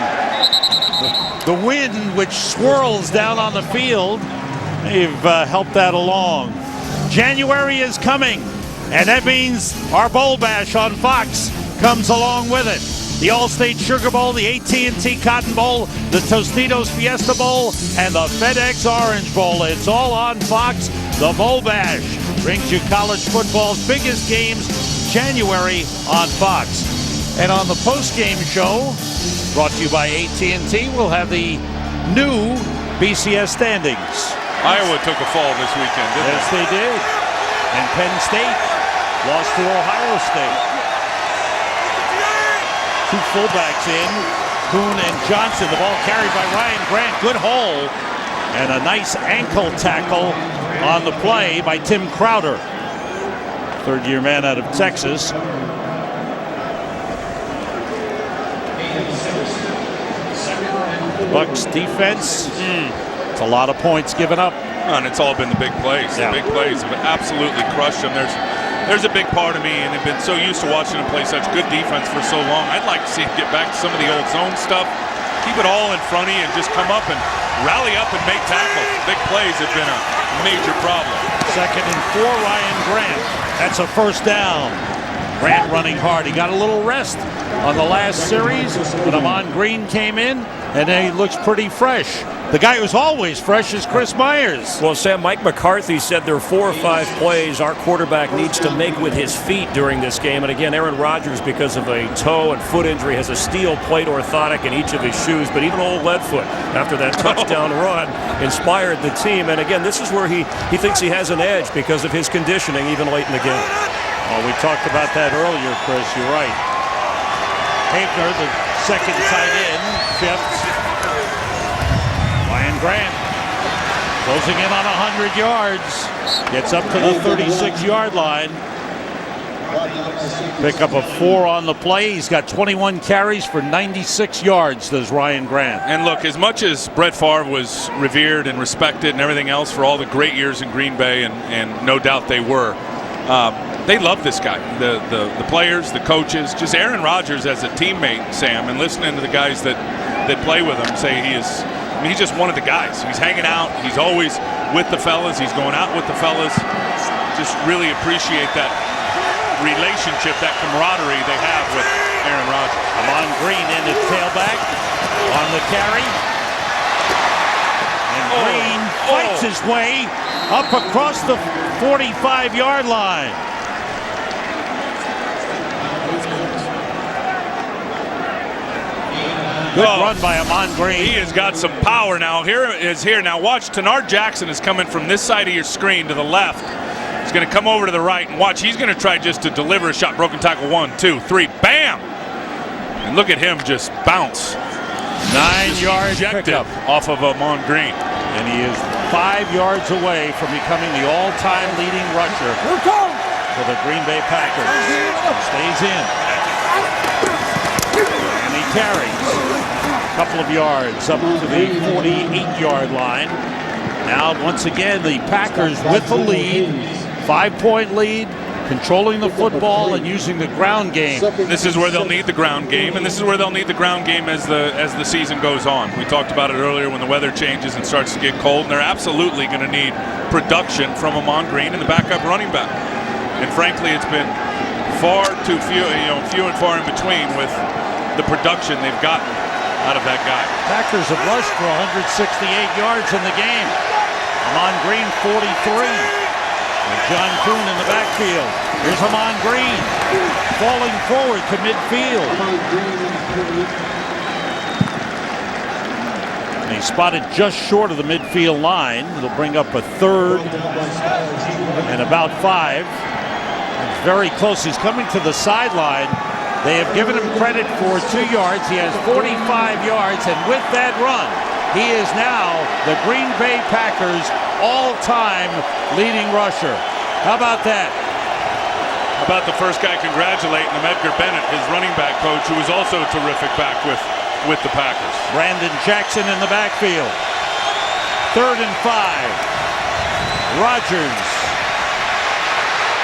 The wind, which swirls down on the field, they've helped that along. January is coming, and that means our Bowl Bash on Fox comes along with it. The Allstate Sugar Bowl, the AT&T Cotton Bowl, the Tostitos Fiesta Bowl, and the FedEx Orange Bowl. It's all on Fox. The Bowl Bash brings you college football's biggest games, January on Fox. And on the post-game show, brought to you by AT&T, we'll have the new BCS standings. Iowa took a fall this weekend, didn't Yes, they did. And Penn State lost to Ohio State. 2 fullbacks in, Kuhn and Johnson. The ball carried by Ryan Grant. Good hole. And a nice ankle tackle on the play by Tim Crowder. 3rd-year man out of Texas. Bucs defense. It's a lot of points given up. And it's all been the big plays. Yeah. The big plays have absolutely crushed them. There's a big part of me, and I've been so used to watching him play such good defense for so long. I'd like to see him get back to some of the old zone stuff. Keep it all in front of you and just come up and rally up and make tackles. Big plays have been a major problem. 2nd and 4, Ryan Grant. That's a 1st down. Grant running hard. He got a little rest on the last series, but Amon Green came in, and then he looks pretty fresh. The guy who's always fresh is Chris Myers. Well, Sam, Mike McCarthy said there are 4 or 5 plays our quarterback needs to make with his feet during this game. And again, Aaron Rodgers, because of a toe and foot injury, has a steel plate orthotic in each of his shoes. But even old Leadfoot, after that touchdown run, inspired the team. And again, this is where he thinks he has an edge because of his conditioning even late in the game. Well, we talked about that earlier, Chris. You're right. Haefner, the second tight end, fifth. Ryan Grant closing in on 100 yards. Gets up to the 36-yard line. Pick up a 4 on the play. He's got 21 carries for 96 yards, does Ryan Grant. And look, as much as Brett Favre was revered and respected and everything else for all the great years in Green Bay, and no doubt they were, they love this guy. The players, the coaches, just Aaron Rodgers as a teammate, Sam, and listening to the guys that play with him say he's just one of the guys. He's hanging out. He's always with the fellas. He's going out with the fellas. Just really appreciate that relationship, that camaraderie they have with Aaron Rodgers. Amon Green in at tailback on the carry. And Green fights his way up across the 45-yard line. Good run by Amon Green. He has got some power now. Now watch, Tenard Jackson is coming from this side of your screen to the left. He's going to come over to the right, and watch, he's going to try just to deliver a shot. Broken tackle, 1, 2, 3, bam! And look at him just bounce. 9-yard pickup off of Amon Green. And he is 5 yards away from becoming the all-time leading rusher for the Green Bay Packers. Stays in. And he carries a couple of yards up to the 48-yard line. Now, once again, the Packers with the lead, 5-point lead, controlling the football and using the ground game. This is where they'll need the ground game, and this is where they'll need the ground game as the season goes on. We talked about it earlier when the weather changes and starts to get cold, and they're absolutely going to need production from Amon Green and the backup running back. And frankly, it's been far too few and far in between with the production they've gotten out of that guy. Packers have rushed for 168 yards in the game. Amon Green, 43. And John Kuhn in the backfield. Here's Amon Green falling forward to midfield. And he's spotted just short of the midfield line. It'll bring up a third and about 5. It's very close. He's coming to the sideline. They have given him credit for 2 yards. He has 45 yards, and with that run, he is now the Green Bay Packers' all-time leading rusher. How about that? How about the first guy congratulating him, Edgar Bennett, his running back coach, who was also terrific back with the Packers. Brandon Jackson in the backfield. 3rd and 5. Rodgers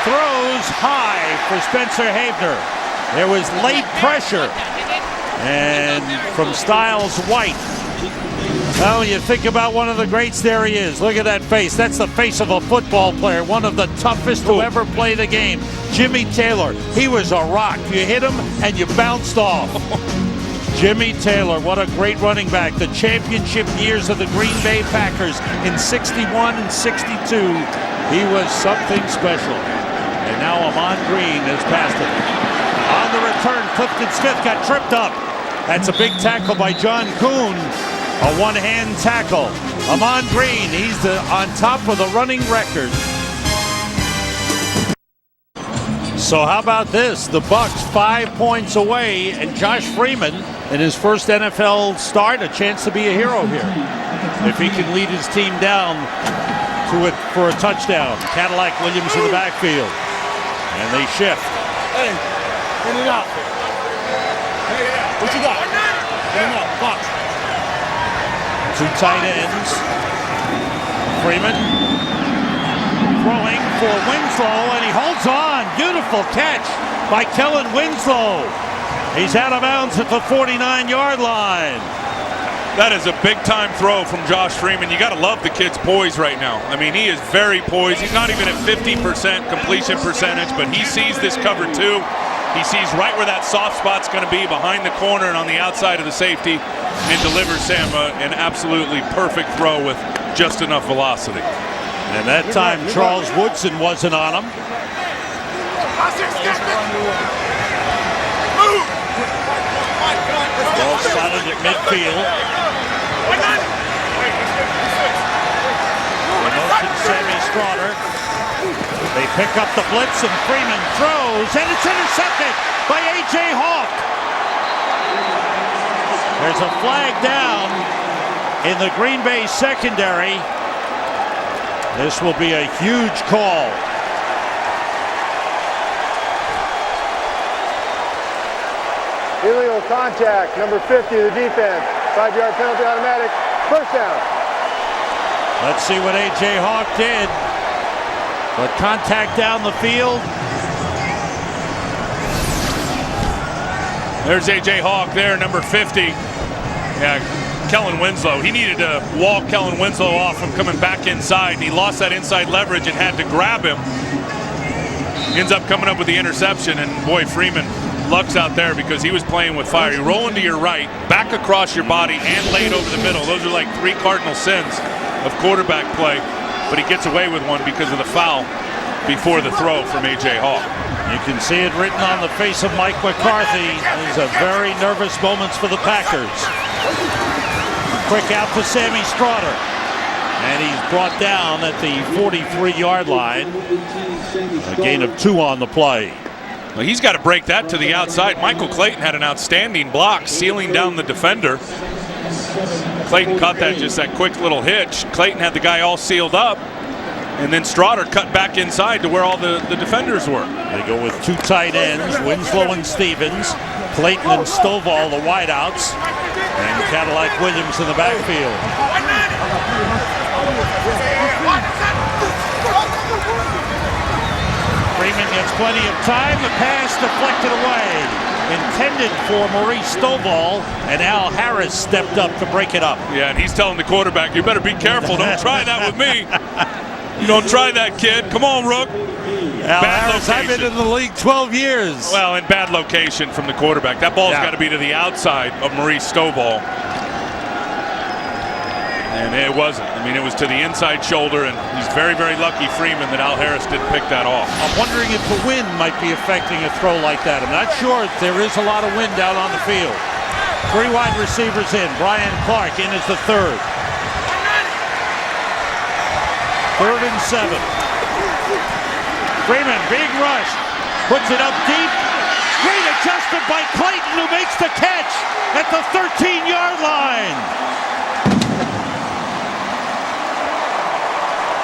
throws high for Spencer Haefner. There was late pressure, and from Styles White. Well, you think about one of the greats, there he is. Look at that face. That's the face of a football player, one of the toughest to ever play the game. Jimmy Taylor, he was a rock. You hit him, and you bounced off. Jimmy Taylor, what a great running back. The championship years of the Green Bay Packers in 61 and 62. He was something special. And now Amon Green has passed it. On the return, Clifton Smith got tripped up. That's a big tackle by John Kuhn. A one-hand tackle. Amon Green, he's on top of the running record. So how about this? The Bucs 5 points away, and Josh Freeman, in his first NFL start, a chance to be a hero here. If he can lead his team down to it for a touchdown. Cadillac Williams in the backfield. And they shift. Hey, in and out. Hey, what you got? In and out, box. 2 tight ends. Freeman throwing for Winslow, and he holds on. Beautiful catch by Kellen Winslow. He's out of bounds at the 49-yard line. That is a big-time throw from Josh Freeman. You got to love the kid's poise right now. I mean, he is very poised. He's not even at 50% completion percentage, but he sees this cover too. He sees right where that soft spot's going to be, behind the corner and on the outside of the safety. and delivers Sam an absolutely perfect throw with just enough velocity. And that time Charles Woodson wasn't on him. Ball spotted at midfield. Motion Sammy Strawder. They pick up the blitz and Freeman throws, and it's intercepted by A.J. Hawk. There's a flag down in the Green Bay secondary. This will be a huge call. Illegal contact, number 50 of the defense. 5-yard penalty automatic. First down. Let's see what A.J. Hawk did. But contact down the field. There's A.J. Hawk there, number 50. Yeah, Kellen Winslow. He needed to walk Kellen Winslow off from coming back inside, and he lost that inside leverage and had to grab him. Ends up coming up with the interception, and boy, Freeman lucks out there because he was playing with fire. You roll into your right, back across your body, and laid over the middle. Those are like 3 cardinal sins of quarterback play, but he gets away with one because of the foul before the throw from A.J. Hawk. You can see it written on the face of Mike McCarthy. These are very nervous moments for the Packers. Quick out to Sammy Strawder. And he's brought down at the 43-yard line. A gain of 2 on the play. Well, he's got to break that to the outside. Michael Clayton had an outstanding block, sealing down the defender. Clayton caught that, just that quick little hitch. Clayton had the guy all sealed up. And then Strawder cut back inside to where all the defenders were. They go with 2 tight ends, Winslow and Stevens. Clayton and Stovall, the wideouts. And Cadillac Williams in the backfield. Freeman gets plenty of time. The pass deflected away. Intended for Maurice Stovall, and Al Harris stepped up to break it up. Yeah, and he's telling the quarterback, you better be careful. Don't try that with me. You don't try that, kid. Come on, Rook. Al Harris, I've been in the league 12 years. Well, in bad location from the quarterback. That ball's got to be to the outside of Maurice Stovall. And it wasn't. I mean, it was to the inside shoulder, and he's very, very lucky, Freeman, that Al Harris didn't pick that off. I'm wondering if the wind might be affecting a throw like that. I'm not sure. There is a lot of wind out on the field. 3 wide receivers in. Brian Clark in as the third. 3rd and 7. Freeman, big rush. Puts it up deep. Great adjustment by Clayton, who makes the catch at the 13-yard line.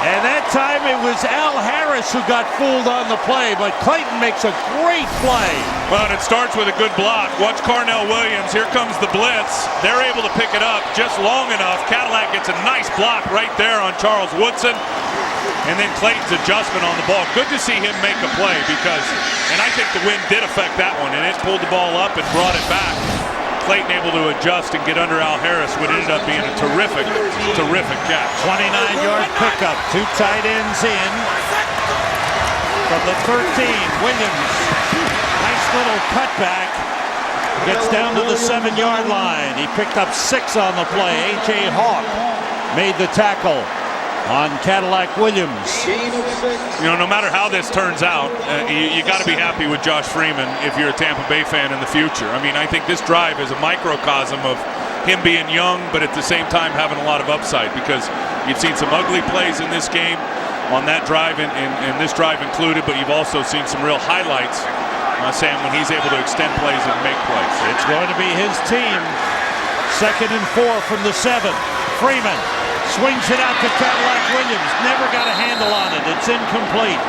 And that time it was Al Harris who got fooled on the play, but Clayton makes a great play. Well, and it starts with a good block. Watch Carnell Williams. Here comes the blitz. They're able to pick it up just long enough. Cadillac gets a nice block right there on Charles Woodson. And then Clayton's adjustment on the ball. Good to see him make a play because, and I think the wind did affect that one, and it pulled the ball up and brought it back. Clayton able to adjust and get under Al Harris, what ended up being a terrific, terrific catch. 29-yard pickup. 2 tight ends in. From the 13, Williams. Nice little cutback. Gets down to the 7-yard line. He picked up 6 on the play. A.J. Hawk made the tackle on Cadillac Williams. You know, no matter how this turns out, you got to be happy with Josh Freeman if you're a Tampa Bay fan in the future. I mean, I think this drive is a microcosm of him being young, but at the same time having a lot of upside, because you've seen some ugly plays in this game on that drive and this drive included, but you've also seen some real highlights, Sam, when he's able to extend plays and make plays. It's going to be his team. 2nd and 4 from the 7. Freeman swings it out to Cadillac Williams. Never got a handle on it. It's incomplete.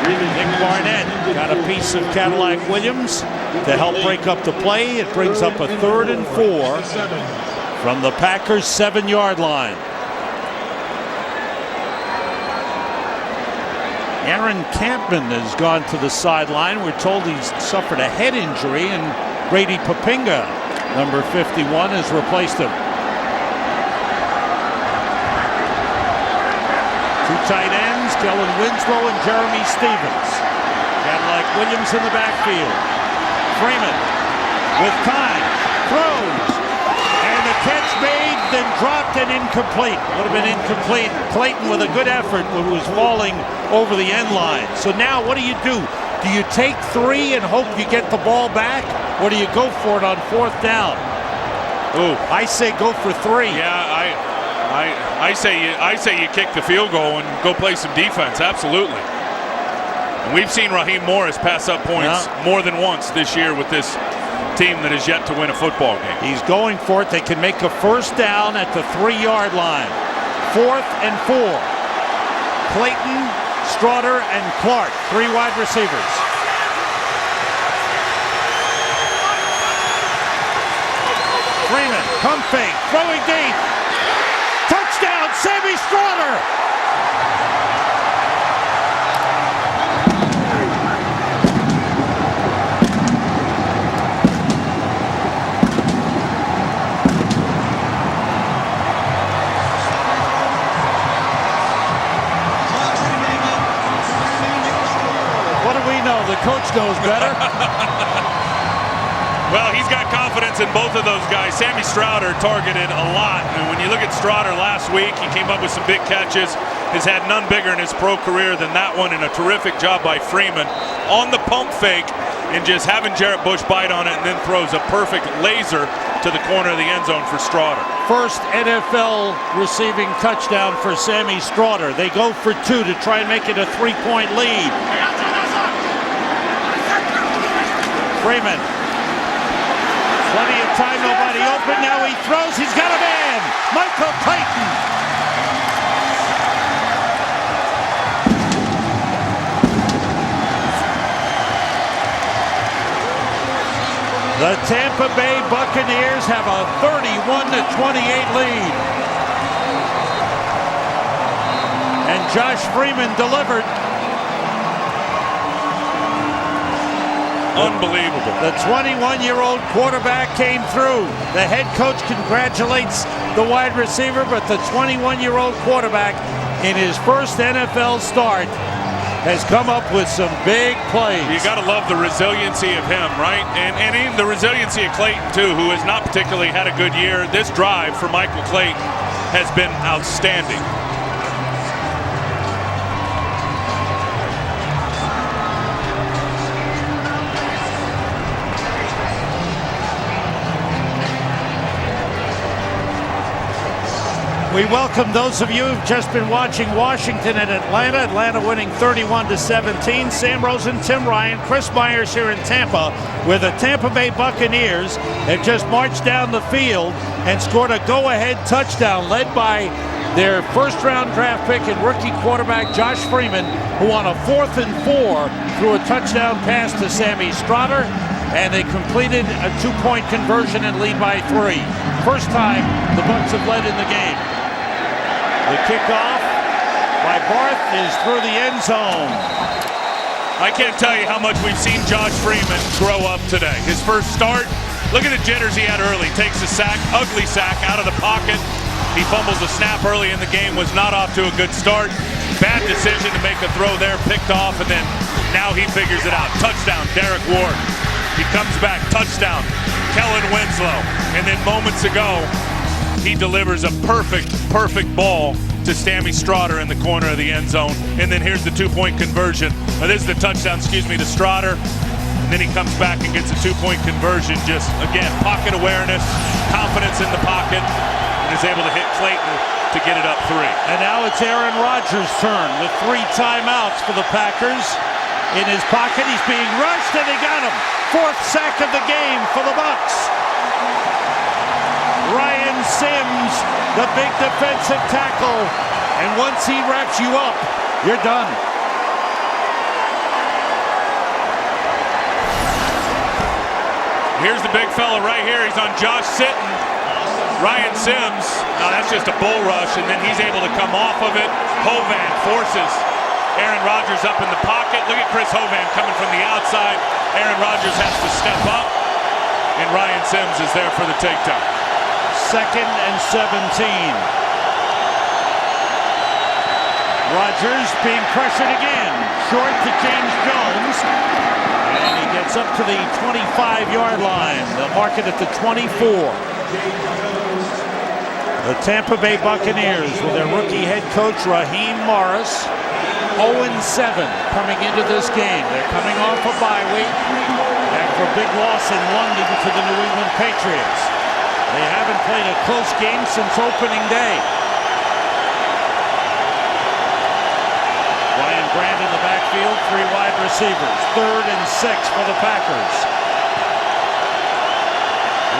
Nick Barnett got a piece of Cadillac Williams to help break up the play. It brings up a 3rd and 4 from the Packers' 7-yard line. Aaron Campman has gone to the sideline. We're told he's suffered a head injury, and Brady Papinga, number 51, has replaced him. 2 tight ends, Kellen Winslow and Jeremy Stevens. Cadillac Williams in the backfield. Freeman with time, throws, and the dropped and incomplete. Would have been incomplete. Clayton with a good effort, but was falling over the end line. So now what do? Do you take 3 and hope you get the ball back, or do you go for it on 4th down? Ooh, I say go for 3. yeah, I say you kick the field goal and go play some defense. Absolutely. And we've seen Raheem Morris pass up points more than once this year with this team that is yet to win a football game. He's going for it. They can make a 1st down at the 3-yard line. 4th and 4. Clayton, Straughter, and Clark, 3 wide receivers. Freeman, pump fake, throwing deep. Touchdown, Sammy Straughter! What do we know? The coach knows better. Well, he's got confidence in both of those guys. Sammy Straughter targeted a lot. And when you look at Straughter last week, he came up with some big catches. Has had none bigger in his pro career than that one, and a terrific job by Freeman on the pump fake and just having Jarrett Bush bite on it, and then throws a perfect laser to the corner of the end zone for Straughter. First NFL receiving touchdown for Sammy Straughter. They go for 2 to try and make it a 3-point lead. Freeman. Plenty of time, nobody open. Now he throws. He's got a man. Michael Clayton. The Tampa Bay Buccaneers have a 31-28 lead. And Josh Freeman delivered. Unbelievable. The 21-year-old quarterback came through. The head coach congratulates the wide receiver, but the 21-year-old quarterback in his first NFL start has come up with some big plays. You got to love the resiliency of him, right? And even the resiliency of Clayton, too, who has not particularly had a good year. This drive for Michael Clayton has been outstanding. We welcome those of you who've just been watching Washington and Atlanta. Atlanta winning 31-17. Sam Rosen, Tim Ryan, Chris Myers here in Tampa, where the Tampa Bay Buccaneers have just marched down the field and scored a go-ahead touchdown led by their first-round draft pick and rookie quarterback Josh Freeman, who on a 4th and 4 threw a touchdown pass to Sammy Straughter, and they completed a 2-point conversion and lead by 3. First time the Bucs have led in the game. The kickoff by Barth is through the end zone. I can't tell you how much we've seen Josh Freeman grow up today. His first start, look at the jitters he had early. Takes a sack, ugly sack, out of the pocket. He fumbles a snap early in the game, was not off to a good start. Bad decision to make a throw there, picked off, and then now he figures it out. Touchdown, Derek Ward. He comes back, touchdown, Kellen Winslow. And then moments ago, he delivers a perfect ball to Sammy Straughter in the corner of the end zone. And then here's the 2-point conversion. This is the touchdown, to Straughter. And then he comes back and gets a 2-point conversion. Just, again, pocket awareness, confidence in the pocket, and is able to hit Clayton to get it up 3. And now it's Aaron Rodgers' turn with 3 timeouts for the Packers. In his pocket, he's being rushed, and they got him. 4th sack of the game for the Bucs. Ryan Sims, the big defensive tackle. And once he wraps you up, you're done. Here's the big fella right here. He's on Josh Sitton. Ryan Sims. Now that's just a bull rush, and then he's able to come off of it. Hovan forces Aaron Rodgers up in the pocket. Look at Chris Hovan coming from the outside. Aaron Rodgers has to step up, and Ryan Sims is there for the takedown. 2nd and 17. Rodgers being pressured again. Short to James Jones. And he gets up to the 25-yard line. They'll mark it at the 24. The Tampa Bay Buccaneers with their rookie head coach Raheem Morris, 0-7 coming into this game. They're coming off a bye week after a big loss in London to the New England Patriots. They haven't played a close game since opening day. Ryan Grant in the backfield, 3 wide receivers. 3rd and 6 for the Packers.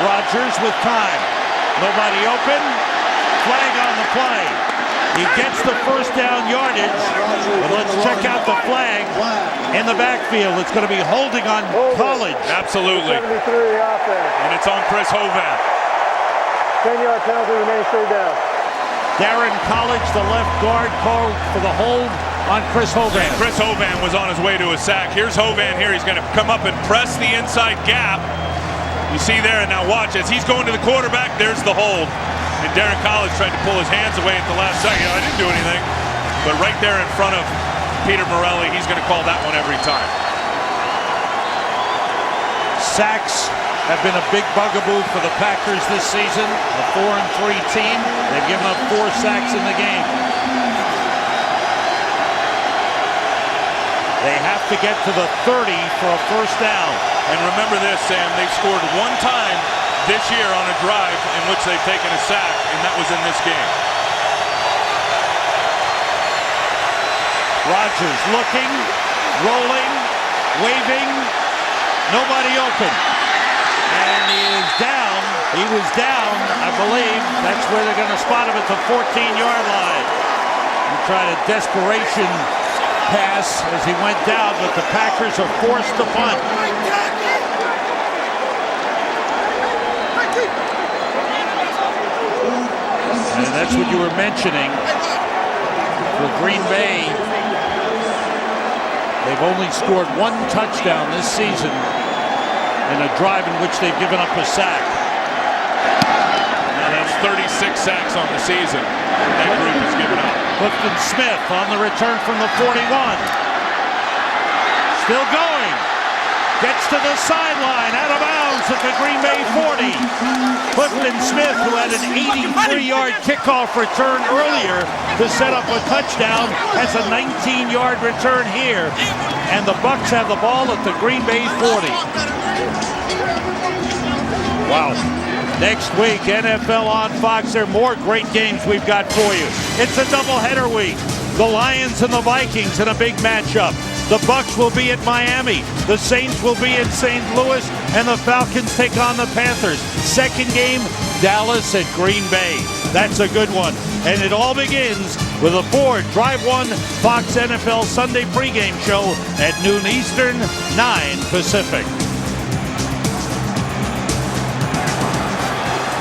Rodgers with time. Nobody open. Flag on the play. He gets the first down yardage. But let's check out the flag in the backfield. It's going to be holding on College. Absolutely. 73 offense. And it's on Chris Hovan. 10-yard penalty, remains straight down. Darren College, the left guard, called for the hold on Chris Hovan. And Chris Hovan was on his way to a sack. Here's Hovan here. He's going to come up and press the inside gap. You see there, and now watch, as he's going to the quarterback, there's the hold. And Darren College tried to pull his hands away at the last second. I didn't do anything. But right there in front of Peter Morelli, he's going to call that one every time. Sacks have been a big bugaboo for the Packers this season. A 4-3 team. They've given up 4 sacks in the game. They have to get to the 30 for a first down. And remember this, Sam, they've scored 1 time this year on a drive in which they've taken a sack, and that was in this game. Rodgers looking, rolling, waving, nobody open. And he is down. He was down, I believe. That's where they're going to spot him at the 14-yard line. He tried a desperation pass as he went down, but the Packers are forced to punt. And that's what you were mentioning. For Green Bay, they've only scored 1 touchdown this season in a drive in which they've given up a sack. And that's 36 sacks on the season that group has given up. Clifton Smith on the return from the 41. Still going. Gets to the sideline, out of bounds at the Green Bay 40. Clifton Smith, who had an 83-yard kickoff return earlier to set up a touchdown, has a 19-yard return here. And the Bucs have the ball at the Green Bay 40. Wow. Next week, NFL on Fox. There are more great games we've got for you. It's a doubleheader week. The Lions and the Vikings in a big matchup. The Bucs will be at Miami. The Saints will be in St. Louis, and the Falcons take on the Panthers. Second game, Dallas at Green Bay. That's a good one. And it all begins with a Ford Drive 1 Fox NFL Sunday pregame show at noon Eastern, 9 Pacific.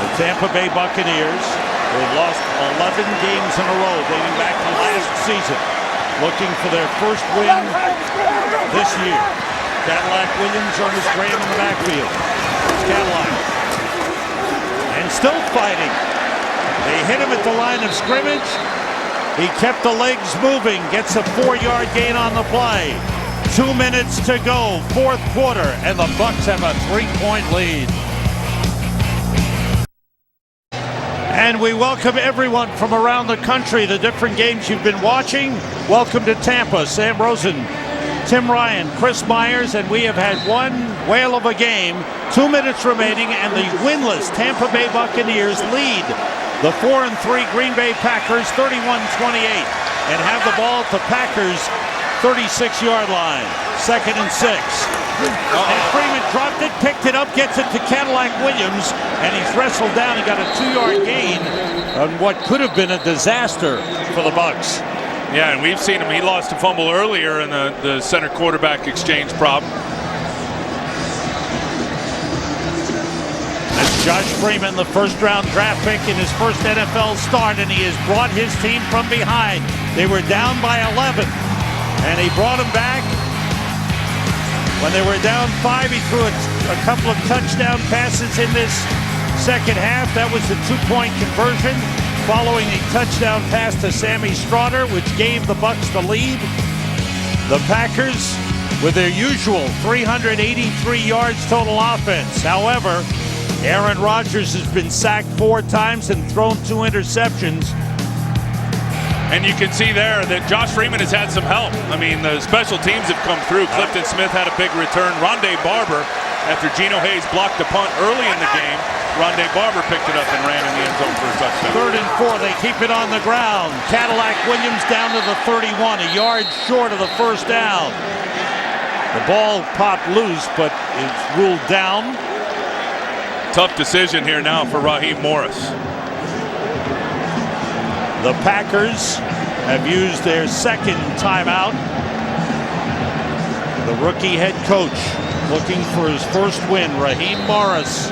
The Tampa Bay Buccaneers, they've lost 11 games in a row dating back to last season. Looking for their first win this year. Cadillac Williams, Ernest Graham in the backfield. It's Cadillac. And still fighting. They hit him at the line of scrimmage. He kept the legs moving, gets a 4-yard gain on the play. 2 minutes to go, 4th quarter, and the Bucs have a 3-point lead. And we welcome everyone from around the country, the different games you've been watching. Welcome to Tampa. Sam Rosen, Tim Ryan, Chris Myers, and we have had one whale of a game. 2 minutes remaining, and the winless Tampa Bay Buccaneers lead the 4-3 Green Bay Packers 31-28 and have the ball at the Packers' 36-yard line. 2nd and 6. And Freeman dropped it, picked it up, gets it to Cadillac Williams, and he's wrestled down. He got a 2-yard gain on what could have been a disaster for the Bucs. Yeah, and we've seen him. He lost a fumble earlier in the center quarterback exchange problem. That's Josh Freeman, the first-round draft pick in his first NFL start, and he has brought his team from behind. They were down by 11, and he brought them back. When they were down 5, he threw a couple of touchdown passes in this second half. That was the 2-point conversion following a touchdown pass to Sammy Stroughter, which gave the Bucs the lead. The Packers with their usual 383 yards total offense. However, Aaron Rodgers has been sacked 4 times and thrown 2 interceptions. And you can see there that Josh Freeman has had some help. I mean, the special teams have come through. Clifton Smith had a big return. Rondé Barber, after Geno Hayes blocked a punt early in the game, Rondé Barber picked it up and ran in the end zone for a touchdown. 3rd and 4, they keep it on the ground. Cadillac Williams down to the 31, a yard short of the first down. The ball popped loose, but it's ruled down. Tough decision here now for Raheem Morris. The Packers have used their 2nd timeout. The rookie head coach looking for his first win, Raheem Morris.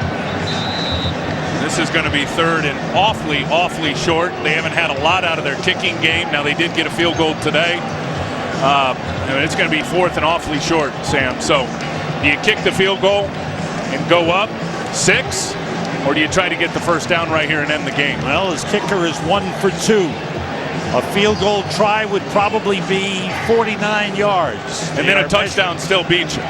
This is going to be 3rd and awfully short. They haven't had a lot out of their kicking game. Now they did get a field goal today. And it's going to be 4th and awfully short, Sam. So do you kick the field goal and go up 6? Or do you try to get the first down right here and end the game? Well, his kicker is 1 for 2. A field goal try would probably be 49 yards. And then a touchdown still beats you.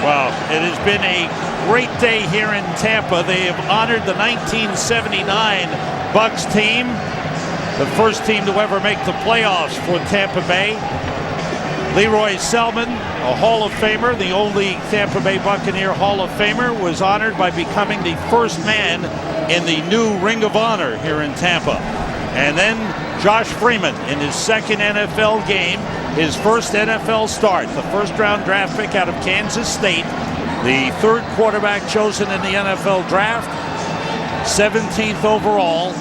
Well, it has been a great day here in Tampa. They have honored the 1979 Bucs team, the first team to ever make the playoffs for Tampa Bay. Leroy Selman, a Hall of Famer, the only Tampa Bay Buccaneer Hall of Famer, was honored by becoming the first man in the new Ring of Honor here in Tampa. And then Josh Freeman in his 2nd NFL game, his first NFL start, the 1st-round draft pick out of Kansas State, the 3rd quarterback chosen in the NFL draft, 17th overall.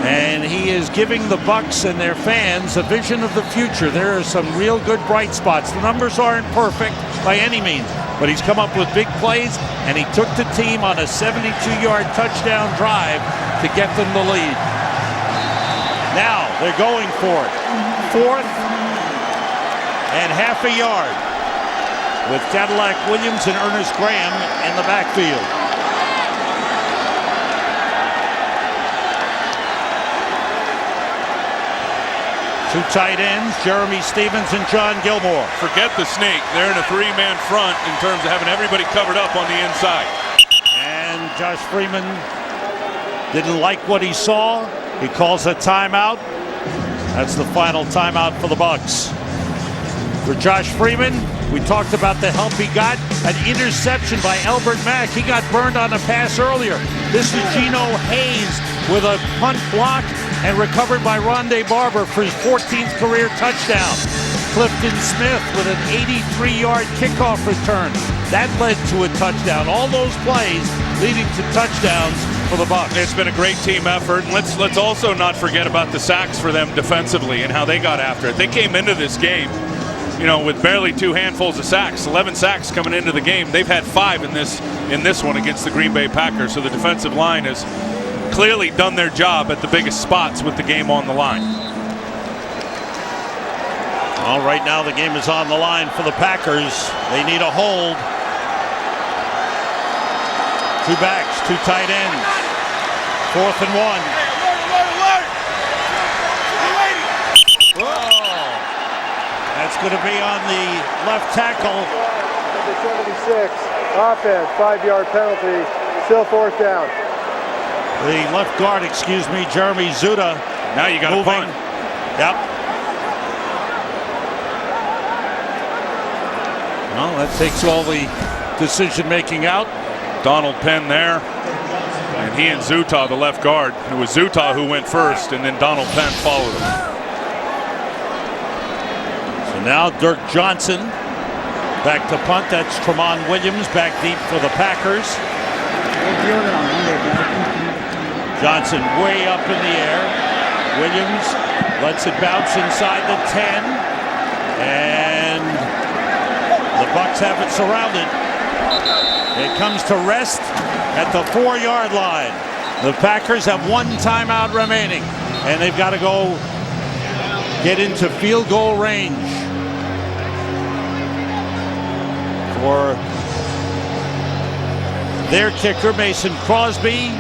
And he is giving the Bucs and their fans a vision of the future. There are some real good bright spots. The numbers aren't perfect by any means, but he's come up with big plays, and he took the team on a 72-yard touchdown drive to get them the lead. Now they're going for it. 4th and half a yard with Cadillac Williams and Ernest Graham in the backfield. 2 tight ends, Jeremy Stevens and John Gilmore. Forget the sneak. They're in a 3-man front in terms of having everybody covered up on the inside. And Josh Freeman didn't like what he saw. He calls a timeout. That's the final timeout for the Bucs. For Josh Freeman, we talked about the help he got. An interception by Albert Mack. He got burned on a pass earlier. This is Geno Hayes with a punt block and recovered by Rondé Barber for his 14th career touchdown. Clifton Smith with an 83-yard kickoff return. That led to a touchdown. All those plays leading to touchdowns for the Bucs. It's been a great team effort. And let's also not forget about the sacks for them defensively and how they got after it. They came into this game, you know, with barely 2 handfuls of sacks. 11 sacks coming into the game. They've had 5 in this one against the Green Bay Packers. So the defensive line has clearly done their job at the biggest spots with the game on the line. Well, right now the game is on the line for the Packers. They need a hold. 2 backs, 2 tight ends. 4th and 1. Oh, that's going to be on the left tackle. Number 76, offense, 5-yard penalty, still 4th down. The left guard, Jeremy Zuta. Now you got a punt. Yep. Well, that takes all the decision-making out. Donald Penn there. And he and Zuta, the left guard. It was Zuta who went first, and then Donald Penn followed him. So now Dirk Johnson back to punt. That's Tramon Williams back deep for the Packers. Johnson way up in the air. Williams lets it bounce inside the 10. And the Bucs have it surrounded. It comes to rest at the 4-yard line. The Packers have 1 timeout remaining, and they've got to go get into field goal range for their kicker, Mason Crosby.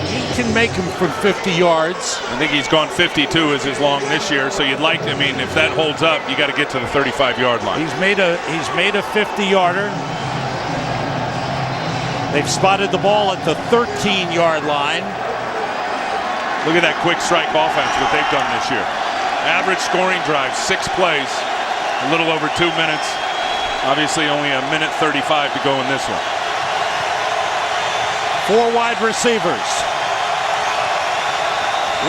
He can make them from 50 yards. I think he's gone 52 as his long this year, so you'd like to, I mean, if that holds up, you got to get to the 35-yard line. He's made a 50-yarder. They've spotted the ball at the 13-yard line. Look at that quick strike offense, what they've done this year. Average scoring drive, 6 plays, a little over 2 minutes. Obviously only a minute 35 to go in this one. 4 wide receivers.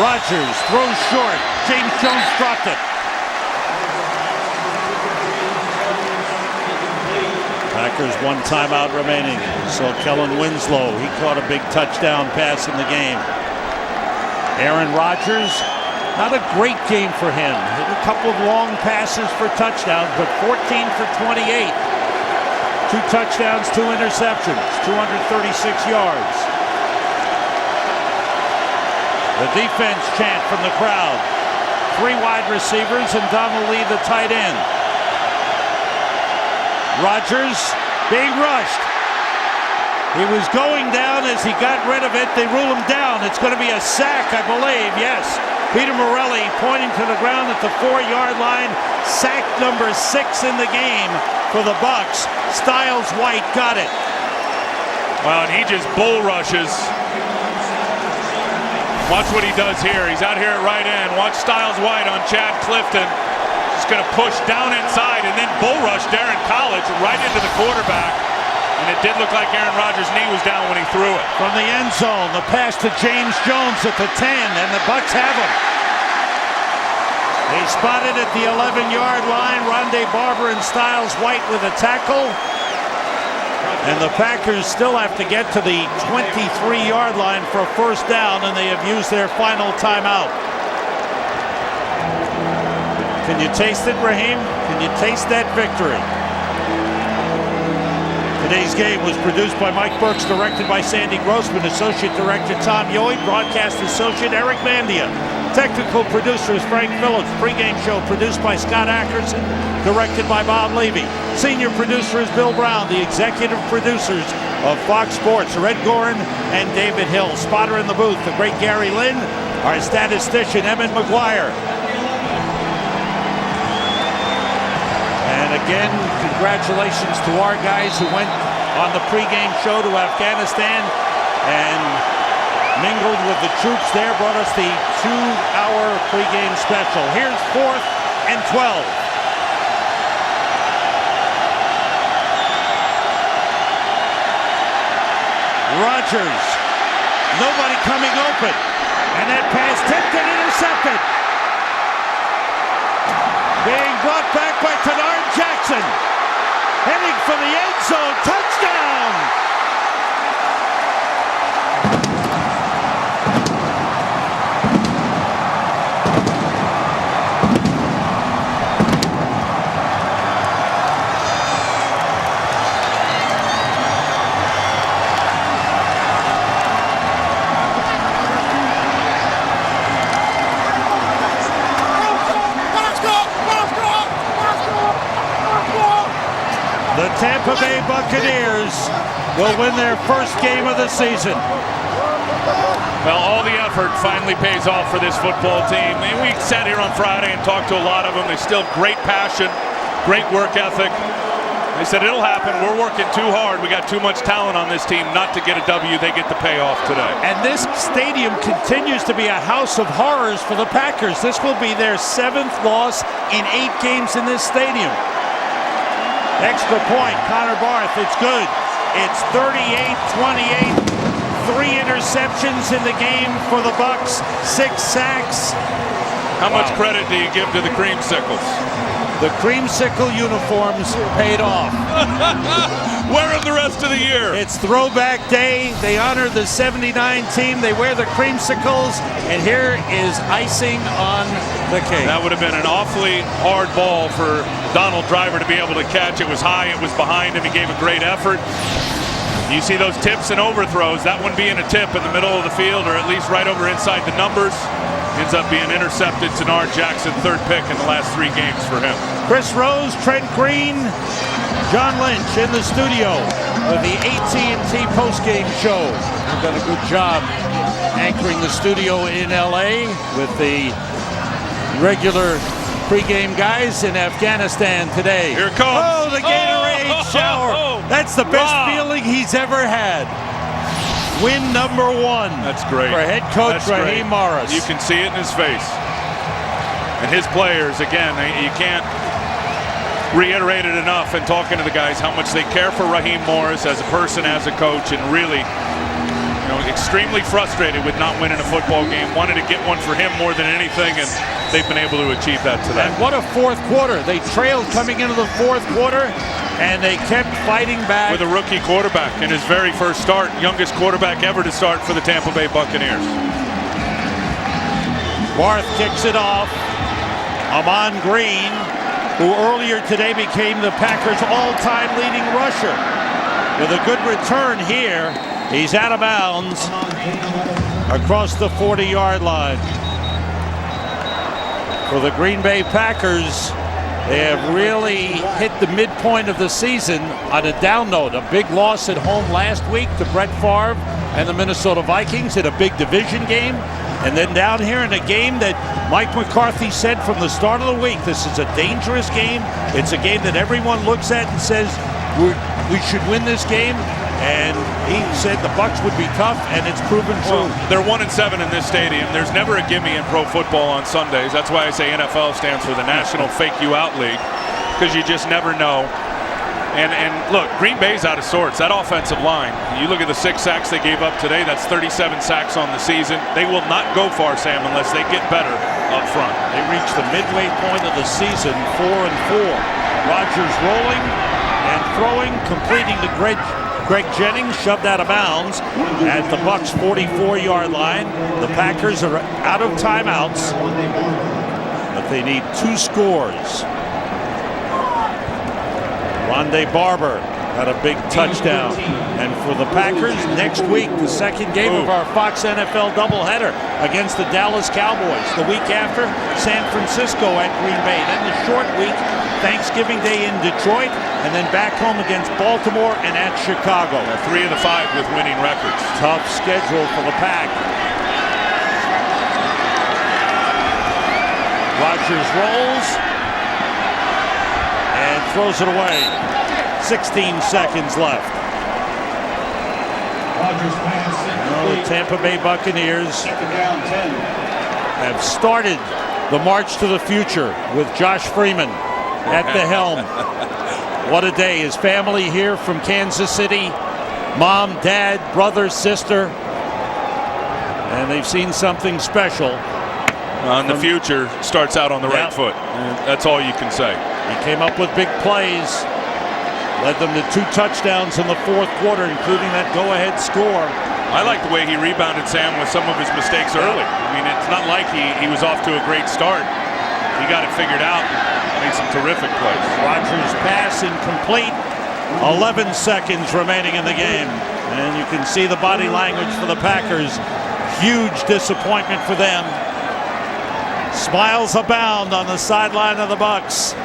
Rodgers throws short. James Jones dropped it. Packers 1 timeout remaining. So Kellen Winslow, he caught a big touchdown pass in the game. Aaron Rodgers, not a great game for him. Hit a couple of long passes for touchdowns, but 14 for 28. 2 touchdowns, 2 interceptions, 236 yards. The defense chant from the crowd. 3 wide receivers and Donald Lee, the tight end. Rodgers being rushed. He was going down as he got rid of it. They rule him down. It's going to be a sack, I believe. Yes. Peter Morelli pointing to the ground at the 4-yard line. Sack number 6 in the game for the Bucs. Styles White got it. Wow, and he just bull rushes. Watch what he does here. He's out here at right end. Watch Styles White on Chad Clifton. Just going to push down inside and then bull rush Darren College right into the quarterback. And it did look like Aaron Rodgers' knee was down when he threw it. From the end zone, the pass to James Jones at the 10, and the Bucs have him. They spotted at the 11-yard line. Rondé Barber and Styles White with a tackle. And the Packers still have to get to the 23-yard line for a first down, and they have used their final timeout. Can you taste it, Raheem? Can you taste that victory? Today's game was produced by Mike Burks, directed by Sandy Grossman, Associate Director Tom Yoid, Broadcast Associate Eric Mandia. Technical producer is Frank Phillips. Pre-game show produced by Scott Ackerson, directed by Bob Levy. Senior producer is Bill Brown. The executive producers of Fox Sports are Ed Gorin and David Hill. Spotter in the booth, the great Gary Lynn. Our statistician, Emmett McGuire. And again, congratulations to our guys who went on the pregame show to Afghanistan and mingled with the troops there, brought us the 2-hour pregame special. Here's 4th and 12. Rodgers, nobody coming open, and that pass tipped and intercepted. Being brought back by Tenard Jackson. Heading for the end zone. Touchdown! The Tampa Bay Buccaneers will win their first game of the season. Well, all the effort finally pays off for this football team. And we sat here on Friday and talked to a lot of them. They still have great passion, great work ethic. They said it'll happen. We're working too hard. We got too much talent on this team not to get a W. They get the payoff today. And this stadium continues to be a house of horrors for the Packers. This will be their 7th loss in 8 games in this stadium. Extra point, Connor Barth, it's good. It's 38-28. 3 interceptions in the game for the Bucs, 6 sacks. How much credit do you give to the Creamsicles? The Creamsicle uniforms paid off. Wear them the rest of the year. It's throwback day. They honor the 79 team. They wear the Creamsicles, and here is icing on the cake. That would have been an awfully hard ball for Donald Driver to be able to catch. It was high. It was behind him. He gave a great effort. You see those tips and overthrows. That one being a tip in the middle of the field, or at least right over inside the numbers. Ends up being intercepted. Tenard Jackson, 3rd pick in the last 3 games for him. Chris Rose, Trent Green, John Lynch in the studio with the AT&T postgame show. We've done a good job anchoring the studio in LA with the regular Pre-game guys in Afghanistan today. Here it comes. Oh, the Gatorade shower. That's the best feeling he's ever had. Win number 1. That's great. For head coach That's Raheem great. Morris. You can see it in his face. And his players, again, you can't reiterate it enough in talking to the guys how much they care for Raheem Morris as a person, as a coach, and really, extremely frustrated with not winning a football game. Wanted to get one for him more than anything, and they've been able to achieve that today. And what a fourth quarter. They trailed coming into the fourth quarter, and they kept fighting back. With a rookie quarterback in his very first start, youngest quarterback ever to start for the Tampa Bay Buccaneers. Barth kicks it off. Amon Green, who earlier today became the Packers' all-time leading rusher. With a good return here, he's out of bounds across the 40-yard line. For the Green Bay Packers, they have really hit the midpoint of the season on a down note. A big loss at home last week to Brett Favre and the Minnesota Vikings in a big division game. And then down here in a game that Mike McCarthy said from the start of the week, this is a dangerous game. It's a game that everyone looks at and says, we should win this game. And he said the Bucs would be tough, and it's proven true. Well, they're 1-7 in this stadium. There's never a gimme in pro football on Sundays. That's why I say NFL stands for the National Fake You Out League, because you just never know. And look, Green Bay's out of sorts. That offensive line, you look at the 6 sacks they gave up today, that's 37 sacks on the season. They will not go far, Sam, unless they get better up front. They reached the midway point of the season, 4-4. Rodgers rolling and throwing, completing to Greg Jennings, shoved out of bounds at the Bucs' 44-yard line. The Packers are out of timeouts, but they need 2 scores. Rondé Barber had a big touchdown. And for the Packers, next week, the second game of our Fox NFL doubleheader against the Dallas Cowboys. The week after, San Francisco at Green Bay. Then the short week, Thanksgiving Day in Detroit, and then back home against Baltimore and at Chicago. 3 of the 5 with winning records. Tough schedule for the Pack. Rodgers rolls and throws it away. 16 seconds left. The Tampa Bay Buccaneers have started the march to the future with Josh Freeman at the helm. What a day. His family here from Kansas City. Mom, dad, brother, sister. And they've seen something special. The future starts out on the right foot. That's all you can say. He came up with big plays. Led them to 2 touchdowns in the fourth quarter, including that go-ahead score. I like the way he rebounded, Sam, with some of his mistakes early. I mean, it's not like he was off to a great start. He got it figured out. Made some terrific plays. Rodgers' pass incomplete. 11 seconds remaining in the game. And you can see the body language for the Packers. Huge disappointment for them. Smiles abound on the sideline of the Bucs.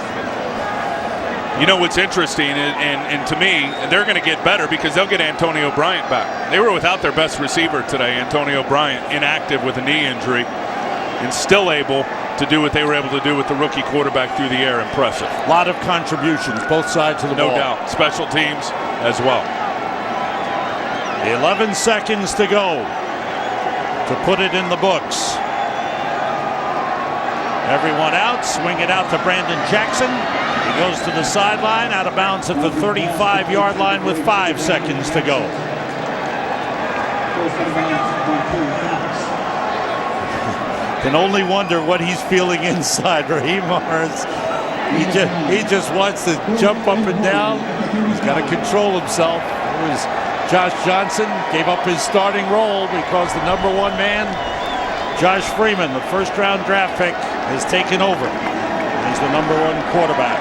You know what's interesting, and to me, they're going to get better because they'll get Antonio Bryant back. They were without their best receiver today, Antonio Bryant, inactive with a knee injury, and still able to do what they were able to do with the rookie quarterback through the air. Impressive. A lot of contributions, both sides of the ball. No doubt. Special teams as well. 11 seconds to go to put it in the books. Everyone out, swing it out to Brandon Jackson. He goes to the sideline, out of bounds at the 35-yard line with 5 seconds to go. Can only wonder what he's feeling inside. Raheem Morris, he just wants to jump up and down. He's got to control himself. It was Josh Johnson, gave up his starting role because the number 1 man, Josh Freeman, the first-round draft pick, has taken over. He's the number 1 quarterback.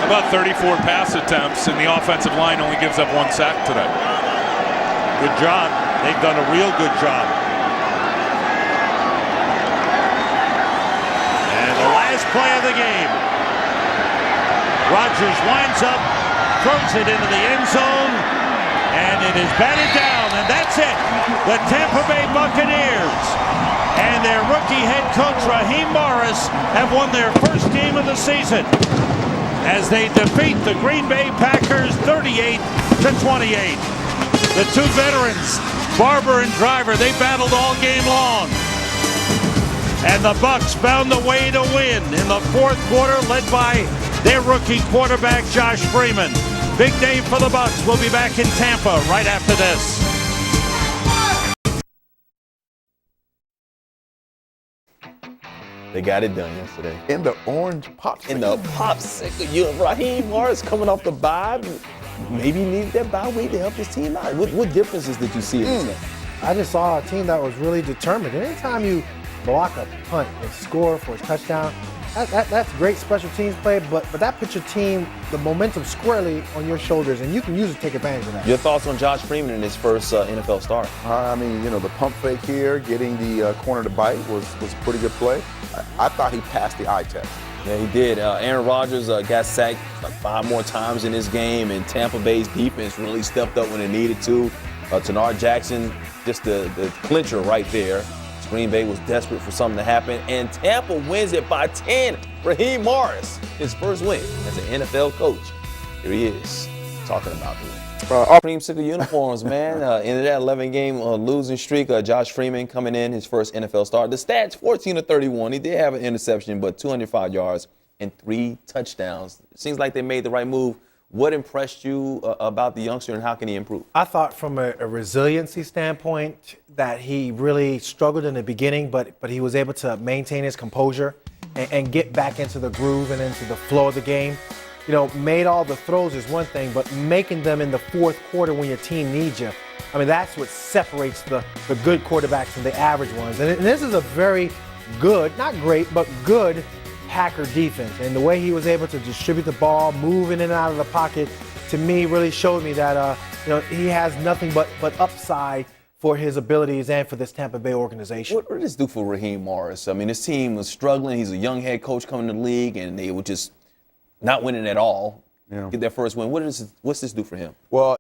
About 34 pass attempts, and the offensive line only gives up 1 sack today. Good job. They've done a real good job. And the last play of the game. Rodgers winds up, throws it into the end zone, and it is batted down, and that's it. The Tampa Bay Buccaneers and their rookie head coach Raheem Morris have won their first game of the season as they defeat the Green Bay Packers 38-28. The two veterans, Barber and Driver, they battled all game long. And the Bucs found a way to win in the fourth quarter, led by their rookie quarterback, Josh Freeman. Big day for the Bucs. We'll be back in Tampa right after this. They got it done yesterday. In the orange popsicle. In the popsicle. You Raheem Morris coming off the bye. Maybe he needed that bye week to help his team out. What differences did you see in this game? I just saw a team that was really determined. And anytime you block a punt and score for a touchdown, that's great special teams play, but that puts your team, the momentum squarely on your shoulders, and you can use it to take advantage of that. Your thoughts on Josh Freeman in his first NFL start? I mean, the pump fake here, getting the corner to bite was a pretty good play. I thought he passed the eye test. Yeah, he did. Aaron Rodgers got sacked like 5 more times in this game, and Tampa Bay's defense really stepped up when it needed to. Tanar Jackson, just the clincher right there. Green Bay was desperate for something to happen, and Tampa wins it by 10. Raheem Morris, his first win as an NFL coach. Here he is, talking about it. Creamsicle uniforms, man. Into that 11-game losing streak, Josh Freeman coming in, his first NFL start. The stats, 14 of 31. He did have an interception, but 205 yards and 3 touchdowns. It seems like they made the right move. What impressed you about the youngster, and how can he improve? I thought from a resiliency standpoint that he really struggled in the beginning, but he was able to maintain his composure and get back into the groove and into the flow of the game. Made all the throws is one thing, but making them in the fourth quarter when your team needs you, I mean, that's what separates the good quarterbacks from the average ones. And this is a very good, not great, but good Packer defense, and the way he was able to distribute the ball, move in and out of the pocket, to me really showed me that he has nothing but upside for his abilities and for this Tampa Bay organization. What did this do for Raheem Morris? I mean, his team was struggling. He's a young head coach coming to the league, and they were just not winning at all. Get their first win. What's this do for him? Well,